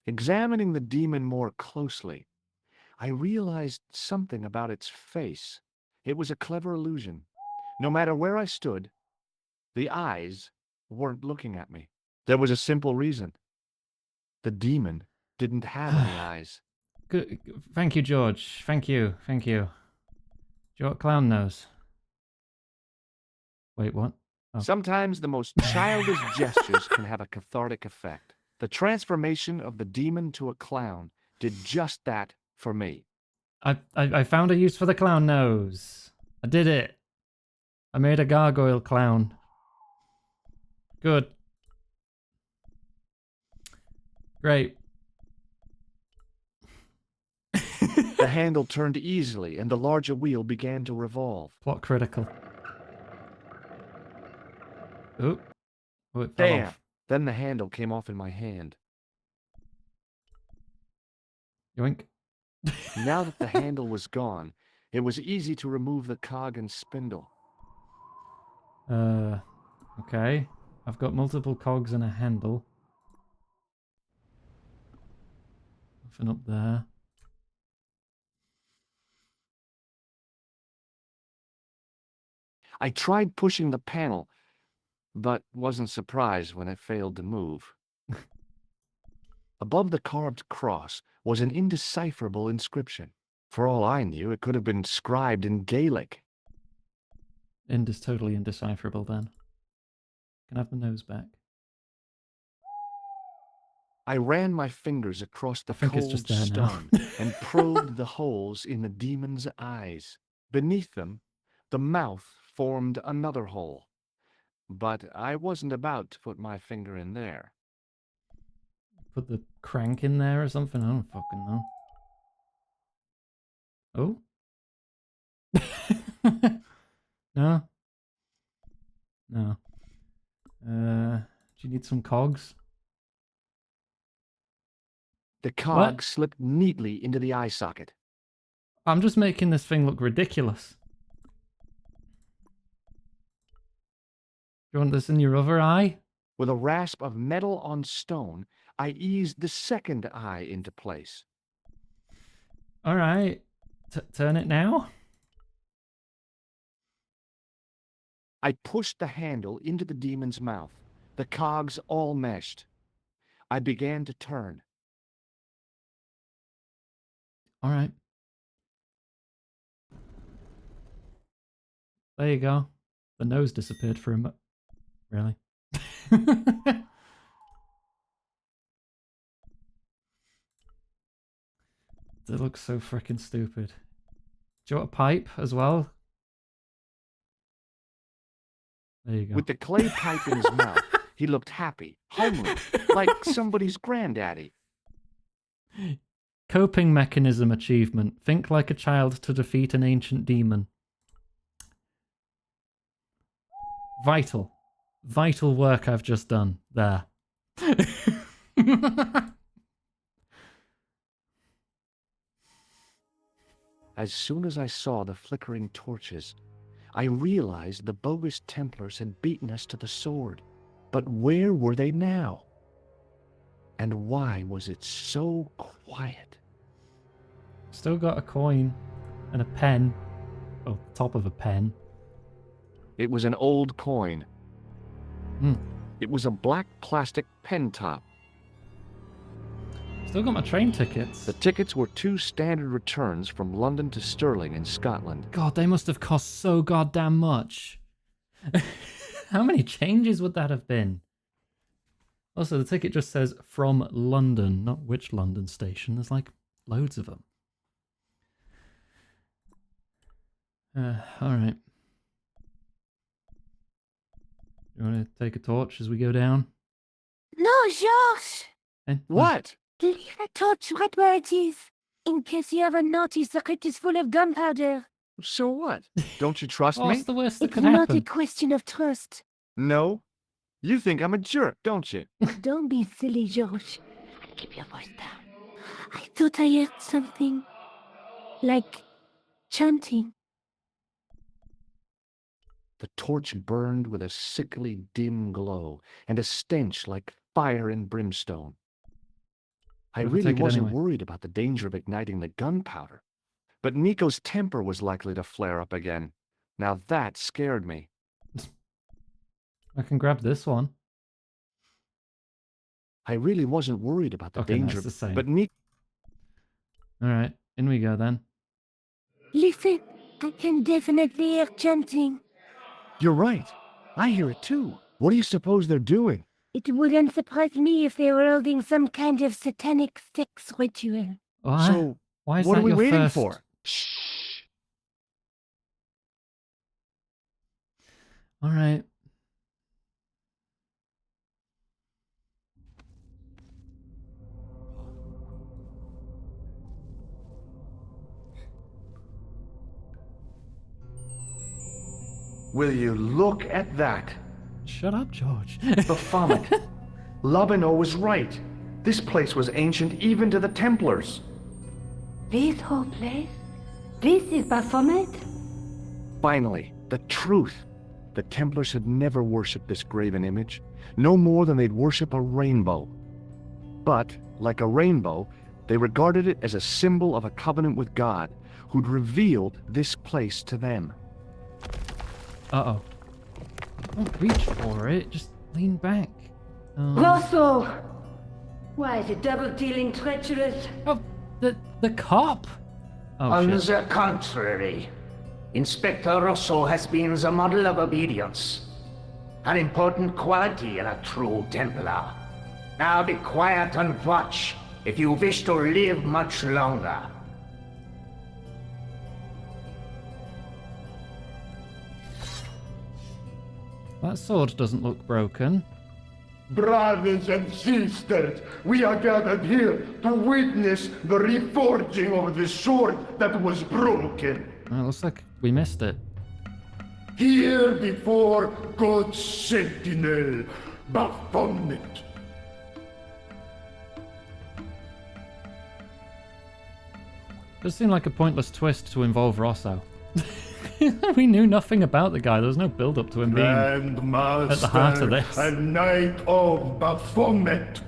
Examining the demon more closely, I realized something about its face. It was a clever illusion. No matter where I stood, the eyes weren't looking at me. There was a simple reason. The demon didn't have any eyes. Good. Thank you, George. Thank you. Thank you. Clown nose. Wait, what? Oh. Sometimes the most childish gestures can have a cathartic effect. The transformation of the demon to a clown did just that for me. I found a use for the clown nose. I did it. I made a gargoyle clown. Good. Great. The handle turned easily and the larger wheel began to revolve. Plot critical. Oop. Oh, it fell Damn! off. Then the handle came off in my hand. Yoink. Now that the handle was gone, it was easy to remove the cog and spindle. Okay. I've got multiple cogs and a handle. Nothing up there. I tried pushing the panel, but wasn't surprised when it failed to move. Above the carved cross was an indecipherable inscription. For all I knew, it could have been scribed in Gaelic. Totally indecipherable then. Can I have the nose back? I ran my fingers across the I think it's cold just there now. stone and probed the holes in the demon's eyes. Beneath them, the mouth formed another hole. But I wasn't about to put my finger in there. Put the crank in there or something? I don't fucking know. Oh? No? No. Do you need some cogs? The cog slipped neatly into the eye socket. I'm just making this thing look ridiculous. Do you want this in your other eye? With a rasp of metal on stone, I eased the second eye into place. Alright. Turn it now? I pushed the handle into the demon's mouth. The cogs all meshed. I began to turn. Alright. There you go. The nose disappeared for a moment. Really? It looks so freaking stupid. Do you want a pipe as well? There you go. With the clay pipe in his mouth, he looked happy, homely, like somebody's granddaddy. Coping mechanism achievement. Think like a child to defeat an ancient demon. Vital. Vital work I've just done. There. As soon as I saw the flickering torches, I realized the bogus Templars had beaten us to the sword. But where were they now? And why was it so quiet? Still got a coin and a pen. Oh, top of a pen. It was an old coin. Hmm. It was a black plastic pen top. Still got my train tickets. The tickets were 2 standard returns from London to Stirling in Scotland. God, they must have cost so goddamn much. How many changes would that have been? Also, the ticket just says from London, not which London station. There's like loads of them. Alright. You want to take a torch as we go down? No, Georges! What? Leave a torch right where it is, in case you ever notice the crypt is full of gunpowder. So what? Don't you trust me? What's the worst that It's could not a happen? question of trust. No. You think I'm a jerk, don't you? Don't be silly, Georges. Keep your voice down. I thought I heard something. Like chanting. The torch burned with a sickly dim glow and a stench like fire and brimstone. I We'll really take it wasn't anyway. worried about the danger of igniting the gunpowder. But Nico's temper was likely to flare up again. Now that scared me. I can grab this one. I really wasn't worried about the Okay, danger. that's the same. But Nico... Alright, in we go then. Listen, I can definitely hear chanting. You're right. I hear it too. What do you suppose they're doing? It wouldn't surprise me if they were holding some kind of satanic sex ritual. What? So, Why is what that are we your waiting first... for? Shh. Alright. Will you look at that? Shut up, George. The vomit. Labino was right. This place was ancient even to the Templars. This whole place? This is Baphomet? Finally, the truth. The Templars had never worshipped this graven image, no more than they'd worship a rainbow. But, like a rainbow, they regarded it as a symbol of a covenant with God, who'd revealed this place to them. Uh-oh. Don't reach for it, just lean back. Rosso! Why, the double-dealing treacherous? Oh, the cop! Oh, On shit. the contrary, Inspector Rosso has been the model of obedience. An important quality in a true Templar. Now be quiet and watch if you wish to live much longer. That sword doesn't look broken. Brothers and sisters, we are gathered here to witness the reforging of the sword that was broken. Oh, looks like we missed it. Here before God's sentinel, Baphomet. Does seem like a pointless twist to involve Rosso. We knew nothing about the guy. There was no build-up to him being at the heart of this. And Knight of Baphomet,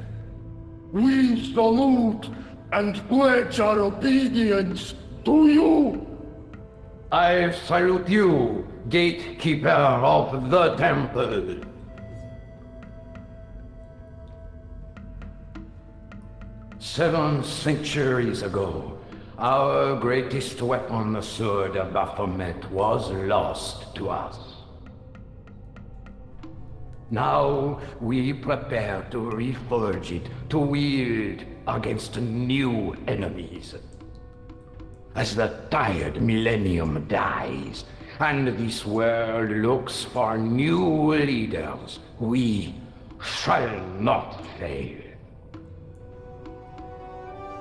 we salute and pledge our obedience to you. I salute you, gatekeeper of the temple. Seven centuries ago, our greatest weapon, the Sword of Baphomet, was lost to us. Now we prepare to reforge it, to wield against new enemies. As the tired millennium dies, and this world looks for new leaders, we shall not fail.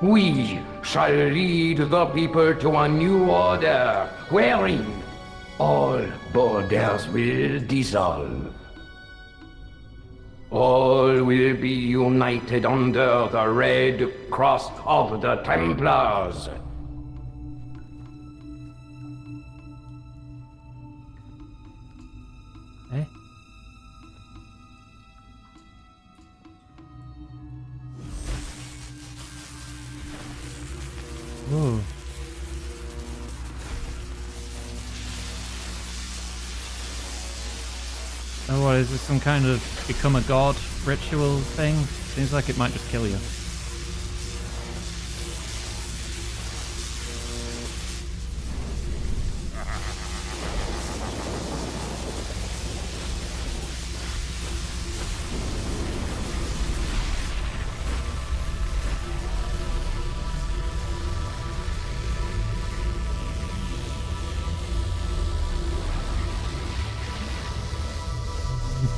We shall lead the people to a new order, wherein all borders will dissolve. All will be united under the red cross of the Templars. Eh? Ooh. Oh, what is this? Some kind of become a god ritual thing? Seems like it might just kill you.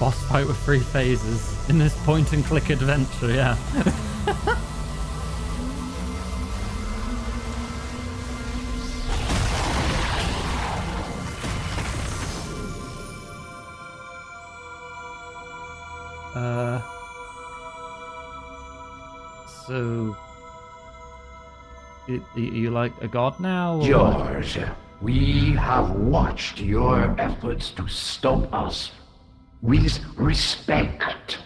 Boss fight with 3 phases in this point and click adventure, yeah. So you like a god now? Or? George, we have watched your efforts to stop us with respect.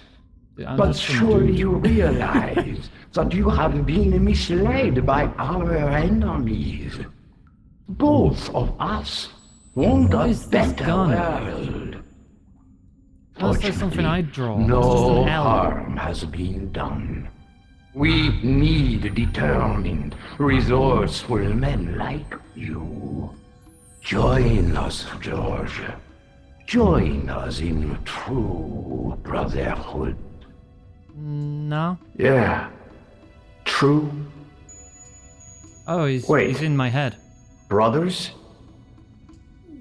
But surely you realize that you have been misled by our enemies. Both of us want a better world. That's something I'd draw. No harm has been done. We need determined, resourceful men like you. Join us, George. Join us in true brotherhood. No. Yeah. True. Oh, he's in my head. Brothers?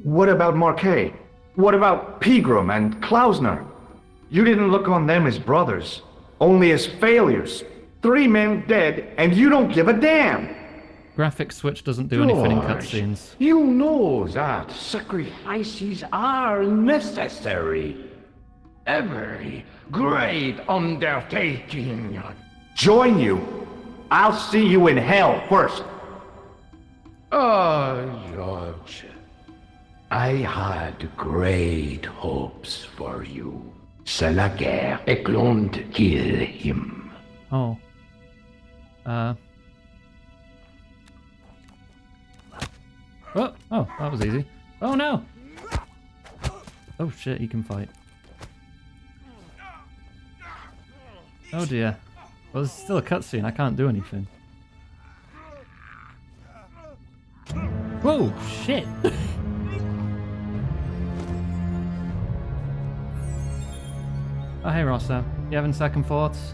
What about Marquet? What about Pegram and Klausner? You didn't look on them as brothers, only as failures. 3 men dead, and you don't give a damn! Graphic switch doesn't do anything in cutscenes. You know that sacrifices are necessary. Every great undertaking. Join you? I'll see you in hell first. George. I had great hopes for you. C'est la guerre et l'on kill him. Oh. Oh, that was easy. Oh no! Oh shit, he can fight. Oh dear. Well, there's still a cutscene, I can't do anything. Whoa, shit! Oh hey Rosso, you having second thoughts?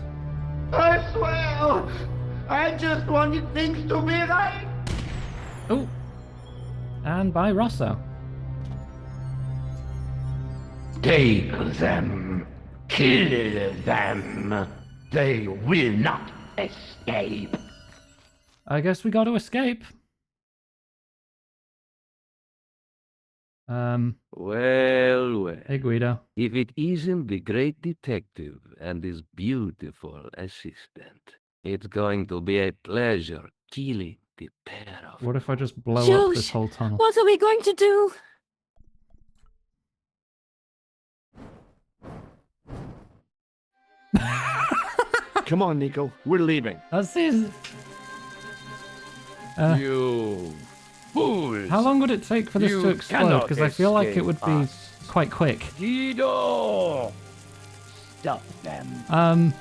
I swear, I just wanted things to be right. Oh! And by Rosso. Take them. Kill them. They will not escape. I guess we got to escape. Well. Hey, Guido. If it isn't the great detective and his beautiful assistant, it's going to be a pleasure killing the pair of What if I just blow up this Josh, whole tunnel? what are we going to do? Come on, Nico. We're leaving. That's it. You fools! How long would it take for this You to explode? cannot Because I feel like it would be escape quite quick. Guido! Stop them.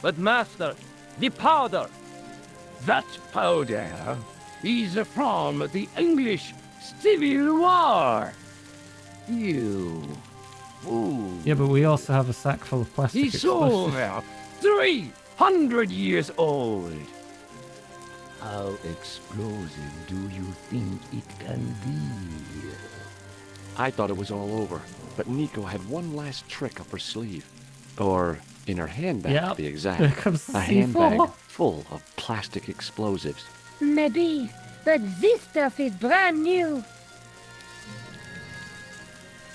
But master, the powder! That powder is from the English Civil War. You fool. Yeah, but we also have a sack full of plastic It's explosives. over 300 years old. How explosive do you think it can be? I thought it was all over, but Nico had one last trick up her sleeve. Or in her handbag, Yep. to be exact. Here comes A C4. handbag full of plastic explosives. Maybe, but this stuff is brand new.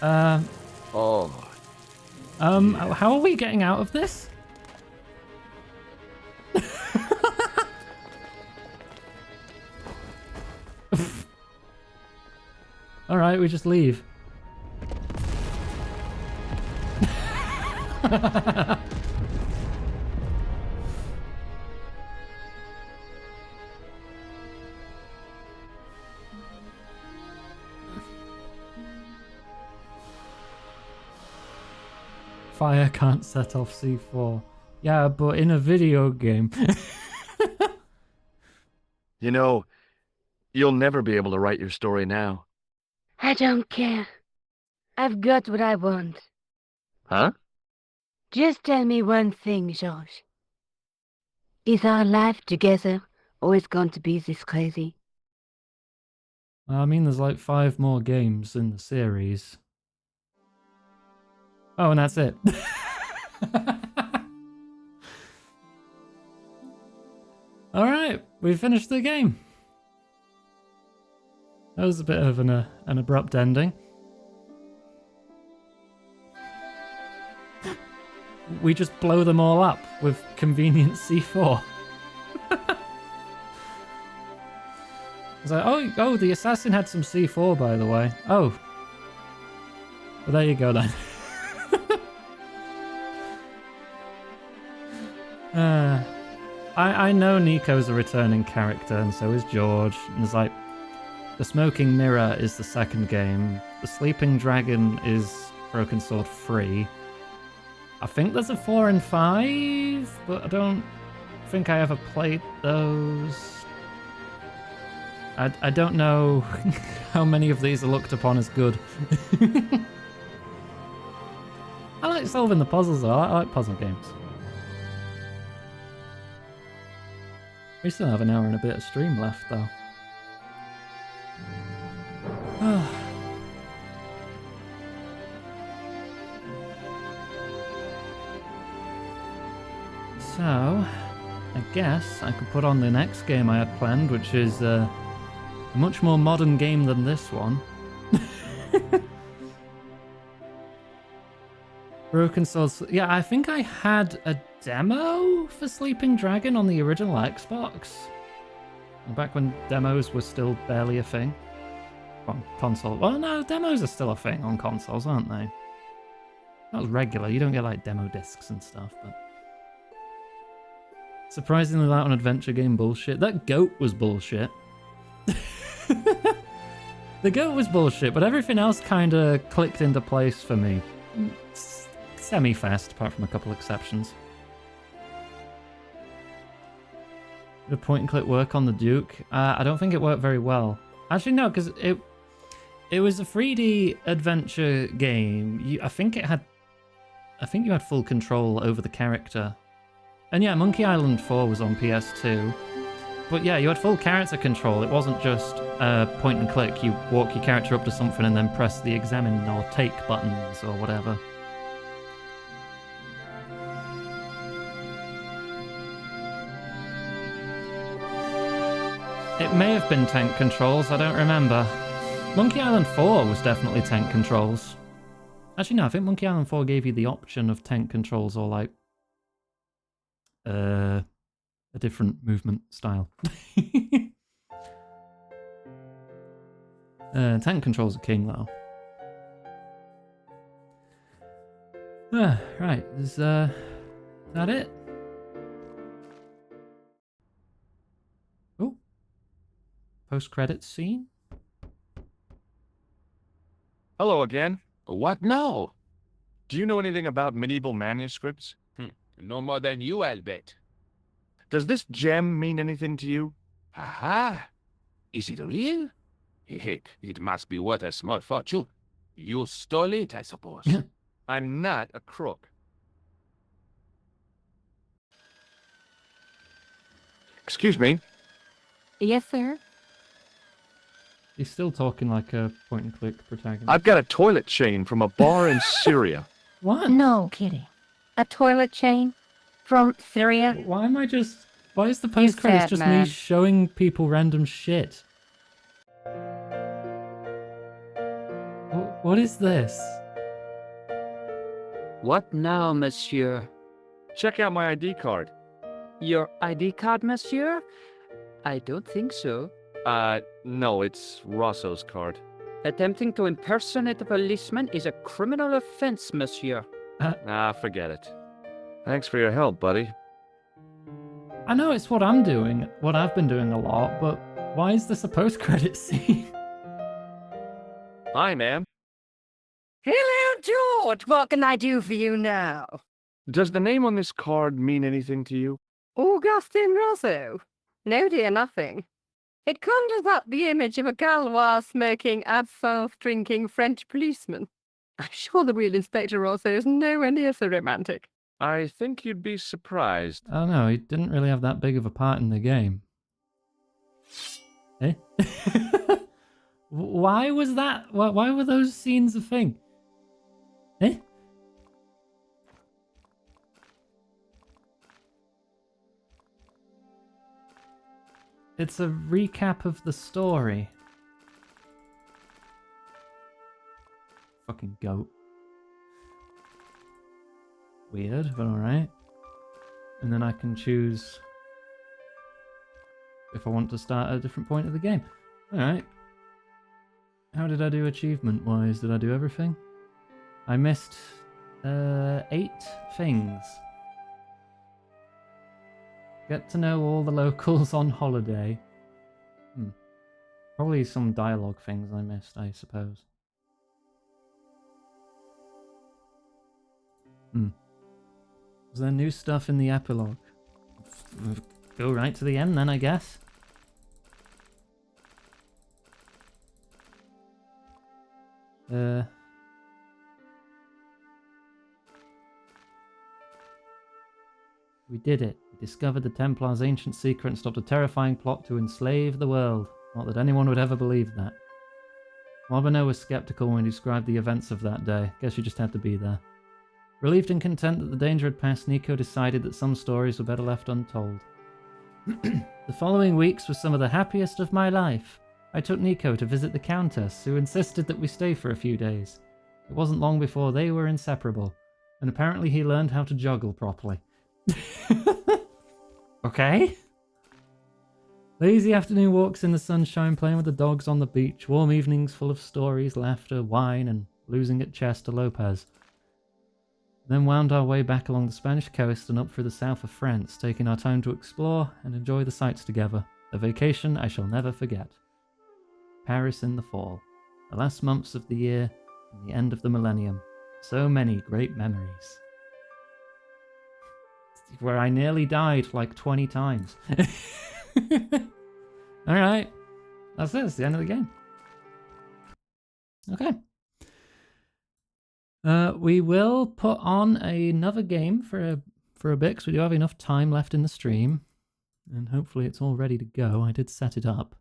Oh, how are we getting out of this? All right, we just leave. Fire can't set off C4. Yeah, but in a video game. You know, you'll never be able to write your story now. I don't care. I've got what I want. Huh? Just tell me one thing, George. Is our life together always going to be this crazy? I mean, there's like 5 more games in the series. Oh, and that's it. Alright, we finished the game. That was a bit of an abrupt ending. We just blow them all up with convenient C4. It's like, oh, the assassin had some C4, by the way. Oh. Well, there you go then. I know Nico's a returning character, and so is George. And there's like, the Smoking Mirror is the second game. The Sleeping Dragon is Broken Sword 3. I think there's a 4 and 5, but I don't think I ever played those. I don't know how many of these are looked upon as good. I like solving the puzzles though. I like puzzle games. We still have an hour and a bit of stream left though. So, I guess I could put on the next game I had planned, which is a much more modern game than this one. Broken Swords. Yeah, I think I had a demo for Sleeping Dragon on the original Xbox. Back when demos were still barely a thing. On console. Well, no, demos are still a thing on consoles, aren't they? Not regular. You don't get like demo discs and stuff, but... Surprisingly light on adventure game bullshit. That goat was bullshit. The goat was bullshit, but everything else kind of clicked into place for me. Semi-fast, apart from a couple exceptions. Did a point-and-click work on the Duke? I don't think it worked very well. Actually, no, because it was a 3D adventure game. I think you had full control over the character. And yeah, Monkey Island 4 was on PS2. But yeah, you had full character control. It wasn't just point and click. You walk your character up to something and then press the examine or take buttons or whatever. It may have been tank controls, I don't remember. Monkey Island 4 was definitely tank controls. Actually, no, I think Monkey Island 4 gave you the option of tank controls or like a different movement style. Tank controls are king though. Right, is that it? Oh, post-credits scene. Hello again. What now? Do you know anything about medieval manuscripts? No more than you, I'll bet. Does this gem mean anything to you? Aha! Is it real? It must be worth a small fortune. You stole it, I suppose. I'm not a crook. Excuse me. Yes, sir? He's still talking like a point-and-click protagonist. I've got a toilet chain from a bar in Syria. What? No kidding. A toilet chain? From Syria? Why am I just... Why is the post-credits just me showing people random shit? What is this? What now, monsieur? Check out my ID card. Your ID card, monsieur? I don't think so. No, it's Rosso's card. Attempting to impersonate a policeman is a criminal offense, monsieur. Forget it. Thanks for your help, buddy. I know it's what I'm doing, what I've been doing a lot, but why is this a post-credit scene? Hi, ma'am. Hello, George. What can I do for you now? Does the name on this card mean anything to you? Augustin Rosso? No, dear, nothing. It conjures up the image of a Gaulois-smoking, absinthe-drinking French policeman. I'm sure the real Inspector Rosso is nowhere near so romantic. I think you'd be surprised. I don't know, he didn't really have that big of a part in the game. Eh? Why was that? Why were those scenes a thing? Eh? It's a recap of the story. Fucking goat. Weird, but alright. And then I can choose if I want to start at a different point of the game. Alright. How did I do achievement-wise? Did I do everything? I missed 8 things. Get to know all the locals on holiday. Probably some dialogue things I missed, I suppose. Was there new stuff in the epilogue? Go right to the end then, I guess. We did it. We discovered the Templars' ancient secret and stopped a terrifying plot to enslave the world. Not that anyone would ever believe that. Wabano was skeptical when he described the events of that day. Guess you just had to be there. Relieved and content that the danger had passed, Nico decided that some stories were better left untold. The following weeks were some of the happiest of my life. I took Nico to visit the Countess, who insisted that we stay for a few days. It wasn't long before they were inseparable, and apparently he learned how to juggle properly. Okay. Lazy afternoon walks in the sunshine, playing with the dogs on the beach, warm evenings full of stories, laughter, wine, and losing at chess to Lopez. Then wound our way back along the Spanish coast and up through the south of France, taking our time to explore and enjoy the sights together. A vacation I shall never forget. Paris in the fall. The last months of the year and the end of the millennium. So many great memories. Where I nearly died like 20 times. Alright. That's it. That's the end of the game. Okay. We will put on another game for a bit, because we do have enough time left in the stream. And hopefully it's all ready to go. I did set it up.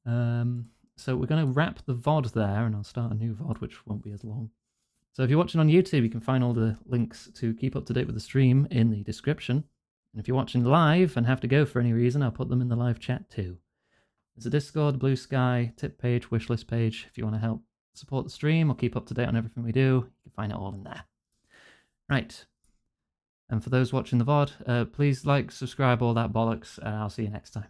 So we're going to wrap the VOD there, and I'll start a new VOD, which won't be as long. So if you're watching on YouTube, you can find all the links to keep up to date with the stream in the description. And if you're watching live and have to go for any reason, I'll put them in the live chat too. There's a Discord, Blue Sky, tip page, wishlist page. If you want to help support the stream or keep up to date on everything we do, you can find it all in there. Right. And for those watching the VOD, please like, subscribe, all that bollocks, and I'll see you next time.